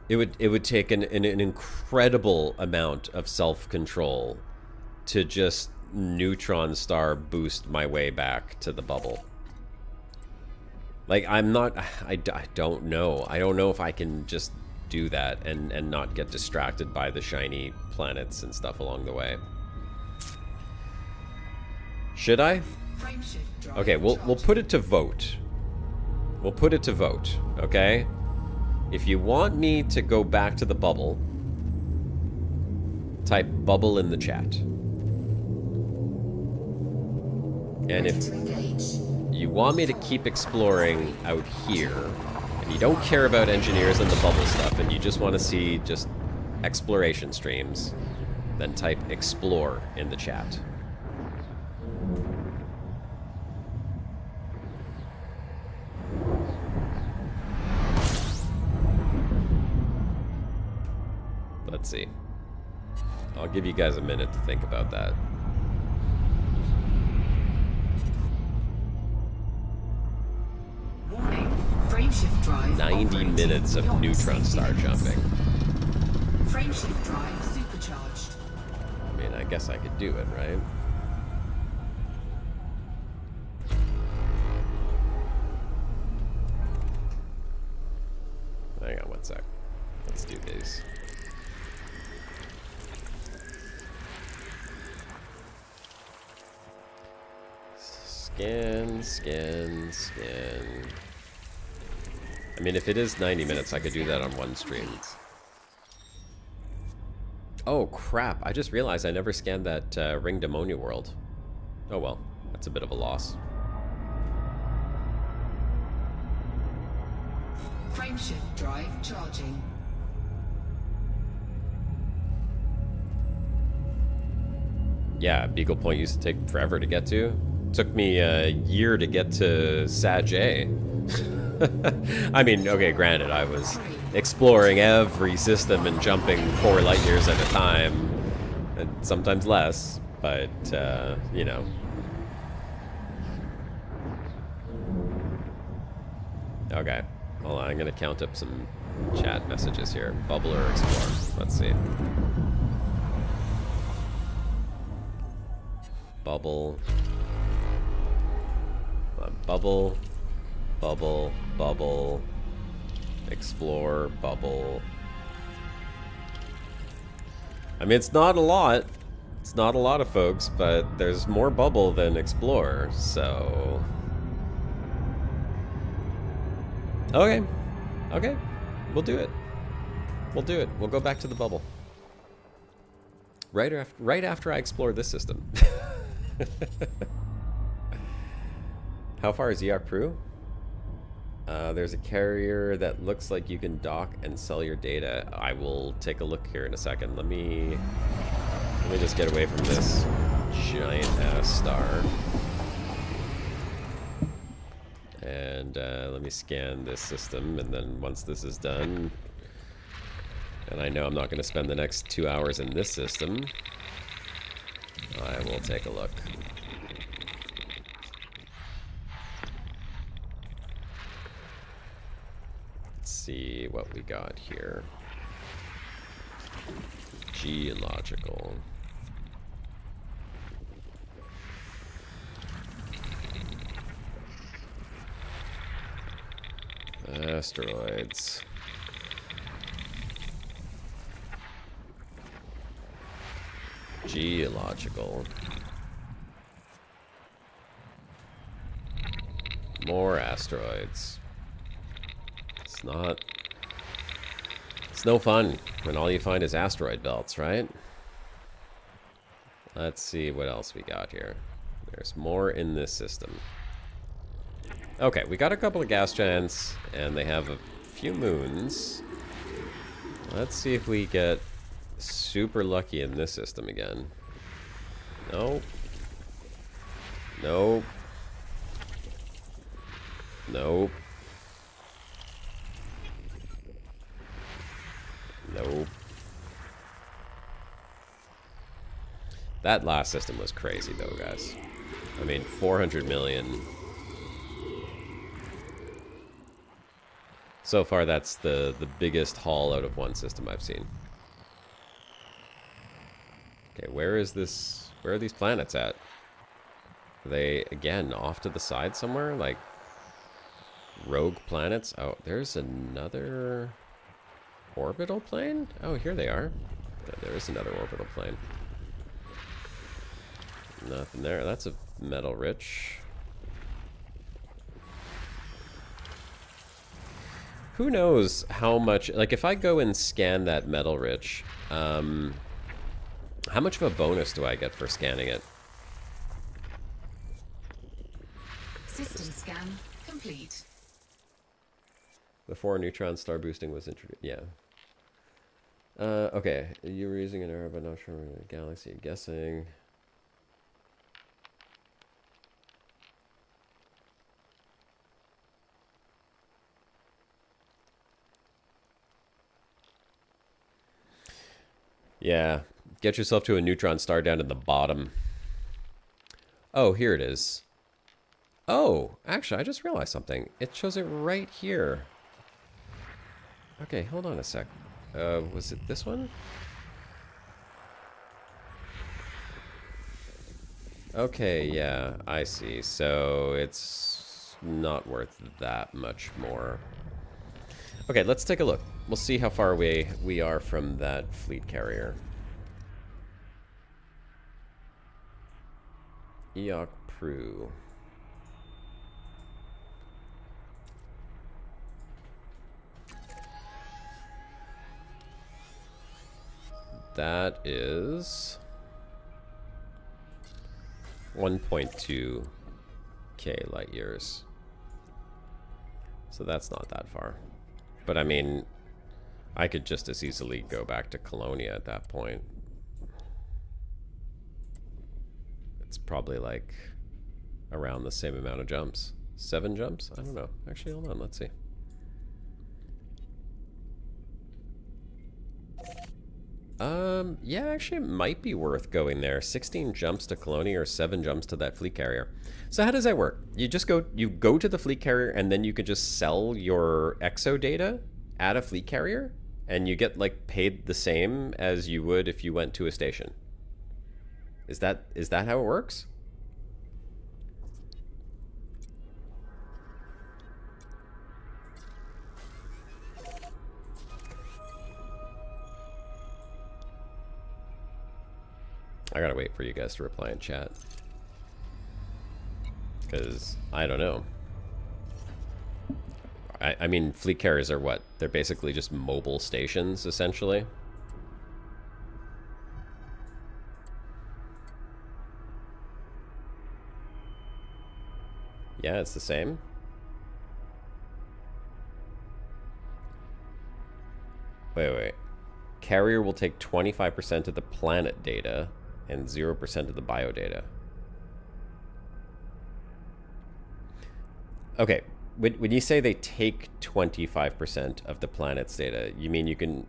[SPEAKER 1] It would take an incredible amount of self-control to just neutron star boost my way back to the bubble. Like, I don't know. I don't know if I can just do that and not get distracted by the shiny planets and stuff along the way. Should I? Okay, we'll put it to vote. We'll put it to vote, okay? If you want me to go back to the bubble, type bubble in the chat. And if you want me to keep exploring out here, and you don't care about engineers and the bubble stuff, and you just want to see just exploration streams, then type explore in the chat. Let's see. I'll give you guys a minute to think about that.
[SPEAKER 2] Warning. Frameshift drive
[SPEAKER 1] 90 minutes of
[SPEAKER 2] beyond
[SPEAKER 1] neutron
[SPEAKER 2] safety
[SPEAKER 1] star
[SPEAKER 2] limits.
[SPEAKER 1] jumping.
[SPEAKER 2] Frameshift drive supercharged.
[SPEAKER 1] I mean, I guess I could do it, right? Hang on one sec. Let's do these. Scan, scan, scan. I mean, if it is 90 minutes, I could do that on one stream. Oh, crap. I just realized I never scanned that ringed ammonia world. Oh, well. That's a bit of a loss.
[SPEAKER 2] Frameshift drive charging.
[SPEAKER 1] Yeah, Beagle Point used to take forever to get to. Took me a year to get to Sag A. I mean, okay, granted, I was exploring every system and jumping 4 light years at a time, and sometimes less, but, you know. Okay, hold on, I'm gonna count up some chat messages here. Bubble or explore? Let's see. Bubble. Bubble. Bubble. Bubble. Explore. Bubble. I mean, it's not a lot. It's not a lot of folks, but there's more bubble than explore, so... Okay. Okay. We'll do it. We'll do it. We'll go back to the bubble. Right after I explore this system. How far is Yakpru? There's a carrier that looks like you can dock and sell your data. I will take a look here in a second. Let me just get away from this giant ass star. And let me scan this system, and then once this is done, and I know I'm not going to spend the next 2 hours in this system, I will take a look. Let's see what we got here. Geological. Asteroids. Geological. More asteroids. It's no fun when all you find is asteroid belts, right? Let's see what else we got here. There's more in this system. Okay, we got a couple of gas giants, and they have a few moons. Let's see if we get super lucky in this system again. Nope. Nope. Nope. That last system was crazy, though, guys. I mean, 400 million. So far, that's the biggest haul out of one system I've seen. Okay, where is this? Where are these planets at? Are they, again, off to the side somewhere? Like, rogue planets? Oh, there's another orbital plane? Oh, here they are. There is another orbital plane. Nothing there. That's a metal rich. Who knows how much... Like, if I go and scan that metal rich, how much of a bonus do I get for scanning it?
[SPEAKER 2] System scan complete.
[SPEAKER 1] Before neutron star boosting was introduced. Yeah. Okay. You were using an arrow, but not sure what galaxy. I'm guessing. Yeah. Get yourself to a neutron star down at the bottom. Oh, here it is. Oh, actually, I just realized something. It shows it right here. Okay, hold on a sec. Was it this one? Okay, yeah, I see. So it's not worth that much more. Okay, let's take a look. We'll see how far away we are from that fleet carrier. Eok Pru. That is 1.2k light years. So that's not that far. But I mean, I could just as easily go back to Colonia at that point. It's probably like around the same amount of jumps. 7 jumps? I don't know. Actually, hold on, let's see. Yeah, actually it might be worth going there. 16 jumps to Colonia or 7 jumps to that fleet carrier. So how does that work? You go to the fleet carrier and then you can just sell your exo data at a fleet carrier and you get like paid the same as you would if you went to a station. Is that how it works? I gotta wait for you guys to reply in chat. Because I don't know. I mean, fleet carriers are what? They're basically just mobile stations, essentially. Yeah, it's the same. Wait. Carrier will take 25% of the planet data and 0% of the biodata. Okay, when you say they take 25% of the planet's data, you mean you can...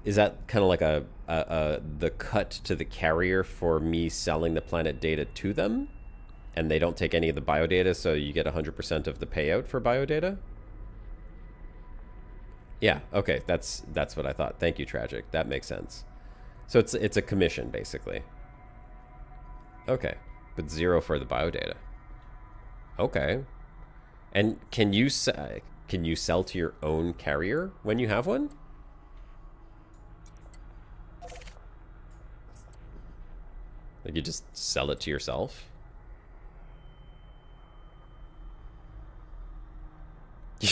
[SPEAKER 1] Is that kind of like the cut to the carrier for me selling the planet data to them? And they don't take any of the biodata, so you get 100% of the payout for biodata? Yeah, okay, that's what I thought. Thank you, Tragic. That makes sense. So it's a commission, basically. Okay, but 0 for the biodata. Okay. And can you sell to your own carrier when you have one? Like you just sell it to yourself?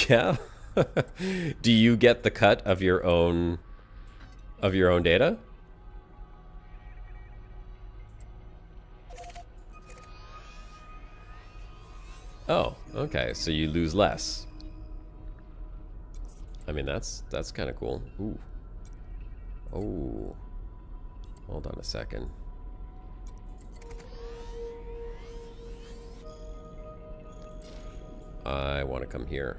[SPEAKER 1] Yeah. Do you get the cut of your own data? Oh, okay. So you lose less. I mean, that's kind of cool. Ooh. Oh. Hold on a second. I want to come here.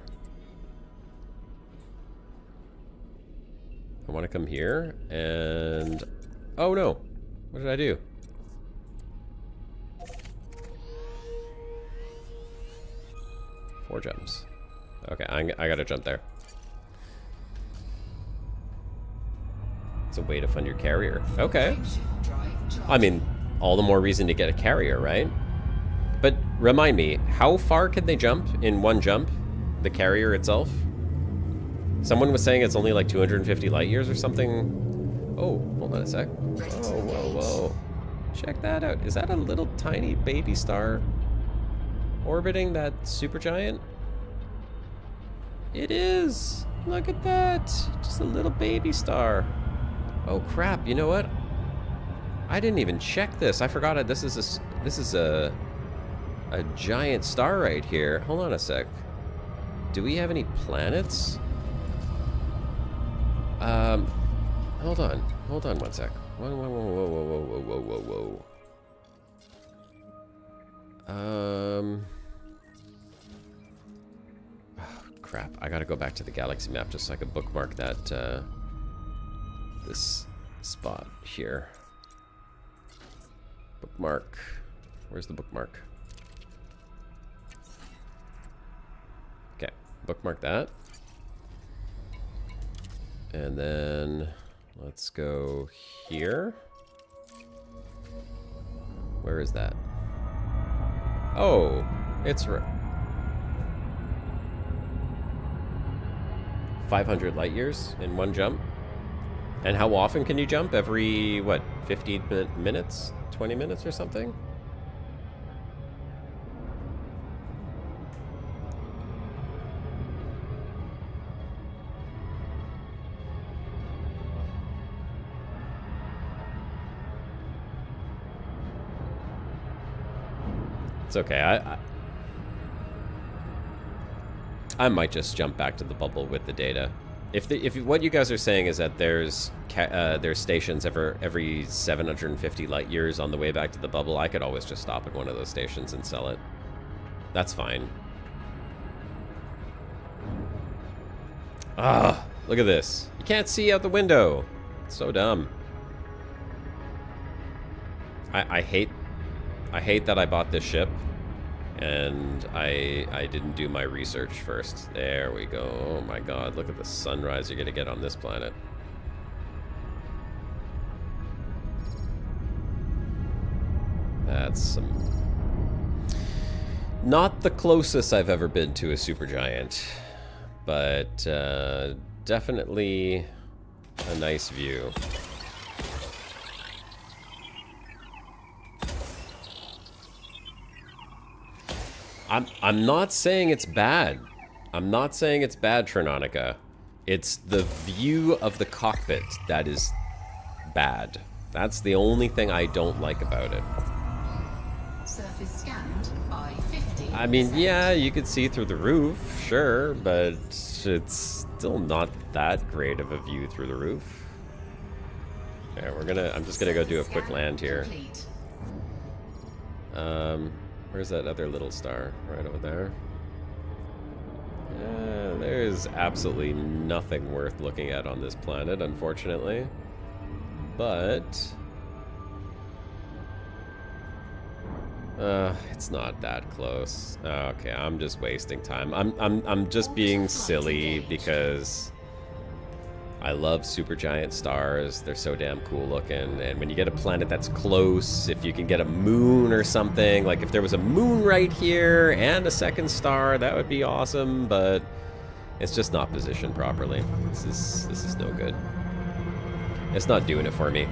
[SPEAKER 1] I want to come here and... Oh no! What did I do? 4 jumps. Okay, I gotta jump there. It's a way to fund your carrier. Okay. I mean, all the more reason to get a carrier, right? But remind me, how far can they jump in one jump? The carrier itself? Someone was saying it's only like 250 light years or something. Oh, hold on a sec. Whoa, whoa, whoa. Check that out. Is that a little tiny baby star orbiting that supergiant? It is. Look at that. Just a little baby star. Oh crap, you know what? I didn't even check this. I forgot it. This is a giant star right here. Hold on a sec. Do we have any planets? Hold on. Hold on one sec. Whoa, whoa, whoa, whoa, whoa, whoa, whoa, whoa, whoa. Oh, crap. I gotta go back to the galaxy map just so I can bookmark that, this spot here. Bookmark. Where's the bookmark? Okay, bookmark that. And then let's go here. Where is that? Oh, it's 500 light years in one jump. And how often can you jump? Every, what, 15 minutes? 20 minutes or something? It's okay. I might just jump back to the bubble with the data. If what you guys are saying is that there's stations every 750 light years on the way back to the bubble, I could always just stop at one of those stations and sell it. That's fine. Ah, look at this. You can't see out the window. It's so dumb. I hate that I bought this ship and I didn't do my research first. There we go. Oh my god, look at the sunrise you're gonna get on this planet. That's some... not the closest I've ever been to a supergiant, but definitely a nice view. I'm not saying it's bad. I'm not saying it's bad, Trinonica. It's the view of the cockpit that is bad. That's the only thing I don't like about it.
[SPEAKER 2] Surface scanned by 50%.
[SPEAKER 1] I mean, yeah, you could see through the roof, sure, but it's still not that great of a view through the roof. Okay, I'm just gonna go do a quick land here. Where's that other little star? Right over there. Yeah, there's absolutely nothing worth looking at on this planet, unfortunately. But it's not that close. Okay, I'm just wasting time. I'm just being silly because I love supergiant stars. They're so damn cool looking. And when you get a planet that's close, if you can get a moon or something, like if there was a moon right here and a second star, that would be awesome, but it's just not positioned properly. This is no good. It's not doing it for me.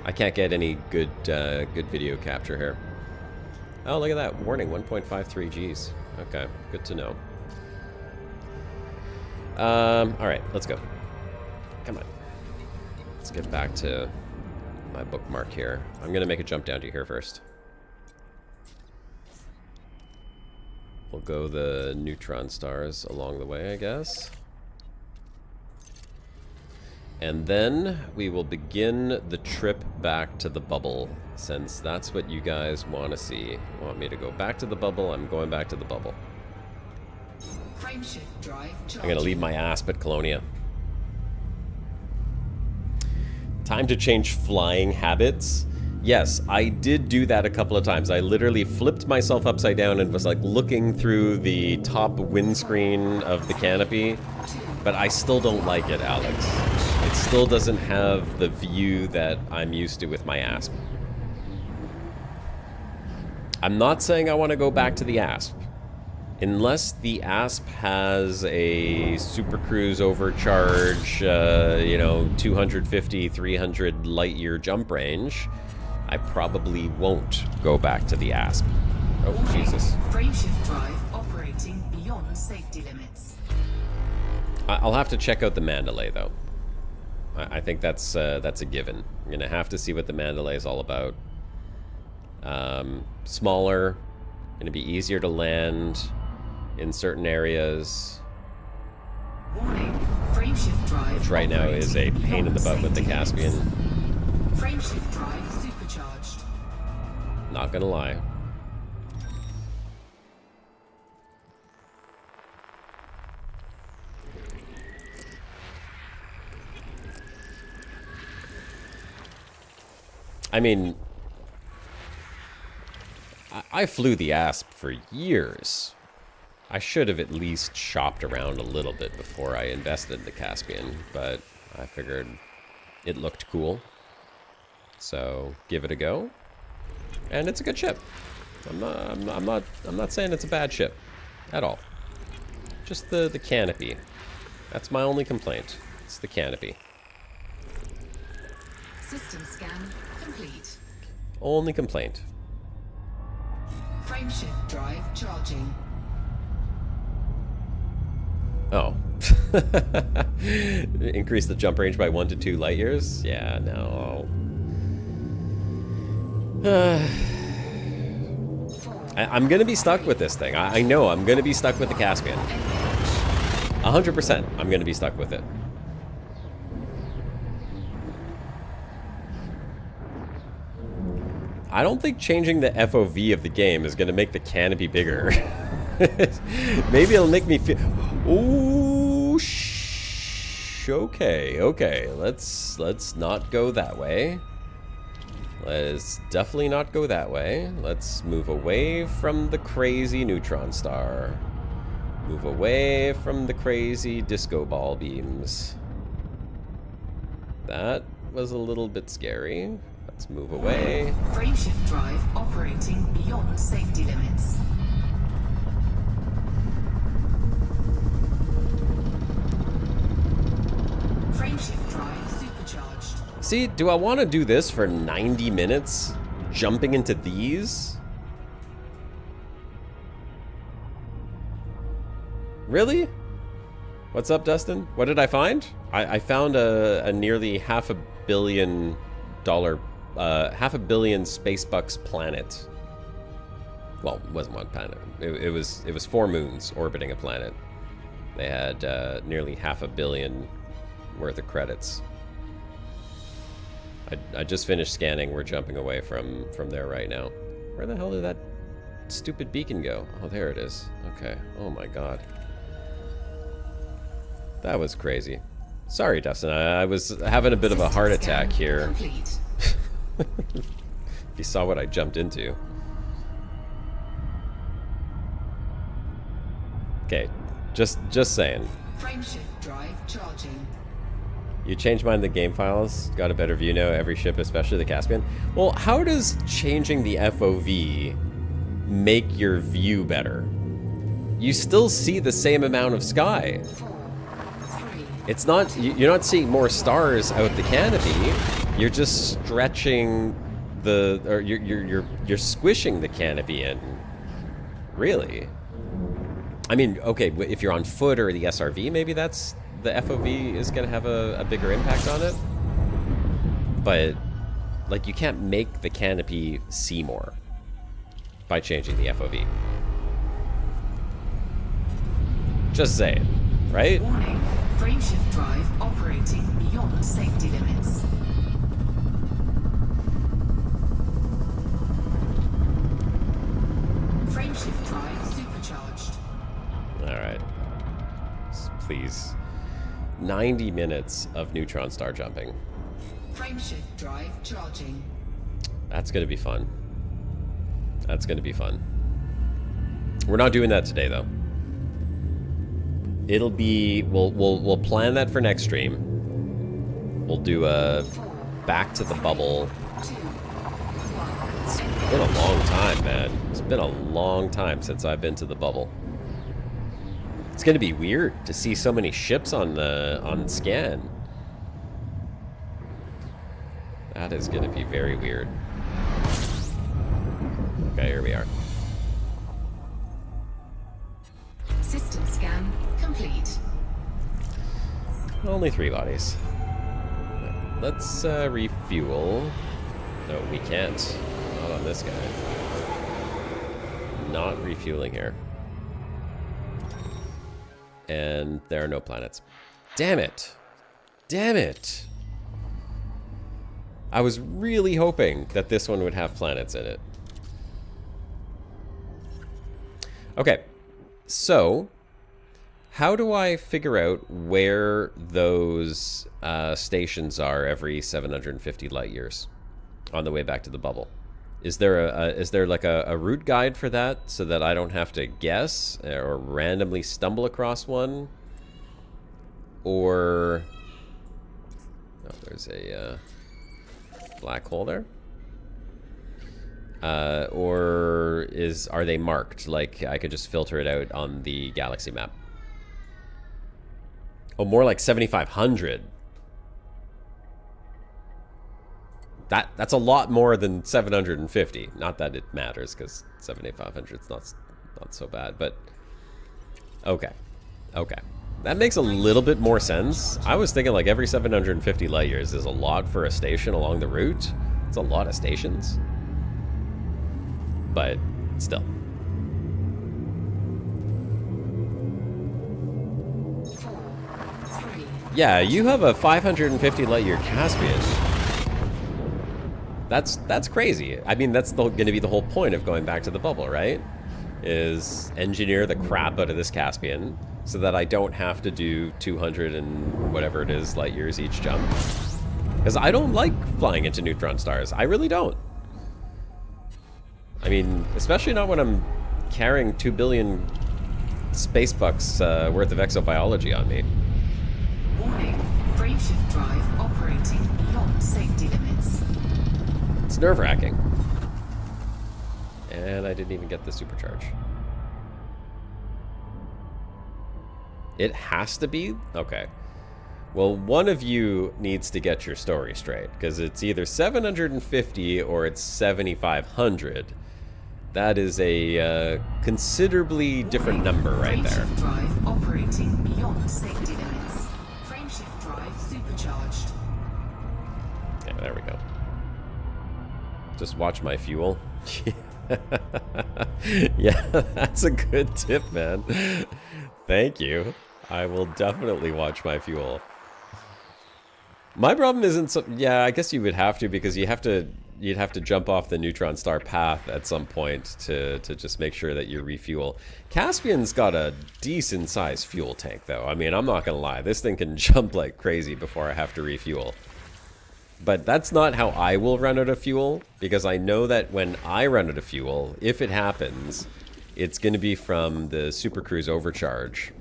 [SPEAKER 1] I can't get any good video capture here. Oh, look at that. Warning, 1.53 Gs. Okay, good to know. Alright, let's go. Come on. Let's get back to my bookmark here. I'm going to make a jump down to here first. We'll go the neutron stars along the way, I guess. And then we will begin the trip back to the bubble, since that's what you guys want to see. Want me to go back to the bubble? I'm going back to the bubble.
[SPEAKER 2] Frameshift drive charging.
[SPEAKER 1] I'm going to leave my ass at Colonia. Time to change flying habits. Yes, I did do that a couple of times. I literally flipped myself upside down and was like looking through the top windscreen of the canopy, but I still don't like it, Alex. It still doesn't have the view that I'm used to with my ASP. I'm not saying I want to go back to the ASP. Unless the ASP has a Super Cruise overcharge, you know, 250, 300 light-year jump range, I probably won't go back to the ASP. Oh, Jesus.
[SPEAKER 2] Frameshift drive operating beyond safety limits.
[SPEAKER 1] I'll have to check out the Mandalay, though. I think that's a given. I'm going to have to see what the Mandalay is all about. Smaller, going to be easier to land in certain areas.
[SPEAKER 2] Warning, frameshift drive
[SPEAKER 1] Which right now is a pain in the butt with the Caspian.
[SPEAKER 2] Frameshift drive supercharged.
[SPEAKER 1] Not gonna lie. I mean, I flew the ASP for years. I should have at least shopped around a little bit before I invested in the Caspian, but I figured it looked cool. So give it a go. And it's a good ship. I'm not saying it's a bad ship at all. Just the canopy. That's my only complaint. It's the canopy.
[SPEAKER 2] System scan complete.
[SPEAKER 1] Only complaint.
[SPEAKER 2] Frameshift drive charging.
[SPEAKER 1] Oh. Increase the jump range by 1 to 2 light years? Yeah, no. I'm gonna be stuck with this thing. I know I'm gonna be stuck with the Caspian. 100%, I'm gonna be stuck with it. I don't think changing the FOV of the game is gonna make the canopy bigger. Maybe it'll make me feel... Ooh, okay. Let's not go that way. Let's definitely not go that way. Let's move away from the crazy neutron star. Move away from the crazy disco ball beams. That was a little bit scary. Let's move away.
[SPEAKER 2] Frameshift drive operating beyond safety limits. Frameshift drive supercharged.
[SPEAKER 1] See, do I want to do this for 90 minutes? Jumping into these? Really? What's up, Dustin? What did I find? I found a nearly $500 million $500 million spacebucks planet. Well, it wasn't one planet. It was 4 moons orbiting a planet. They had nearly $500 million worth of credits. I just finished scanning. We're jumping away from there right now. Where the hell did that stupid beacon go? Oh, there it is. Okay. Oh my god. That was crazy. Sorry, Dustin. I was having a bit of a heart attack here. If you saw what I jumped into. Okay, just saying.
[SPEAKER 2] Frameshift drive charging.
[SPEAKER 1] You changed mine in the game files, got a better view now, every ship, especially the Caspian. Well, how does changing the FOV make your view better? You still see the same amount of sky.
[SPEAKER 2] 4, 3.
[SPEAKER 1] It's not, you're not seeing more stars out the canopy. You're just stretching the, or you're squishing the canopy in. Really? I mean, okay, if you're on foot or the SRV, maybe that's, the FOV is going to have a bigger impact on it. But, like, you can't make the canopy see more by changing the FOV. Just saying, right?
[SPEAKER 2] Warning, frameshift drive operating beyond safety limits. Frameshift drive supercharged.
[SPEAKER 1] Alright. Please. 90 minutes of neutron star jumping.
[SPEAKER 2] Frameshift drive charging.
[SPEAKER 1] That's gonna be fun. That's gonna be fun. We're not doing that today, though. It'll be... We'll plan that for next stream. We'll do a back to the bubble. It's been a long time, man. It's been a long time since I've been to the bubble. It's gonna be weird to see so many ships on scan. That is gonna be very weird. Okay, here we are.
[SPEAKER 2] System scan complete.
[SPEAKER 1] Only 3 bodies. Let's refuel. No, we can't. Not on this guy. Not refueling here. And there are no planets. Damn it! Damn it! I was really hoping that this one would have planets in it. Okay, so how do I figure out where those stations are every 750 light years on the way back to the bubble? Is there like a route guide for that so that I don't have to guess or randomly stumble across one? Or oh, there's a black hole there. Or are they marked? Like I could just filter it out on the galaxy map. Oh, more like 7,500. That's a lot more than 750. Not that it matters, because 7,500 is not so bad, but okay. Okay. That makes a little bit more sense. I was thinking like every 750 light years is a lot for a station along the route. It's a lot of stations. But still. Yeah, you have a 550 light year Caspian. That's crazy. I mean, that's going to be the whole point of going back to the bubble, right? Is engineer the crap out of this Caspian so that I don't have to do 200 and whatever it is light years each jump. Because I don't like flying into neutron stars. I really don't. I mean, especially not when I'm carrying 2 billion space bucks worth of exobiology on me.
[SPEAKER 2] Warning, frameshift drive operating beyond safety limits.
[SPEAKER 1] It's nerve-wracking. And I didn't even get the supercharge. It has to be? Okay. Well, one of you needs to get your story straight, because it's either 750 or it's 7,500. That is a considerably different number right there.
[SPEAKER 2] Frameshift drive operating beyond safety limits. Frameshift drive supercharged.
[SPEAKER 1] Yeah, there we go. Just watch my fuel. Yeah, that's a good tip, man. Thank you. I will definitely watch my fuel. My problem isn't so... Yeah, I guess you would have to, because you'd have to jump off the neutron star path at some point to just make sure that you refuel. Caspian's got a decent sized fuel tank, though. I mean, I'm not gonna lie. This thing can jump like crazy before I have to refuel. But that's not how I will run out of fuel, because I know that when I run out of fuel, if it happens, it's going to be from the Super Cruise overcharge.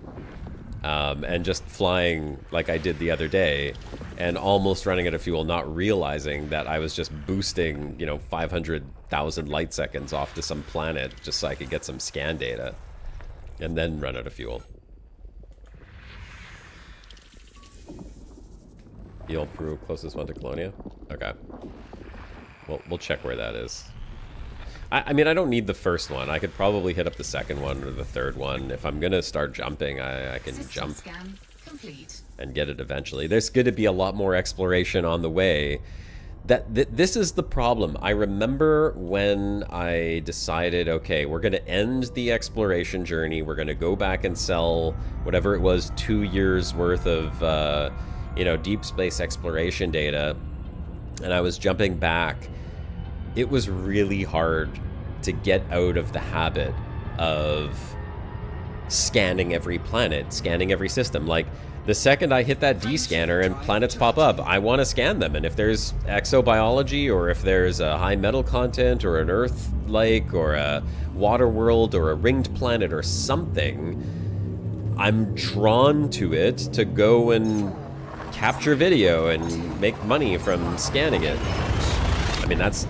[SPEAKER 1] And just flying like I did the other day, and almost running out of fuel, not realizing that I was just boosting, 500,000 light seconds off to some planet just so I could get some scan data, and then run out of fuel. Eel Peru, closest one to Colonia? Okay. Well, we'll check where that is. I mean, I don't need the first one. I could probably hit up the second one or the third one. If I'm going to start jumping, I can jump
[SPEAKER 2] Scan complete.
[SPEAKER 1] And get it eventually. There's going to be a lot more exploration on the way. This is the problem. I remember when I decided, okay, we're going to end the exploration journey. We're going to go back and sell whatever it was, 2 years worth of... deep space exploration data, and I was jumping back. It was really hard to get out of the habit of scanning every planet, scanning every system. Like, the second I hit that D scanner and planets pop up, I want to scan them. And if there's exobiology, or if there's a high metal content, or an Earth lake, or a water world, or a ringed planet, or something, I'm drawn to it to go and capture video and make money from scanning it. I mean, that's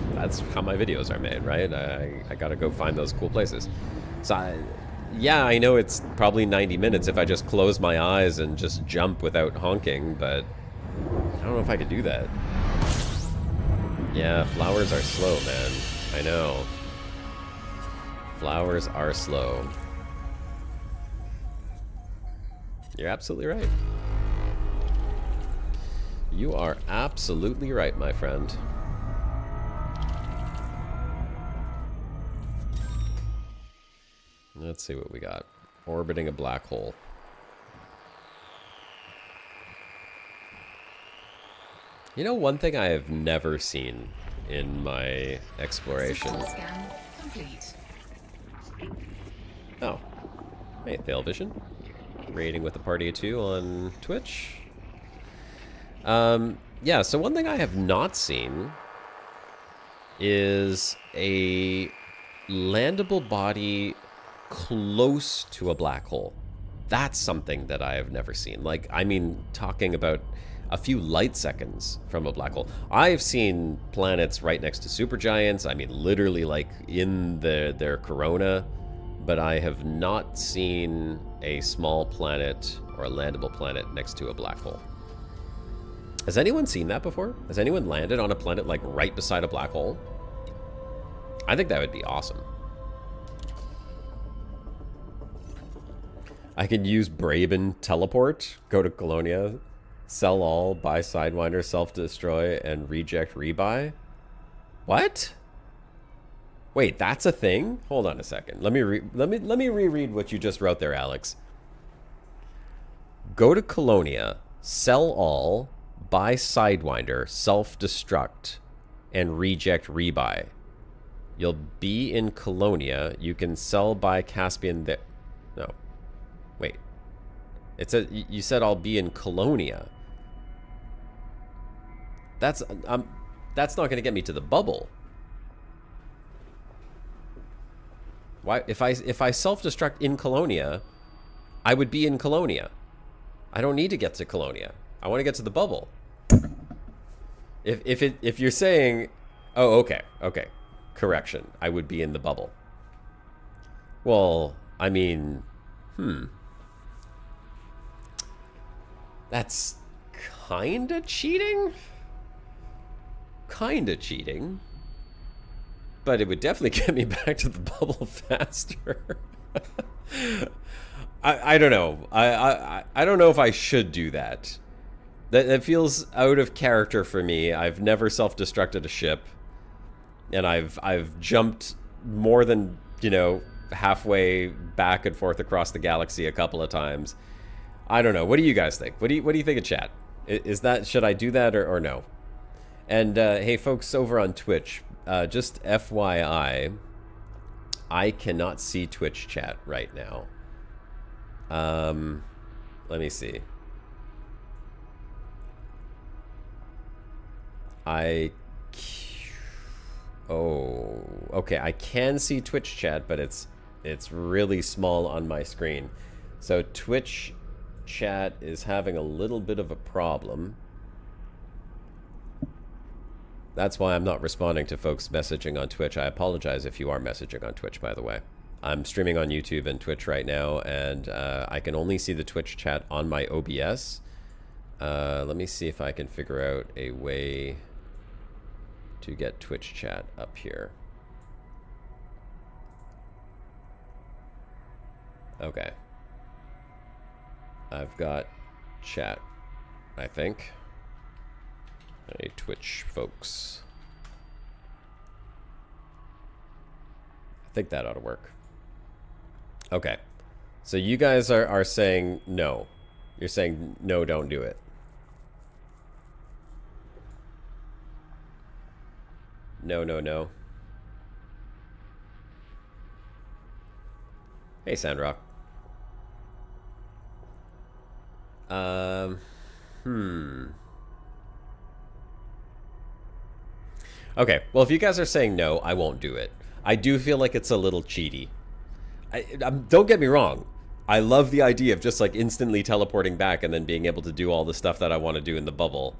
[SPEAKER 1] how my videos are made, right? I gotta go find those cool places. So, yeah, I know it's probably 90 minutes if I just close my eyes and just jump without honking, but I don't know if I could do that. Yeah, flowers are slow, man. I know. Flowers are slow. You're absolutely right. You are absolutely right, my friend. Let's see what we got. Orbiting a black hole. You know, one thing I have never seen in my exploration.
[SPEAKER 2] Scan complete.
[SPEAKER 1] Oh. Hey, Thale Vision. Raiding with a party of 2 on Twitch. Yeah, so one thing I have not seen is a landable body close to a black hole. That's something that I have never seen. Like, I mean, talking about a few light seconds from a black hole. I've seen planets right next to supergiants. I mean, literally like in their corona. But I have not seen a small planet or a landable planet next to a black hole. Has anyone seen that before? Has anyone landed on a planet like right beside a black hole? I think that would be awesome. I could use Braben teleport, go to Colonia, sell all, buy Sidewinder, self-destroy, and reject rebuy. What? Wait, that's a thing? Hold on a second. Let me reread what you just wrote there, Alex. Go to Colonia, sell all, buy Sidewinder, self-destruct, and reject rebuy. You'll be in Colonia. You can sell, buy Caspian. No, wait. It said you said I'll be in Colonia. That's not going to get me to the bubble. Why? If I self-destruct in Colonia, I would be in Colonia. I don't need to get to Colonia. I want to get to the bubble. If you're saying, oh, okay, correction, I would be in the bubble. Well, I mean, that's kinda cheating. But it would definitely get me back to the bubble faster. I don't know. I don't know if I should do that. That feels out of character for me. I've never self-destructed a ship, and I've jumped more than, you know, halfway back and forth across the galaxy a couple of times. I don't know. What do you guys think? What do you think of chat? Is that, should I do that or no? And hey, folks over on Twitch, just FYI, I cannot see Twitch chat right now. Let me see. Oh, okay. I can see Twitch chat, but it's really small on my screen. So Twitch chat is having a little bit of a problem. That's why I'm not responding to folks messaging on Twitch. I apologize if you are messaging on Twitch, by the way. I'm streaming on YouTube and Twitch right now, and I can only see the Twitch chat on my OBS. Let me see if I can figure out a way to get Twitch chat up here. Okay. I've got chat, I think. Hey, Twitch folks. I think that ought to work. Okay. So you guys are saying no. You're saying no, don't do it. No, no, no. Hey, Sandrock. Okay, well, if you guys are saying no, I won't do it. I do feel like it's a little cheaty. Don't get me wrong. I love the idea of just like instantly teleporting back and then being able to do all the stuff that I want to do in the bubble.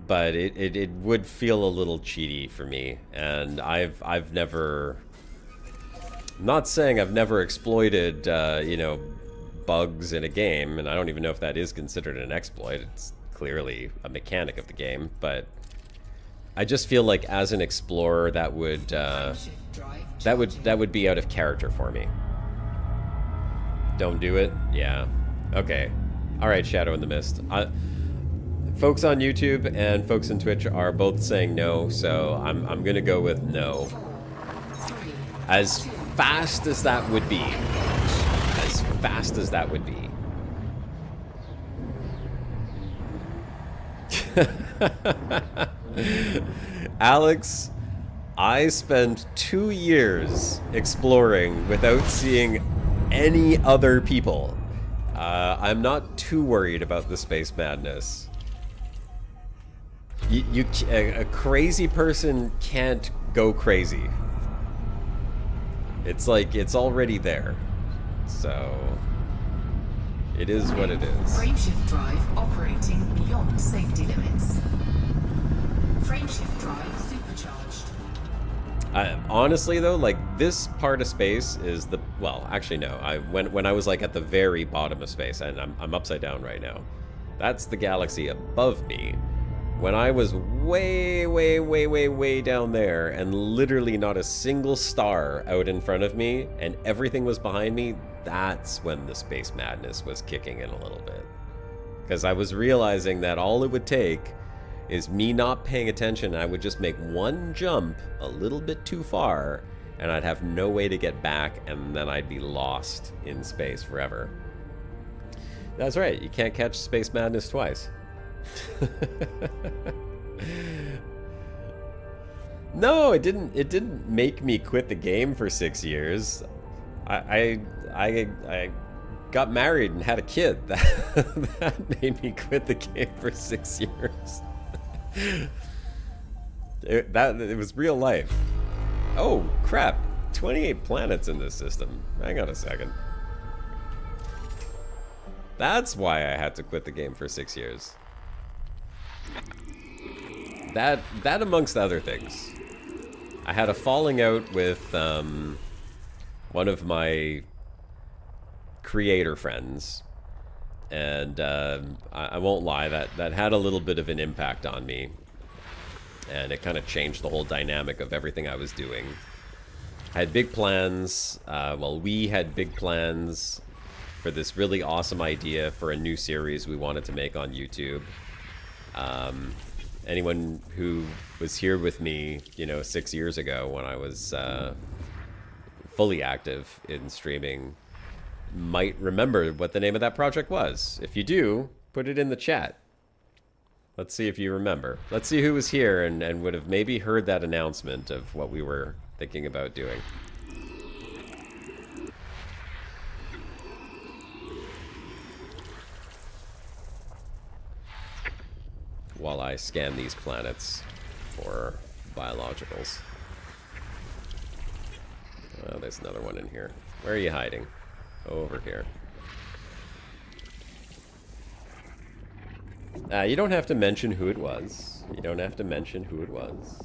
[SPEAKER 1] But it would feel a little cheaty for me. And I've never... I'm not saying I've never exploited, you know, bugs in a game. And I don't even know if that is considered an exploit. It's clearly a mechanic of the game. But I just feel like as an explorer that would be out of character for me. Don't do it? Yeah. Okay. Alright, Shadow in the Mist. Folks on YouTube and folks on Twitch are both saying no, so I'm gonna go with no. As fast as that would be. As fast as that would be. Alex, I spent 2 years exploring without seeing any other people. I'm not too worried about the space madness. A crazy person can't go crazy. It's like it's already there. So it is what it is.
[SPEAKER 2] Frameshift drive operating beyond safety limits. Frameshift drive supercharged.
[SPEAKER 1] Honestly though, like this part of space is the, well, actually no. When I was like at the very bottom of space, and I'm upside down right now. That's the galaxy above me. When I was way down there and literally not a single star out in front of me and everything was behind me, that's when the space madness was kicking in a little bit. Because I was realizing that all it would take is me not paying attention. I would just make one jump a little bit too far and I'd have no way to get back, and then I'd be lost in space forever. That's right, you can't catch space madness twice. No, it didn't make me quit the game for 6 years. I got married and had a kid. That made me quit the game for 6 years. It was real life. Oh crap, 28 planets in this system. Hang on a second. That's why I had to quit the game for 6 years. That amongst other things. I had a falling out with one of my creator friends, and I won't lie, that had a little bit of an impact on me, and it kind of changed the whole dynamic of everything I was doing. I had big plans. Well, we had big plans for this really awesome idea for a new series we wanted to make on YouTube. Anyone who was here with me, you know, 6 years ago when I was fully active in streaming might remember what the name of that project was. If you do, put it in the chat. Let's see if you remember. Let's see who was here and would have maybe heard that announcement of what we were thinking about doing. While I scan these planets for biologicals. Oh, there's another one in here. Where are you hiding? Over here. You don't have to mention who it was. You don't have to mention who it was.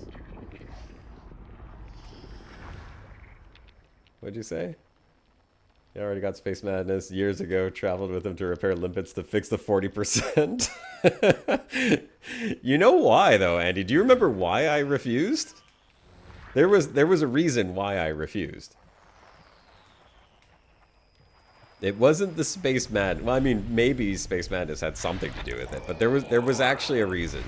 [SPEAKER 1] What'd you say? I already got space madness years ago, traveled with him to repair limpets to fix the 40%. You know why though, Andy? Do you remember why I refused? There was a reason why I refused. It wasn't the space mad. Well, I mean, maybe space madness had something to do with it, but there was actually a reason.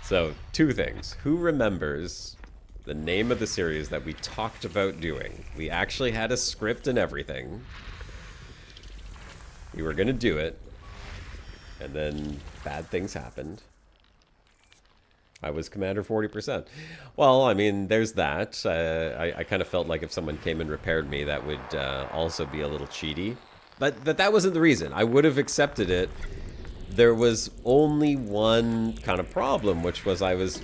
[SPEAKER 1] So, two things. Who remembers the name of the series that we talked about doing? We actually had a script and everything. We were going to do it. And then bad things happened. I was Commander 40%. Well, I mean, there's that. I kind of felt like if someone came and repaired me, that would also be a little cheaty. But that wasn't the reason. I would have accepted it. There was only one kind of problem, which was I was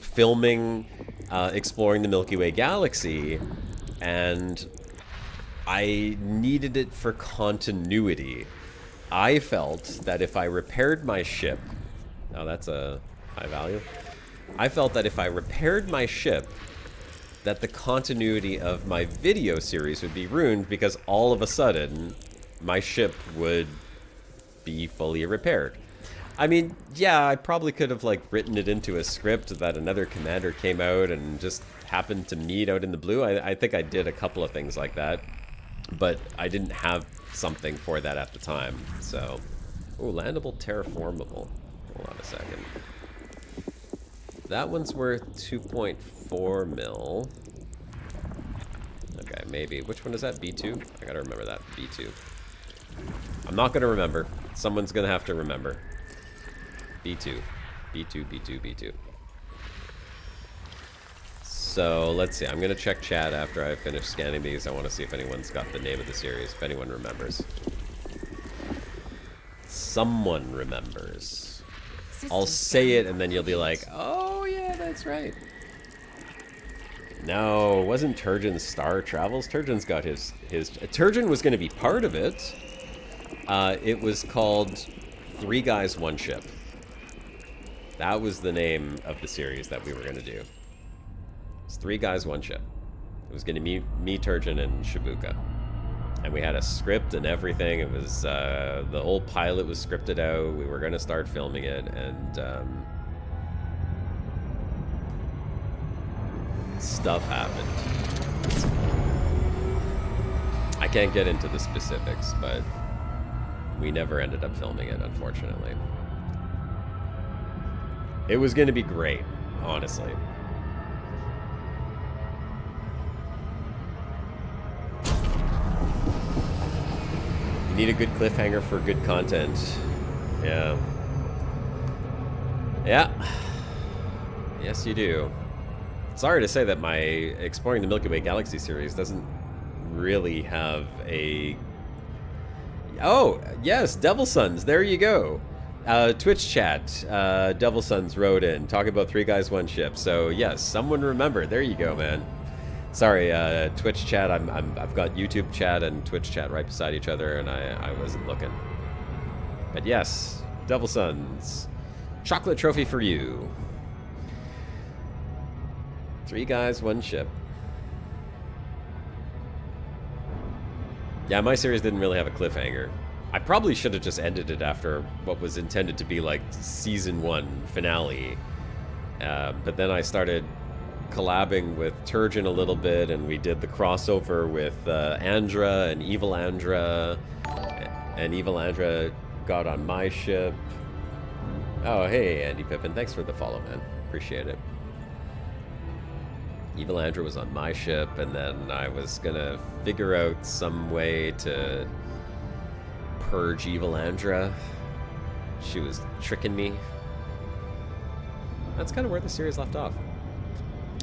[SPEAKER 1] filming exploring the Milky Way galaxy, and I needed it for continuity. I felt that if I repaired my ship... Oh, that's a high value. I felt that if I repaired my ship, that the continuity of my video series would be ruined because all of a sudden, my ship would be fully repaired. I mean, yeah, I probably could have, like, written it into a script that another commander came out and just happened to meet out in the blue. I think I did a couple of things like that, but I didn't have something for that at the time, so... Oh, landable terraformable. Hold on a second. That one's worth 2.4 mil. Okay, maybe. Which one is that? B2? I gotta remember that. B2. I'm not gonna remember. Someone's gonna have to remember. B2. B2, B2, B2. So, let's see. I'm gonna check chat after I finish scanning these. I want to see if anyone's got the name of the series, if anyone remembers. Someone remembers. I'll say it and then you'll be like, oh yeah, that's right. No, it wasn't Turgeon's Star Travels. Turgeon's got his Turgeon was going to be part of it. It was called 3 Guys, 1 Ship. That was the name of the series that we were going to do. It's 3 Guys, 1 Ship. It was going to be me, Turgeon, and Shibuka. And we had a script and everything. It was, the whole pilot was scripted out. We were going to start filming it, and, stuff happened. I can't get into the specifics, but we never ended up filming it, unfortunately. It was going to be great, honestly. You need a good cliffhanger for good content. Yeah. Yeah. Yes, you do. Sorry to say that my Exploring the Milky Way Galaxy series doesn't really have a... Oh, yes, Devil Sons, there you go. Twitch chat, Devil Sons wrote in, talking about 3 Guys, 1 Ship. So, yes, someone remembered. There you go, man. Sorry, Twitch chat, I've got YouTube chat and Twitch chat right beside each other, and I wasn't looking. But yes, Devil Sons. Chocolate trophy for you. 3 Guys, 1 Ship. Yeah, my series didn't really have a cliffhanger. I probably should have just ended it after what was intended to be like season 1 finale. But then I started collabing with Turgeon a little bit, and we did the crossover with Andra and Evil Andra. And Evil Andra got on my ship. Oh, hey, Andy Pippin. Thanks for the follow, man. Appreciate it. Evil Andra was on my ship, and then I was gonna figure out some way to purge Evil Andra. She was tricking me. That's kind of where the series left off.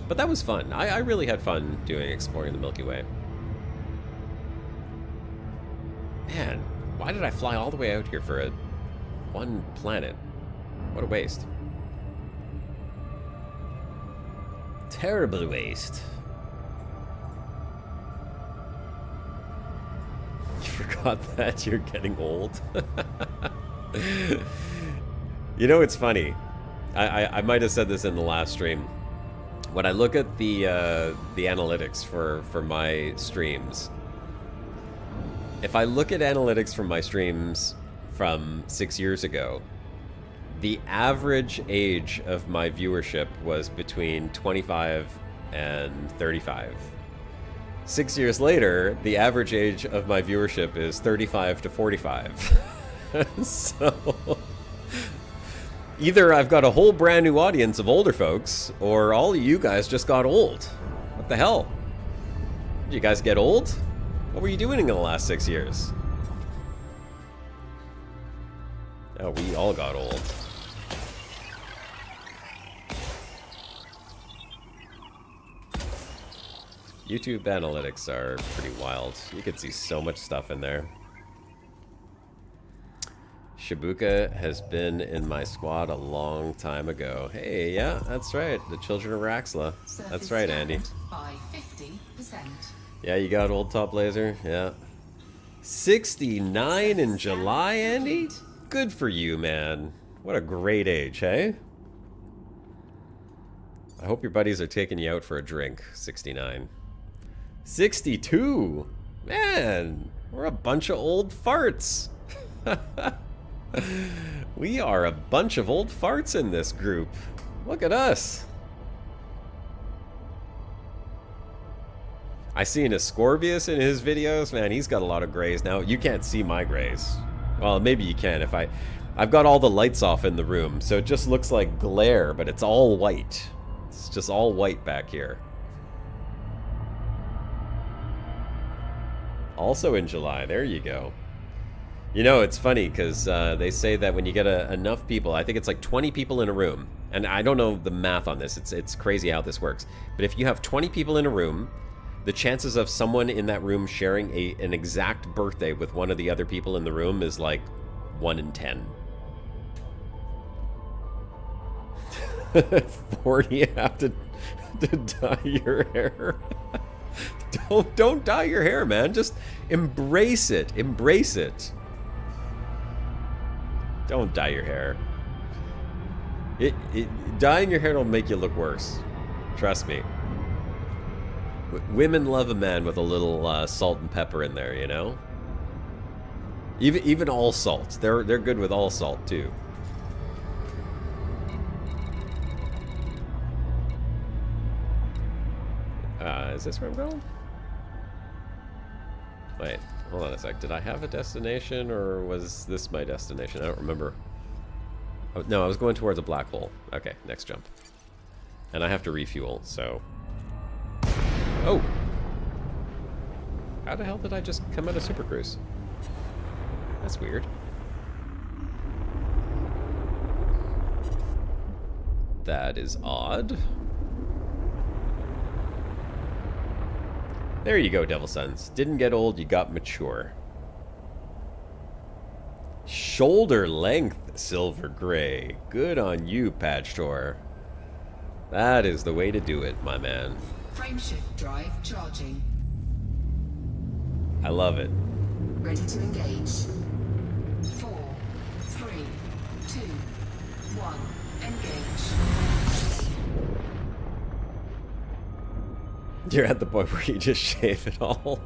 [SPEAKER 1] But that was fun. I really had fun doing Exploring the Milky Way. Man, why did I fly all the way out here for one planet? What a waste. Terrible waste. You forgot that you're getting old. You know, it's funny. I might have said this in the last stream. When I look at the analytics for my streams, if I look at analytics from my streams from 6 years ago, the average age of my viewership was between 25 and 35. 6 years later, the average age of my viewership is 35 to 45. So, either I've got a whole brand new audience of older folks, or all of you guys just got old. What the hell? Did you guys get old? What were you doing in the last 6 years? Oh, we all got old. YouTube analytics are pretty wild. You can see so much stuff in there. Shibuka has been in my squad a long time ago. Hey, yeah, that's right. The Children of Raxla. That's right, Andy.
[SPEAKER 2] By 50%.
[SPEAKER 1] Yeah, you got old top laser. Yeah. 69 in July, Andy? Good for you, man. What a great age, hey? I hope your buddies are taking you out for a drink. 69. 62! Man, we're a bunch of old farts. We are a bunch of old farts in this group. Look at us. I seen Ascorbius in his videos. Man, he's got a lot of grays. Now, you can't see my grays. Well, maybe you can if I've got all the lights off in the room, so it just looks like glare, but it's all white. It's just all white back here. Also in July, there you go. You know, it's funny because they say that when you get enough people, I think it's like 20 people in a room, and I don't know the math on this, it's crazy how this works, but if you have 20 people in a room, the chances of someone in that room sharing an exact birthday with one of the other people in the room is like 1 in 10. 40, you have to dye your hair. Don't dye your hair, man. Just embrace it. Embrace it. Don't dye your hair. Dyeing your hair will make you look worse. Trust me. Women love a man with a little salt and pepper in there, you know? Even all salt. They're good with all salt too. Is this where I'm going? Wait, hold on a sec. Did I have a destination, or was this my destination? I don't remember. Oh, no, I was going towards a black hole. Okay, next jump. And I have to refuel, so... Oh! How the hell did I just come out of Super Cruise? That's weird. That is odd. There you go, Devil Sons. Didn't get old, you got mature. Shoulder length silver gray. Good on you, Patchtor. That is the way to do it, my man.
[SPEAKER 2] Frameshift drive charging.
[SPEAKER 1] I love it.
[SPEAKER 2] Ready to engage. 4, 3, 2, 1. Engage.
[SPEAKER 1] You're at the point where you just shave it all.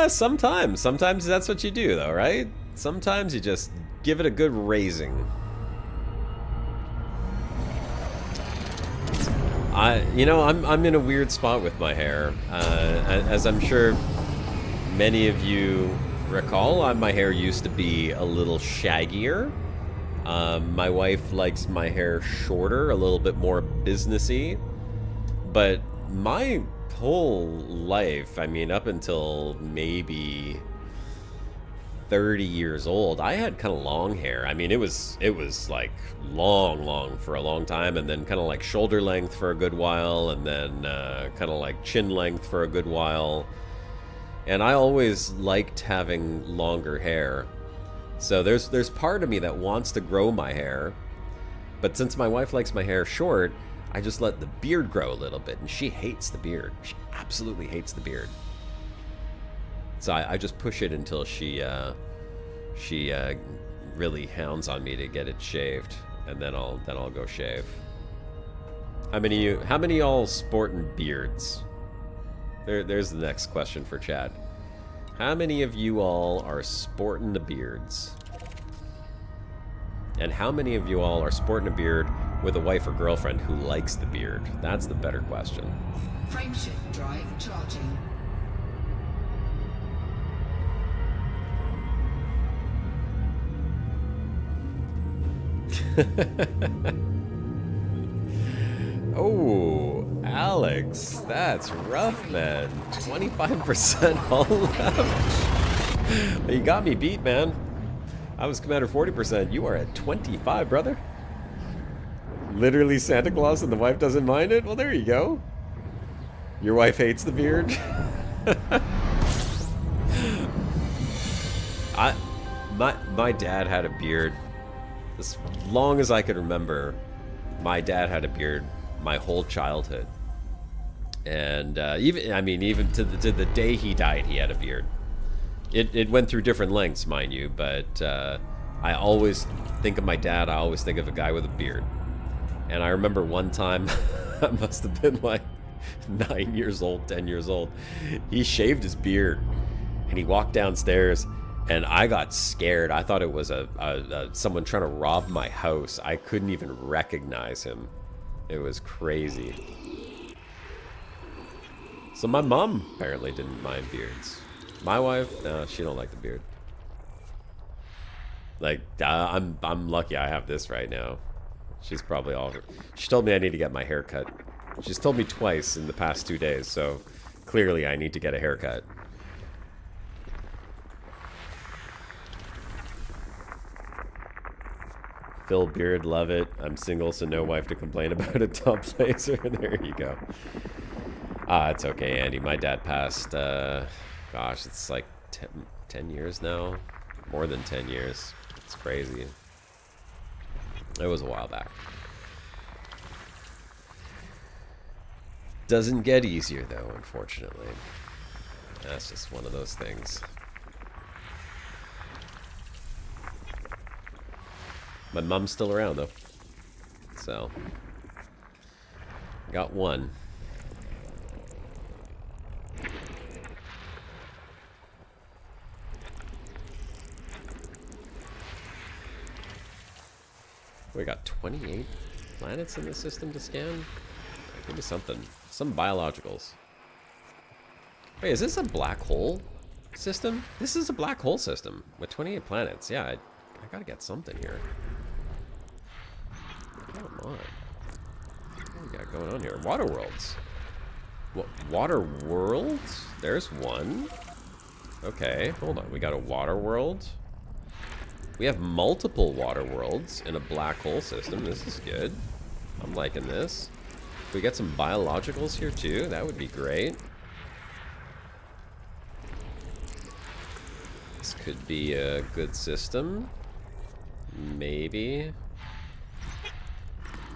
[SPEAKER 1] Sometimes. Sometimes that's what you do, though, right? Sometimes you just give it a good raising. I'm in a weird spot with my hair. As I'm sure many of you recall, my hair used to be a little shaggier. My wife likes my hair shorter, a little bit more businessy. But my whole life, I mean, up until maybe 30 years old, I had kind of long hair. I mean, it was like long for a long time, and then kind of like shoulder length for a good while, and then kind of like chin length for a good while. And I always liked having longer hair. So there's part of me that wants to grow my hair, but since my wife likes my hair short, I just let the beard grow a little bit, and she hates the beard. She absolutely hates the beard. So I just push it until she really hounds on me to get it shaved, and then I'll go shave. How many y'all sporting beards? There's the next question for Chad. How many of you all are sporting the beards? And how many of you all are sporting a beard with a wife or girlfriend who likes the beard? That's the better question.
[SPEAKER 2] Frameshift drive charging.
[SPEAKER 1] Oh, Alex, that's rough, man. 25% all left. You got me beat, man. I was Commander 40%. You are at 25, brother. Literally Santa Claus and the wife doesn't mind it? Well, there you go. Your wife hates the beard? My dad had a beard as long as I could remember. My dad had a beard my whole childhood, and even to the day he died, he had a beard. It went through different lengths, mind you, but I always think of my dad. I always think of a guy with a beard. And I remember one time, I must have been like 9 years old, 10 years old. He shaved his beard, and he walked downstairs. And I got scared. I thought it was someone trying to rob my house. I couldn't even recognize him. It was crazy. So my mom apparently didn't mind beards. My wife, no, she don't like the beard. Like, I'm lucky I have this right now. She's probably all... She told me I need to get my hair cut. She's told me twice in the past 2 days, so clearly I need to get a haircut. Phil Beard, love it. I'm single, so no wife to complain about a top laser. There you go. It's okay, Andy. My dad passed, gosh, it's like 10 years now. More than 10 years. It's crazy. It was a while back. Doesn't get easier, though, unfortunately. That's just one of those things. My mom's still around, though. So, got one. We got 28 planets in the system to scan? Give me something. Some biologicals. Wait, is this a black hole system? This is a black hole system with 28 planets. Yeah, I gotta get something here. Come on. What do we got going on here? Water worlds. What? Water worlds? There's one. Okay, hold on. We got a water world. We have multiple water worlds in a black hole system. This is good. I'm liking this. We get some biologicals here too. That would be great. This could be a good system. Maybe.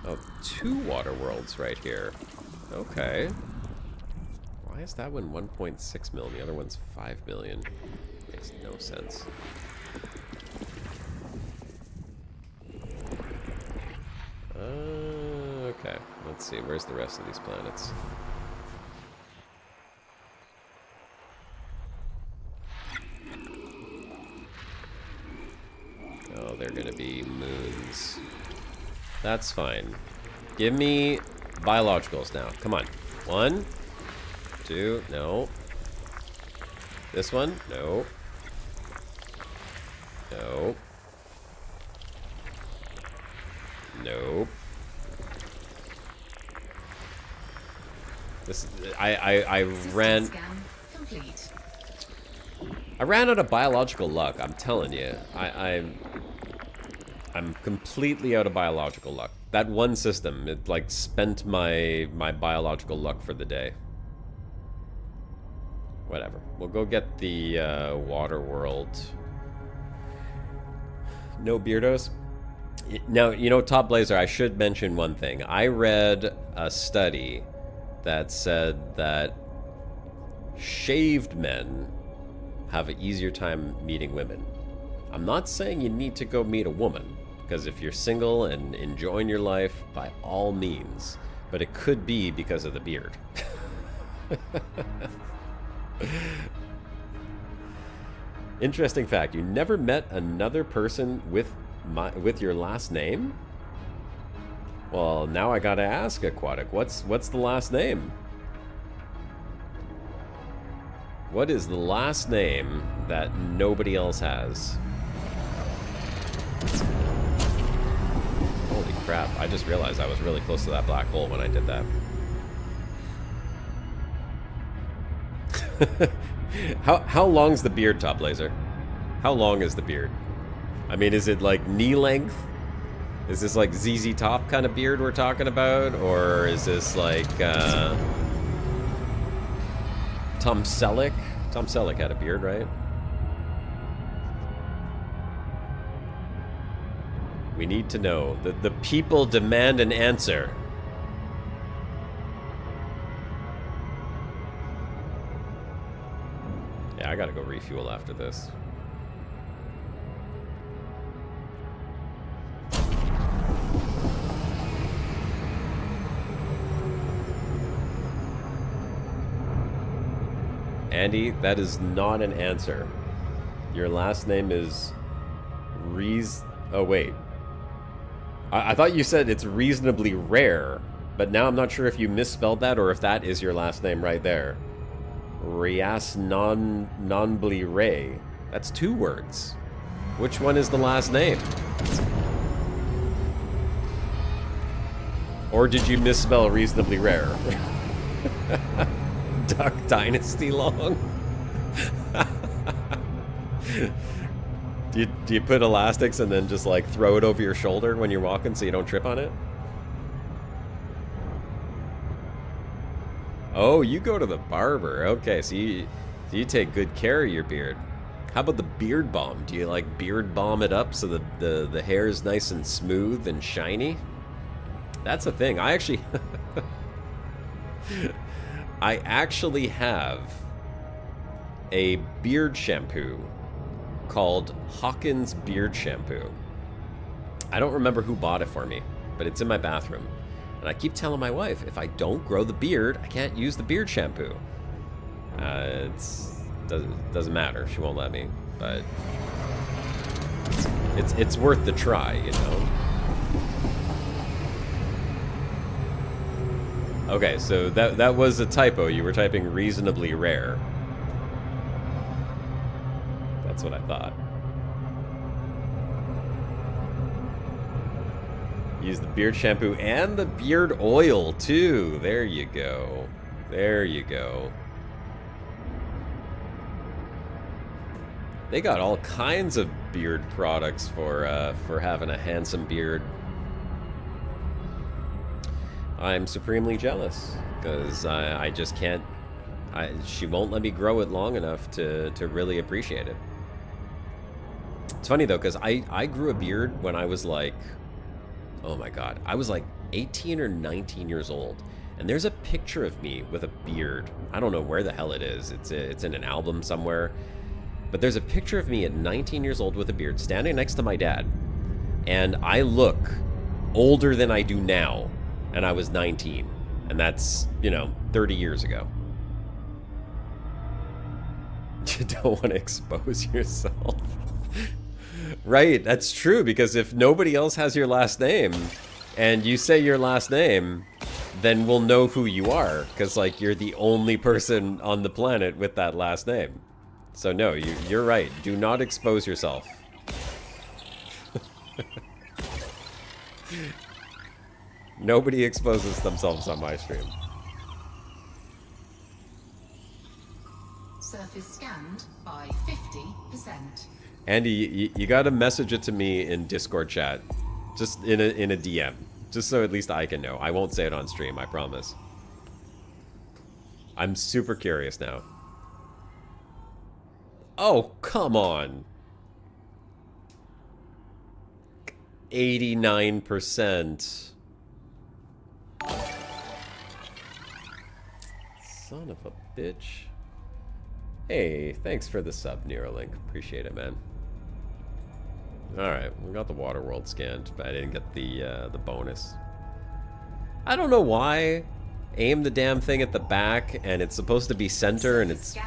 [SPEAKER 1] Oh, 2 water worlds right here. Okay. Why is that one 1.6 million? The other one's 5 million. Makes no sense. Okay. Let's see. Where's the rest of these planets? Oh, they're gonna be moons. That's fine. Give me biologicals now. Come on. 1, 2, no. This one? No. No. Nope. This I ran. I ran out of biological luck. I'm telling you. I'm completely out of biological luck. That one system, it like spent my biological luck for the day. Whatever. We'll go get the water world. No beardos. Now, you know, Top Blazer, I should mention one thing. I read a study that said that shaved men have an easier time meeting women. I'm not saying you need to go meet a woman, because if you're single and enjoying your life, by all means. But it could be because of the beard. Interesting fact, you never met another person with your last name? Well, now I gotta ask, Aquatic, what's the last name? What is the last name that nobody else has? Holy crap, I just realized I was really close to that black hole when I did that. How long's the beard, Top Laser? How long is the beard? I mean, is it like knee length? Is this like ZZ Top kind of beard we're talking about? Or is this like, Tom Selleck. Tom Selleck had a beard, right? We need to know. The people demand an answer. Yeah, I gotta go refuel after this. Andy, that is not an answer. Your last name is Oh, wait. I thought you said it's reasonably rare, but now I'm not sure if you misspelled that or if that is your last name right there. Rias non-bli Ray. That's 2 words. Which one is the last name? Or did you misspell reasonably rare? Duck Dynasty long? Do you put elastics and then just like throw it over your shoulder when you're walking so you don't trip on it? Oh, you go to the barber. Okay, so you take good care of your beard. How about the beard balm? Do you like beard balm it up so that the hair is nice and smooth and shiny? That's a thing. I actually I actually have a beard shampoo called Hawkins beard shampoo. I don't remember who bought it for me, but it's in my bathroom. And I keep telling my wife, if I don't grow the beard, I can't use the beard shampoo. Doesn't matter. She won't let me, but it's worth the try, you know. Okay, so that was a typo. You were typing reasonably rare. That's what I thought. Use the beard shampoo and the beard oil too. There you go. There you go. They got all kinds of beard products for having a handsome beard. I'm supremely jealous because I just can't. She won't let me grow it long enough to really appreciate it. It's funny though, because I grew a beard when I was like, oh my god, I was like 18 or 19 years old, and there's a picture of me with a beard. I don't know where the hell it is. It's in an album somewhere, but there's a picture of me at 19 years old with a beard standing next to my dad, and I look older than I do now, and I was 19, and that's, you know, 30 years ago. You don't want to expose yourself. Right, that's true, because if nobody else has your last name and you say your last name, then we'll know who you are, because like you're the only person on the planet with that last name. So no, you're right. Do not expose yourself. Nobody exposes themselves on my stream.
[SPEAKER 2] Surface scanned by 50%.
[SPEAKER 1] Andy, you gotta message it to me in Discord chat, just in a DM, just so at least I can know. I won't say it on stream, I promise. I'm super curious now. Oh, come on. 89%. Son of a bitch. Hey, thanks for the sub, Neuralink. Appreciate it, man. Alright, we got the water world scanned, but I didn't get the bonus. I don't know why. Aim the damn thing at the back, and it's supposed to be center, and it's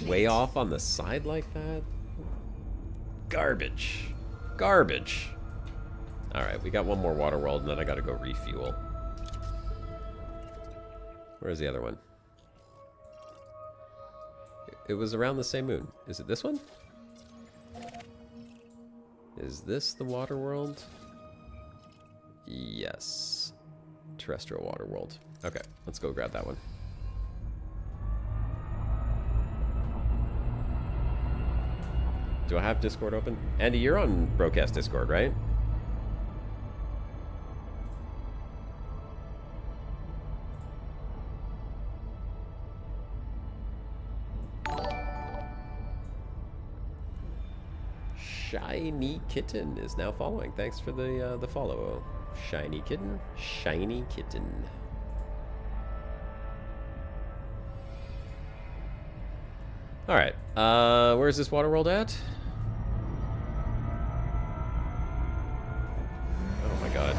[SPEAKER 1] way off on the side like that. Garbage. Garbage. Alright, we got one more water world, and then I gotta go refuel. Where's the other one? It was around the same moon. Is it this one? Is this the water world? Yes. Terrestrial water world. Okay, let's go grab that one. Do I have Discord open? Andy, you're on Broadcast Discord, right? Shiny Kitten is now following. Thanks for the follow. Shiny Kitten. Shiny Kitten. Alright. Where's this water world at? Oh my god.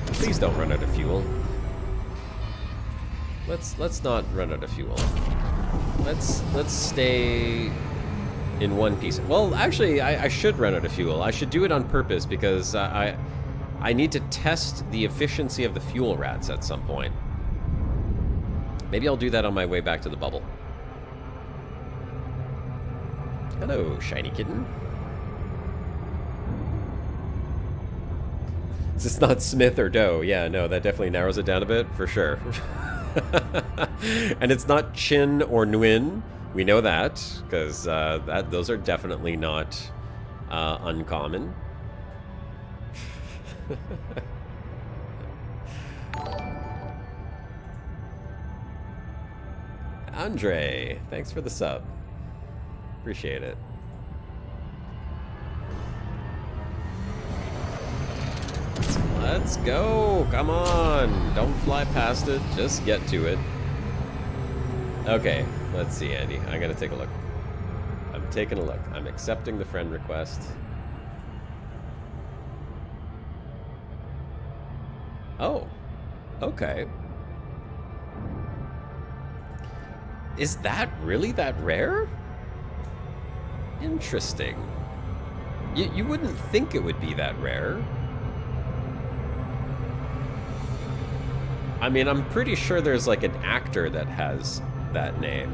[SPEAKER 1] Please don't run out of fuel. Let's not run out of fuel. Let's stay in one piece. Well, actually, I should run out of fuel. I should do it on purpose because I need to test the efficiency of the fuel rats at some point. Maybe I'll do that on my way back to the bubble. Hello, shiny kitten. Is this not Smith or Doe? Yeah, no, that definitely narrows it down a bit, for sure. And it's not Chin or Nguyen. We know that, because those are definitely not uncommon. Andre, thanks for the sub. Appreciate it. Let's go. Come on. Don't fly past it. Just get to it. Okay. Let's see, Andy. I gotta take a look. I'm taking a look. I'm accepting the friend request. Oh. Okay. Is that really that rare? Interesting. You wouldn't think it would be that rare. I mean, I'm pretty sure there's like an actor that has that name.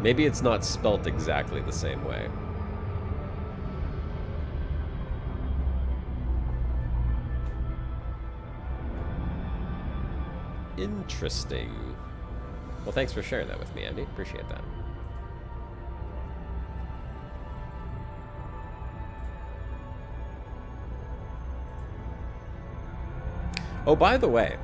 [SPEAKER 1] Maybe it's not spelt exactly the same way. Interesting. Well, thanks for sharing that with me, Andy. Appreciate that. Oh, by the way,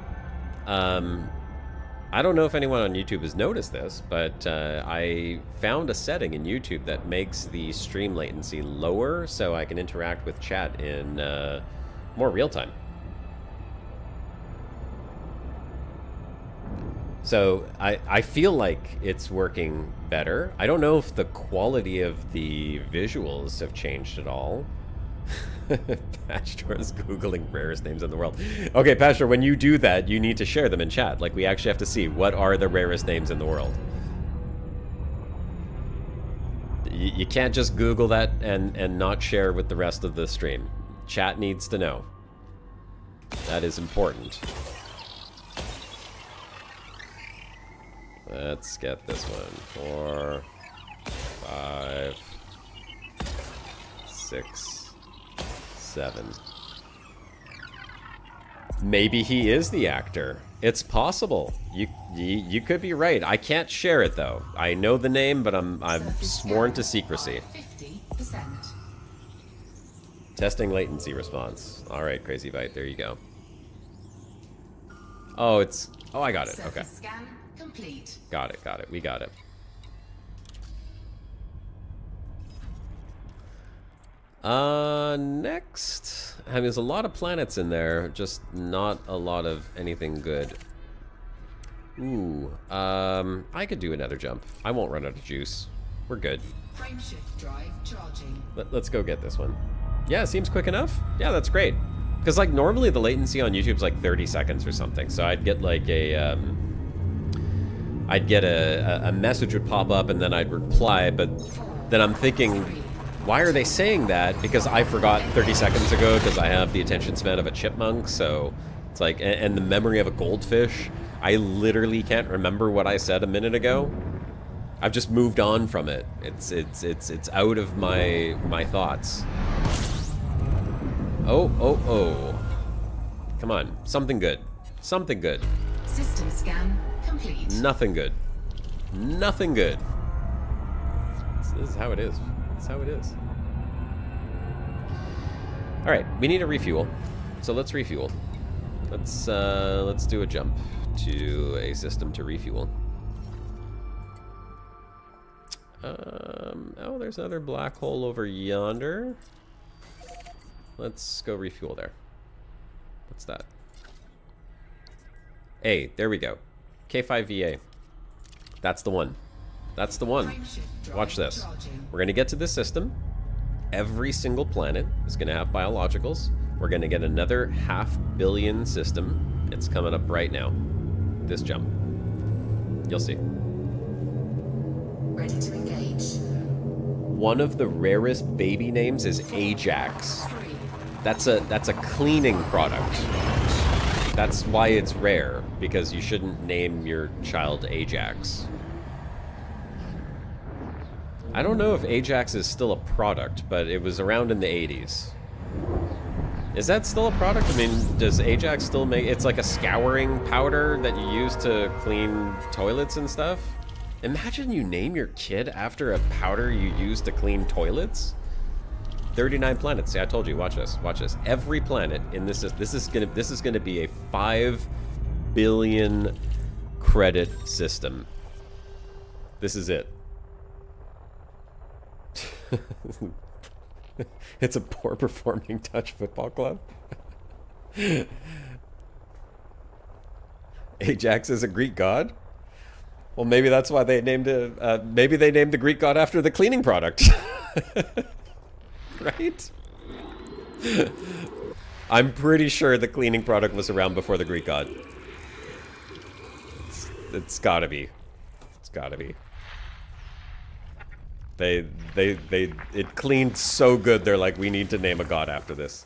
[SPEAKER 1] I don't know if anyone on YouTube has noticed this, but I found a setting in YouTube that makes the stream latency lower so I can interact with chat in more real time. So I feel like it's working better. I don't know if the quality of the visuals have changed at all. Pastor is Googling rarest names in the world. Okay, Pastor, when you do that, you need to share them in chat. Like, we actually have to see what are the rarest names in the world. You can't just Google that and not share with the rest of the stream. Chat needs to know. That is important. Let's get this one. 4, 5, 6, 7. Maybe he is the actor. It's possible. You could be right. I can't share it though. I know the name, but I'm sworn to secrecy. 50%. Testing latency response. All right, Crazy Bite. There you go. Oh, it's. Oh, I got it. Okay.
[SPEAKER 2] Scan complete.
[SPEAKER 1] Got it. Got it. We got it. Next. I mean, there's a lot of planets in there, just not a lot of anything good. Ooh. I could do another jump. I won't run out of juice. We're good.
[SPEAKER 2] Frameshift drive charging.
[SPEAKER 1] Let's go get this one. Yeah, seems quick enough. Yeah, that's great. Because, like, normally the latency on YouTube's like 30 seconds or something. So I'd get, like, a message would pop up and then I'd reply. But then I'm thinking, why are they saying that? Because I forgot 30 seconds ago because I have the attention span of a chipmunk. So it's like, and the memory of a goldfish. I literally can't remember what I said a minute ago. I've just moved on from it. It's out of my thoughts. Oh. Come on. Something good. Something good.
[SPEAKER 2] System scan complete.
[SPEAKER 1] Nothing good. Nothing good. This is how it is. This is how it is. Alright, we need a refuel. So let's refuel. Let's do a jump to a system to refuel. Oh, there's another black hole over yonder. Let's go refuel there. What's that? Hey, there we go. K5VA. That's the one. That's the one. Watch this. We're going to get to this system. Every single planet is going to have biologicals. We're going to get another 500 million system. It's coming up right now. This jump. You'll see.
[SPEAKER 2] Ready to engage.
[SPEAKER 1] One of the rarest baby names is Ajax. That's a cleaning product. That's why it's rare, because you shouldn't name your child Ajax. I don't know if Ajax is still a product, but it was around in the 80s. Is that still a product? I mean, does Ajax still make... It's like a scouring powder that you use to clean toilets and stuff? Imagine you name your kid after a powder you use to clean toilets? 39 planets. See, I told you. Watch this. Watch this. Every planet in this is gonna be a 5 billion credit system. This is it. It's a poor performing touch football club. Ajax is a Greek god. Well, maybe that's why they named it. Maybe they named the Greek god after the cleaning product. Right? I'm pretty sure the cleaning product was around before the Greek god. It's gotta be. It's gotta be. It cleaned so good, they're like, we need to name a god after this.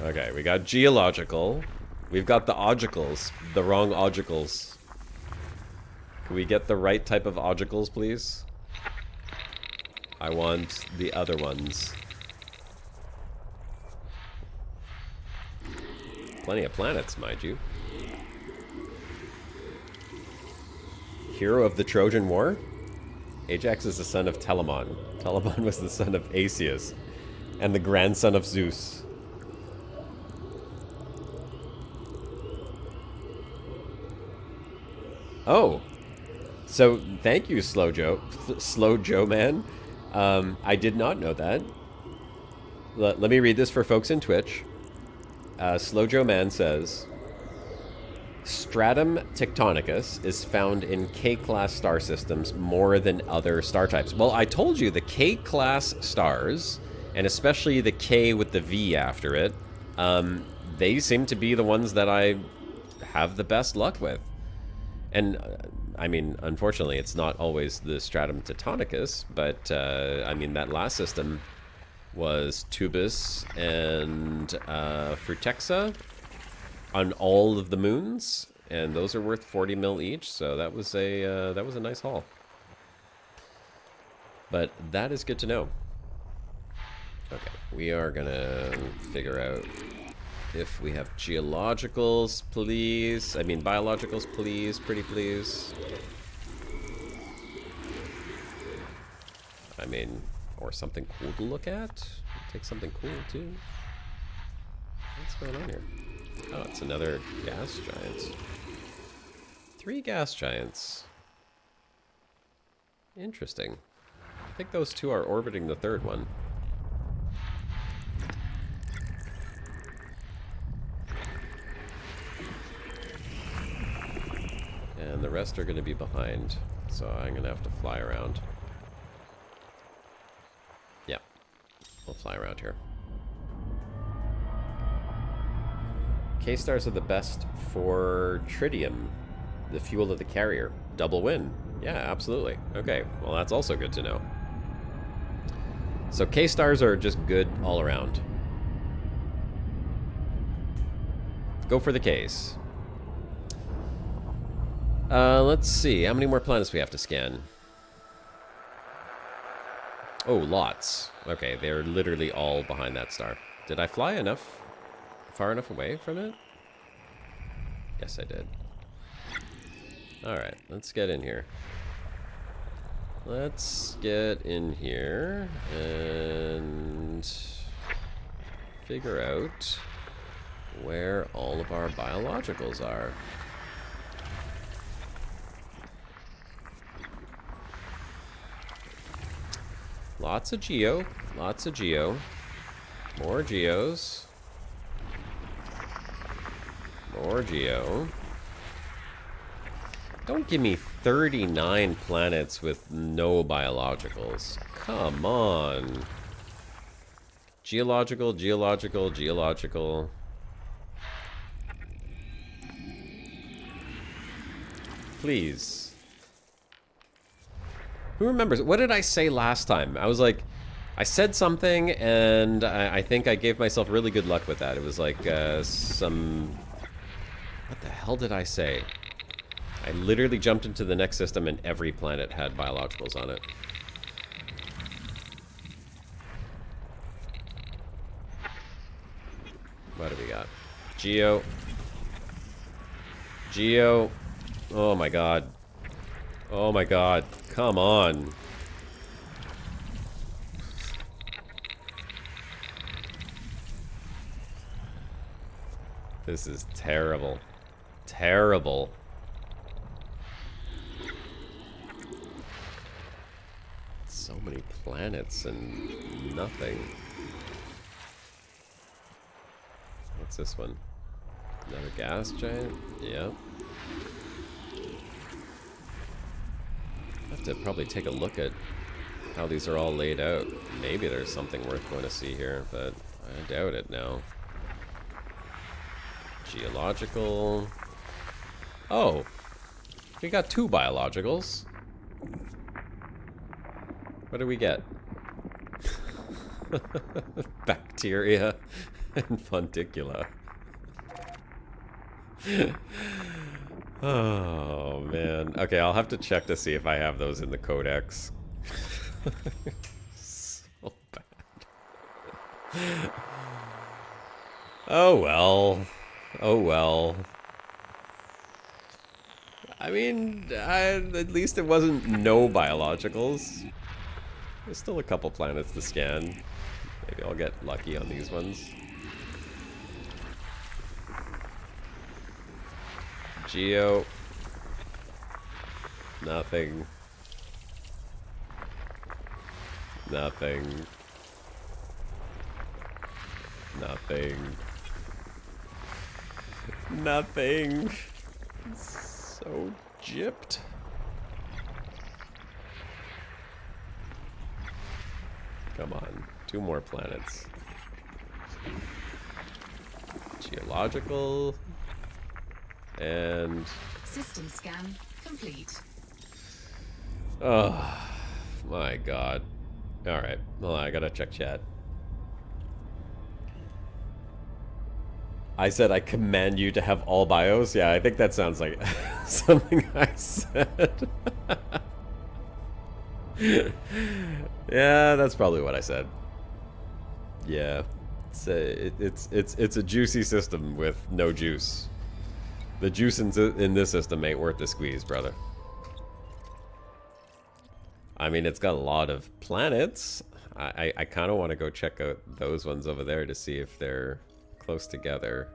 [SPEAKER 1] Okay, we got geological. We've got the ogicals, the wrong ogicals. Can we get the right type of ogicals, please? I want the other ones. Plenty of planets, mind you. Hero of the Trojan War? Ajax is the son of Telamon. Telamon was the son of Asius and the grandson of Zeus. Oh, so thank you, Slow Joe man. I did not know that. Let me read this for folks in Twitch. Slow Joe man says, Stratum Tectonicus is found in K-class star systems more than other star types. Well, I told you the K-class stars, and especially the K with the V after it, they seem to be the ones that I have the best luck with. And, I mean, unfortunately, it's not always the Stratum Tectonicus, but, I mean, that last system was Tubus and Frutexa on all of the moons, and those are worth 40 mil each, so that was a nice haul. But that is good to know. Okay, we are gonna figure out if we have geologicals, please. I mean, biologicals, please. Pretty please. I mean, or something cool to look at. Take something cool, too. What's going on here? Oh, it's another gas giant. 3 gas giants. Interesting. I think those 2 are orbiting the 3rd one. And the rest are going to be behind, so I'm going to have to fly around. Yeah, we'll fly around here. K-stars are the best for tritium, the fuel of the carrier. Double win. Yeah, absolutely. Okay, well that's also good to know. So K-stars are just good all around. Go for the Ks. Let's see. How many more planets we have to scan? Oh, lots. Okay, they're literally all behind that star. Did I fly enough? Far enough away from it? Yes, I did. Alright, let's get in here. Let's get in here and figure out where all of our biologicals are. Lots of geo. Lots of geo. More geos. More geo. Don't give me 39 planets with no biologicals. Come on. Geological, geological, geological. Please. Who remembers? What did I say last time? I was like, I said something, and I think I gave myself really good luck with that. It was like some... What the hell did I say? I literally jumped into the next system, and every planet had biologicals on it. What do we got? Geo. Geo. Oh my god. Oh my god. Come on. This is terrible. Terrible. So many planets and nothing. What's this one? Another gas giant? Yep. I have to probably take a look at how these are all laid out. Maybe there's something worth going to see here, but I doubt it now. Geological. Oh, we got 2 biologicals. What do we get? Bacteria and Funticula. Oh, man. Okay, I'll have to check to see if I have those in the codex. So bad. Oh, well. Oh, well. I mean, at least it wasn't no biologicals. There's still a couple planets to scan. Maybe I'll get lucky on these ones. Geo. Nothing. Nothing. Nothing. Nothing. So gypped. Come on. 2 more planets. Geological. And...
[SPEAKER 2] System scan complete.
[SPEAKER 1] Oh, my god. Alright. Well, I gotta check chat. I said I command you to have all bios? Yeah, I think that sounds like something I said. Yeah, that's probably what I said. Yeah. It's a juicy system with no juice. The juice in this system ain't worth the squeeze, brother. I mean, it's got a lot of planets. I kind of want to go check out those ones over there to see if they're close together.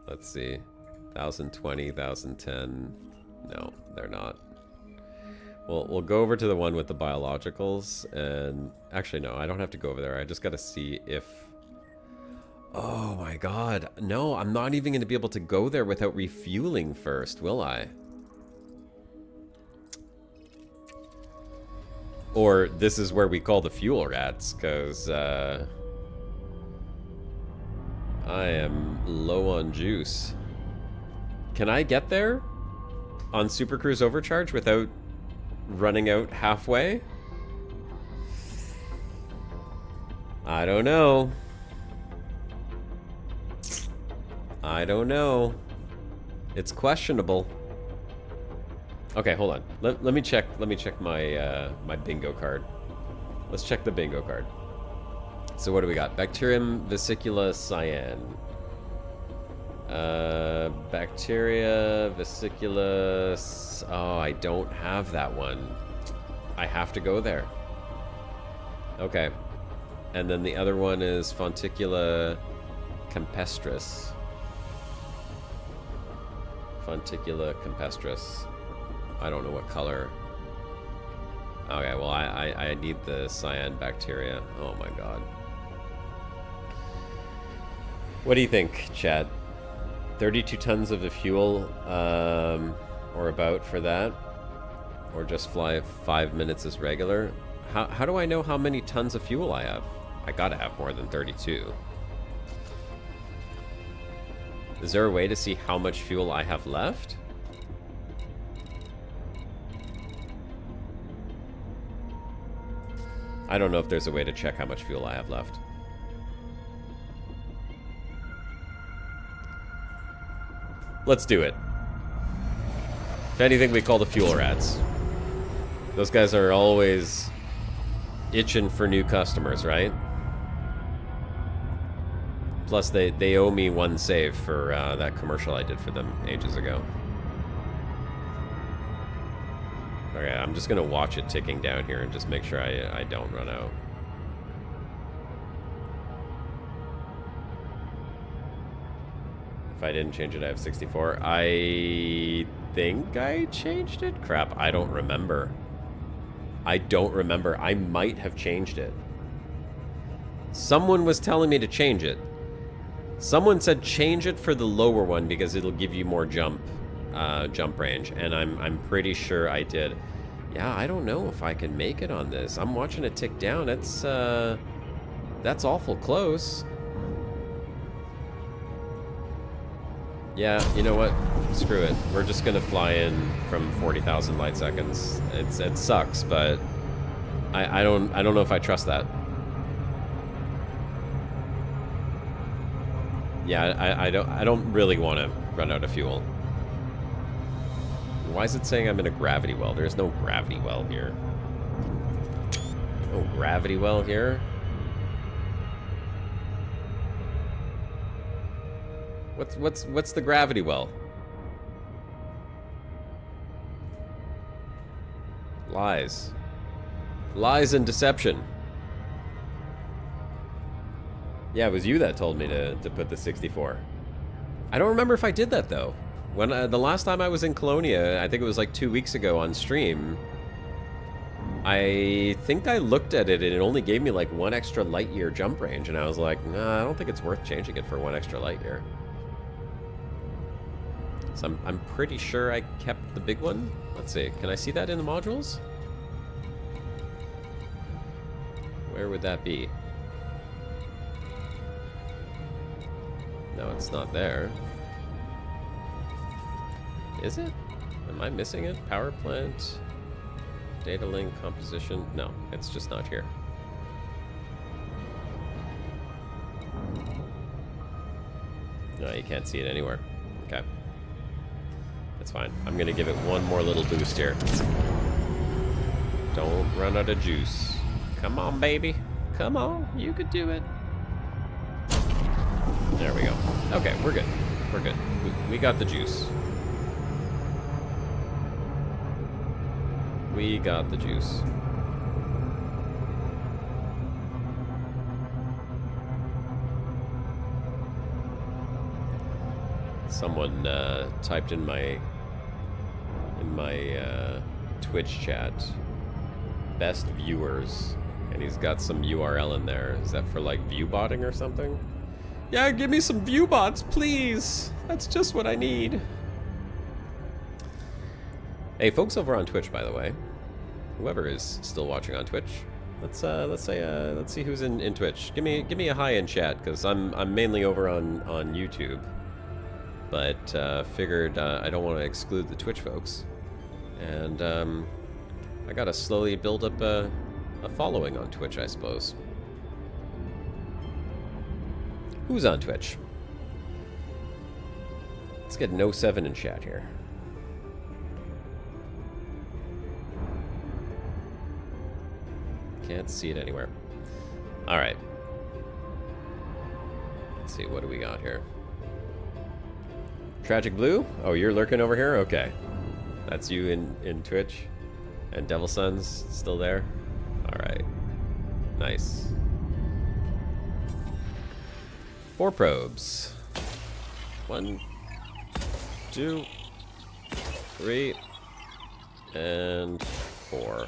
[SPEAKER 1] Let's see. 1020, 1010. No, they're not. We'll go over to the one with the biologicals, and actually no, I don't have to go over there. I just got to see if... Oh my god. No, I'm not even going to be able to go there without refueling first, will I? Or this is where we call the fuel rats, because I am low on juice. Can I get there on Super Cruise Overcharge without running out halfway? I don't know. I don't know. It's questionable. Okay, hold on. Let me check my my bingo card. Let's check the bingo card. So what do we got? Bacterium vesicula cyan. Bacteria vesicula. Oh, I don't have that one. I have to go there. Okay. And then the other one is Fonticula campestris. Fonticula campestris. I don't know what color. Okay, well, I need the cyan bacteria. Oh my god. What do you think, Chad? 32 tons of the fuel, or about for that? Or just fly 5 minutes as regular? How do I know how many tons of fuel I have? I gotta have more than 32. Is there a way to see how much fuel I have left? I don't know if there's a way to check how much fuel I have left. Let's do it. If anything, we call the fuel rats. Those guys are always itching for new customers, right? Plus, they owe me one save for that commercial I did for them ages ago. Okay, I'm just gonna watch it ticking down here and just make sure I don't run out. If I didn't change it, I have 64. I think I changed it? Crap, I don't remember. I don't remember. I might have changed it. Someone was telling me to change it. Someone said change it for the lower one because it'll give you more jump range, and I'm pretty sure I did. Yeah, I don't know if I can make it on this. I'm watching it tick down. That's awful close. Yeah, you know what? Screw it. We're just gonna fly in from 40,000 light seconds. It sucks, but I don't know if I trust that. Yeah, I don't really want to run out of fuel. Why is it saying I'm in a gravity well? There's no gravity well here. No gravity well here? What's the gravity well? Lies. Lies and deception. Yeah, it was you that told me to put the 64. I don't remember if I did that, though. When the last time I was in Colonia, I think it was like 2 weeks ago on stream, I think I looked at it and it only gave me like 1 extra light year jump range, and I was like, nah, I don't think it's worth changing it for 1 extra light year. So I'm pretty sure I kept the big one. Let's see, can I see that in the modules? Where would that be? No, it's not there. Is it? Am I missing it? Power plant, data link, composition. No, it's just not here. No, you can't see it anywhere. Okay. That's fine. I'm gonna give it one more little boost here. Don't run out of juice. Come on, baby. Come on. You could do it. There we go. Okay, we're good. We're good. We got the juice. We got the juice. Someone typed in my Twitch chat, best viewers, and he's got some URL in there. Is that for like view botting or something? Yeah, give me some view bots, please. That's just what I need. Hey, folks over on Twitch, by the way, whoever is still watching on Twitch, let's see who's in Twitch. Give me a hi in chat, because I'm mainly over on YouTube, but figured I don't want to exclude the Twitch folks, and I gotta slowly build up a following on Twitch, I suppose. Who's on Twitch? Let's get No 7 in chat here. Can't see it anywhere. Alright. Let's see, what do we got here? Tragic Blue? Oh, you're lurking over here? Okay. That's you in Twitch. And Devil Sun's still there? Alright. Nice. 4 probes. 1, 2, 3, and 4.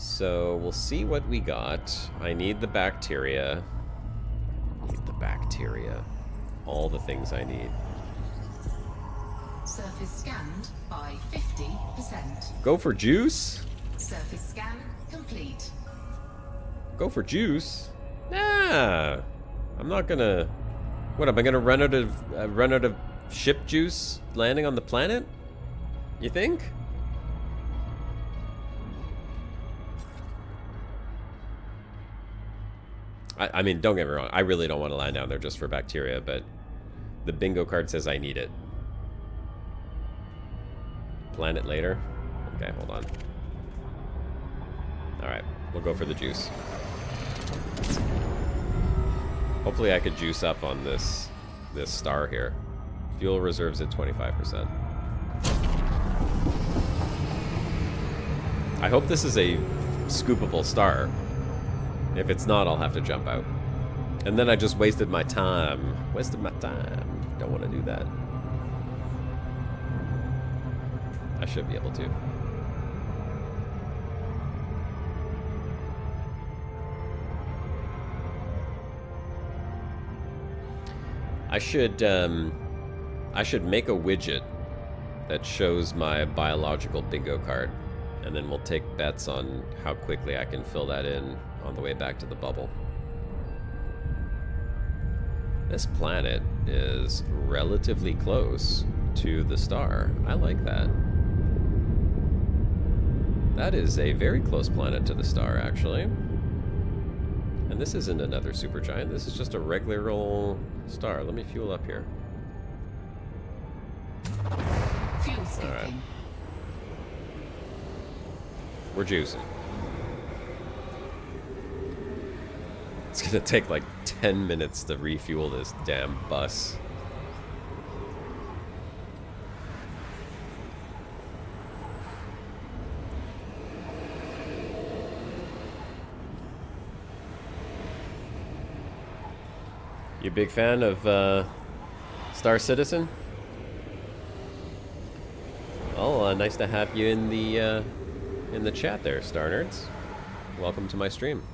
[SPEAKER 1] So we'll see what we got. I need the bacteria. Need the bacteria. All the things I need.
[SPEAKER 2] Surface scanned by 50%.
[SPEAKER 1] Go for juice?
[SPEAKER 2] Surface scan complete.
[SPEAKER 1] Go for juice? Nah. I'm not gonna... What, am I gonna run out of ship juice landing on the planet? You think? I mean, don't get me wrong. I really don't want to land down there just for bacteria, but the bingo card says I need it. Planet later? Okay, hold on. Alright, we'll go for the juice. Hopefully I could juice up on this star here. Fuel reserves at 25%. I hope this is a scoopable star. If it's not, I'll have to jump out. And then I just wasted my time. Wasted my time. Don't want to do that. I should be able to. I should make a widget that shows my biological bingo card, and then we'll take bets on how quickly I can fill that in on the way back to the bubble. This planet is relatively close to the star. I like that. That is a very close planet to the star, actually. And this isn't another supergiant. This is just a regular old star. Let me fuel up here.
[SPEAKER 2] Fuel scooping.
[SPEAKER 1] All right. We're juicing. It's gonna take like 10 minutes to refuel this damn bus. You a big fan of Star Citizen? Well, nice to have you in the chat there, Star Nerds. Welcome to my stream.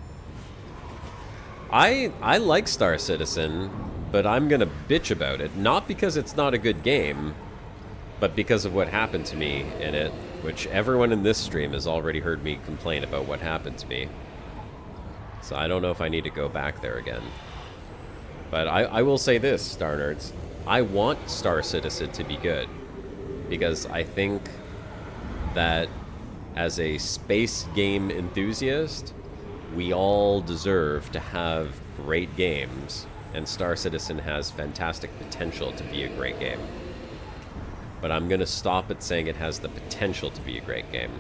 [SPEAKER 1] I like Star Citizen, but I'm gonna bitch about it. Not because it's not a good game, but because of what happened to me in it, which everyone in this stream has already heard me complain about what happened to me. So I don't know if I need to go back there again. But I will say this, Star Nerds. I want Star Citizen to be good, because I think that as a space game enthusiast, we all deserve to have great games, and Star Citizen has fantastic potential to be a great game. But I'm going to stop at saying it has the potential to be a great game.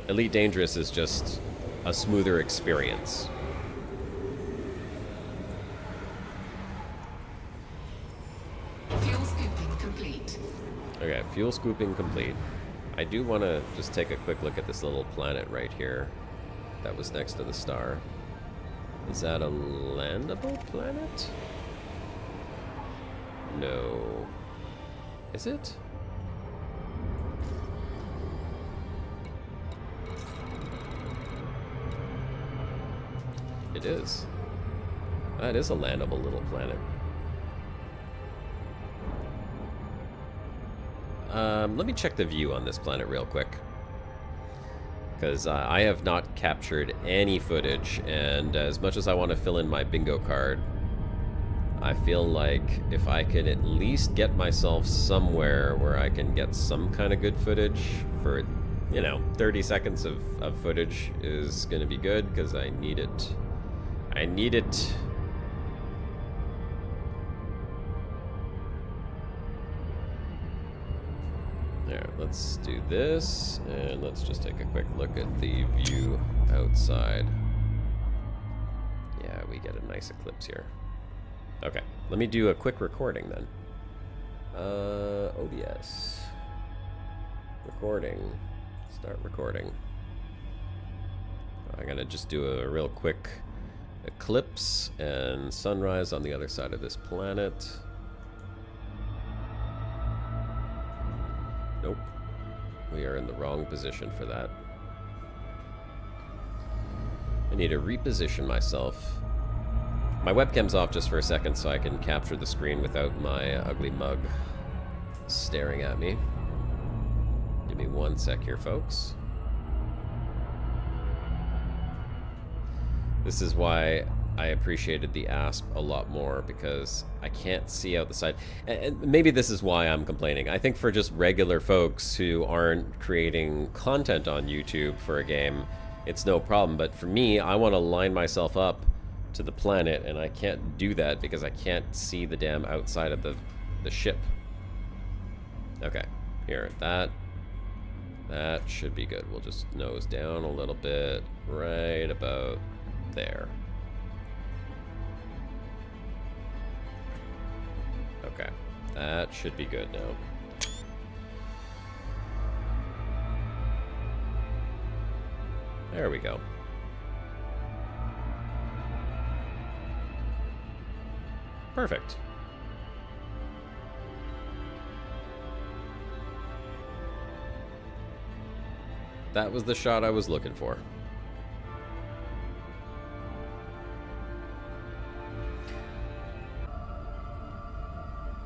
[SPEAKER 1] Elite Dangerous is just a smoother experience.
[SPEAKER 2] Fuel scooping complete.
[SPEAKER 1] Okay, fuel scooping complete. I do want to just take a quick look at this little planet right here that was next to the star. Is that a landable planet? No. Is it? It is. That is a landable little planet. Let me check the view on this planet real quick, because I have not captured any footage, and as much as I want to fill in my bingo card, I feel like if I can at least get myself somewhere where I can get some kind of good footage for, you know, 30 seconds of footage is going to be good, because I need it. I need it. There, let's do this, and let's just take a quick look at the view outside. Yeah, we get a nice eclipse here. Okay, let me do a quick recording then. ODS. Recording. Start recording. I'm gonna just do a real quick eclipse and sunrise on the other side of this planet. Nope. We are in the wrong position for that. I need to reposition myself. My webcam's off just for a second so I can capture the screen without my ugly mug staring at me. Give me 1 sec here, folks. This is why I appreciated the ASP a lot more, because I can't see out the side. And maybe this is why I'm complaining. I think for just regular folks who aren't creating content on YouTube for a game, it's no problem. But for me, I want to line myself up to the planet, and I can't do that because I can't see the damn outside of the ship. Okay, here, that should be good. We'll just nose down a little bit, right about there. Okay, that should be good now. There we go. Perfect. That was the shot I was looking for.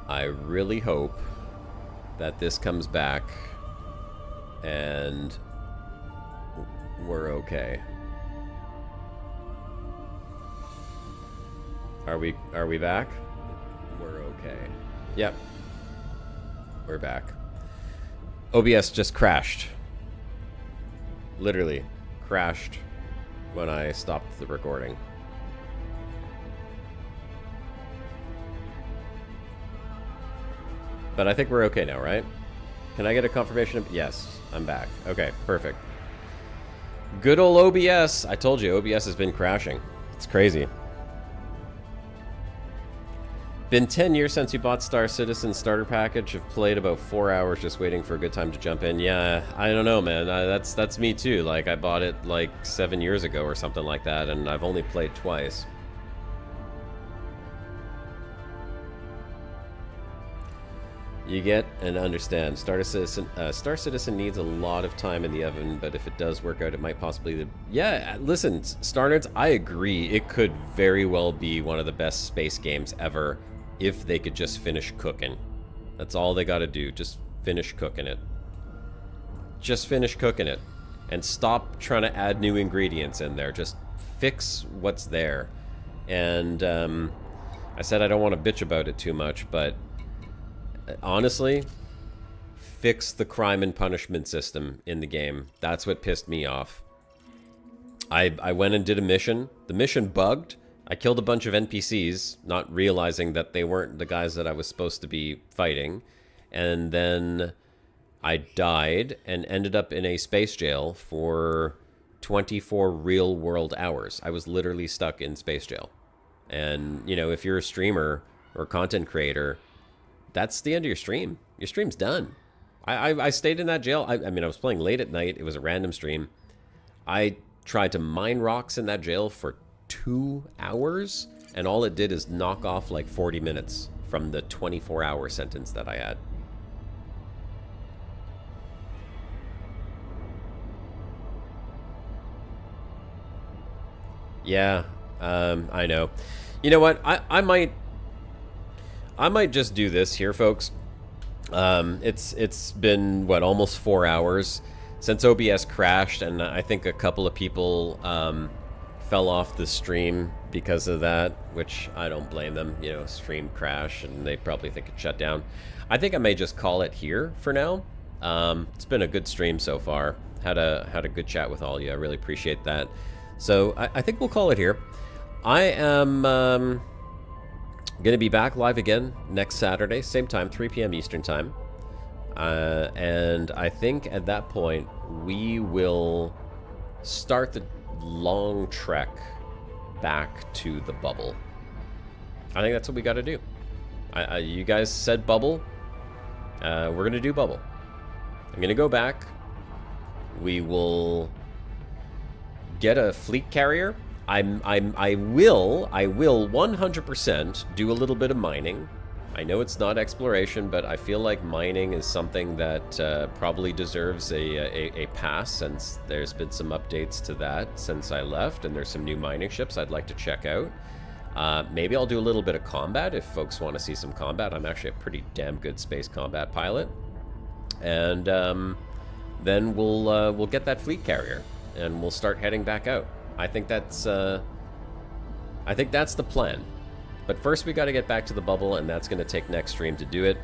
[SPEAKER 1] I really hope that this comes back and we're okay. Are we back? We're okay. Yep. We're back. OBS just crashed. Literally crashed when I stopped the recording. But I think we're okay now, right? Can I get a confirmation of... Yes, I'm back. Okay, perfect. Good old OBS. I told you, OBS has been crashing. It's crazy. Been 10 years since you bought Star Citizen starter package. Have played about 4 hours just waiting for a good time to jump in. Yeah, I don't know, man. That's me too. Like, I bought it like 7 years ago or something like that, and I've only played twice. You get and understand. Star Citizen needs a lot of time in the oven, but if it does work out, it might possibly... Yeah, listen, Star Nerds, I agree. It could very well be one of the best space games ever if they could just finish cooking. That's all they got to do. Just finish cooking it. Just finish cooking it. And stop trying to add new ingredients in there. Just fix what's there. And I said I don't want to bitch about it too much, but... honestly, fix the crime and punishment system in the game. That's what pissed me off. I went and did a mission. The mission bugged. I killed a bunch of NPCs, not realizing that they weren't the guys that I was supposed to be fighting. And then I died and ended up in a space jail for 24 real-world hours. I was literally stuck in space jail. And, you know, if you're a streamer or content creator... that's the end of your stream. Your stream's done. I stayed in that jail. I mean, I was playing late at night. It was a random stream. I tried to mine rocks in that jail for 2 hours, and all it did is knock off like 40 minutes from the 24-hour sentence that I had. Yeah, I know. You know what? I might just do this here, folks. It's been, what, almost 4 hours since OBS crashed, and I think a couple of people fell off the stream because of that, which I don't blame them. You know, stream crash, and they probably think it shut down. I think I may just call it here for now. It's been a good stream so far. Had a good chat with all of you. I really appreciate that. So I think we'll call it here. I am... going to be back live again next Saturday, same time, 3 p.m. Eastern time. And I think at that point, we will start the long trek back to the bubble. I think that's what we got to do. You guys said bubble. We're going to do bubble. I'm going to go back. We will get a fleet carrier. I will 100% do a little bit of mining. I know it's not exploration, but I feel like mining is something that probably deserves a pass, since there's been some updates to that since I left, and there's some new mining ships I'd like to check out. Maybe I'll do a little bit of combat if folks want to see some combat. I'm actually a pretty damn good space combat pilot. And then we'll get that fleet carrier, and we'll start heading back out. I think that's the plan. But first we got to get back to the bubble, and that's going to take next stream to do it.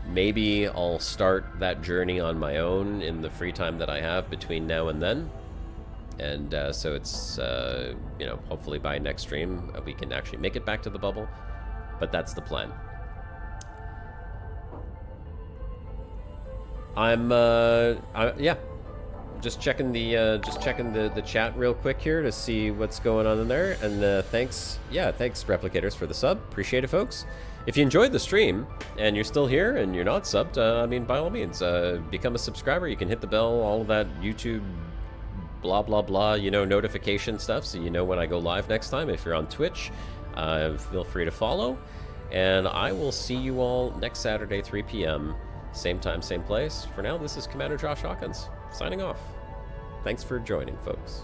[SPEAKER 1] Maybe I'll start that journey on my own in the free time that I have between now and then. And so it's, you know, hopefully by next stream we can actually make it back to the bubble. But that's the plan. Yeah. Just checking the chat real quick here to see what's going on in there. And thanks Replicators for the sub. Appreciate it, folks. If you enjoyed the stream and you're still here and you're not subbed, I mean, by all means, become a subscriber. You can hit the bell, all of that YouTube blah blah blah, you know, notification stuff, so you know when I go live next time. If you're on Twitch, feel free to follow. And I will see you all next Saturday, 3 p.m. Same time, same place. For now, this is Commander Josh Hawkins, signing off. Thanks for joining, folks.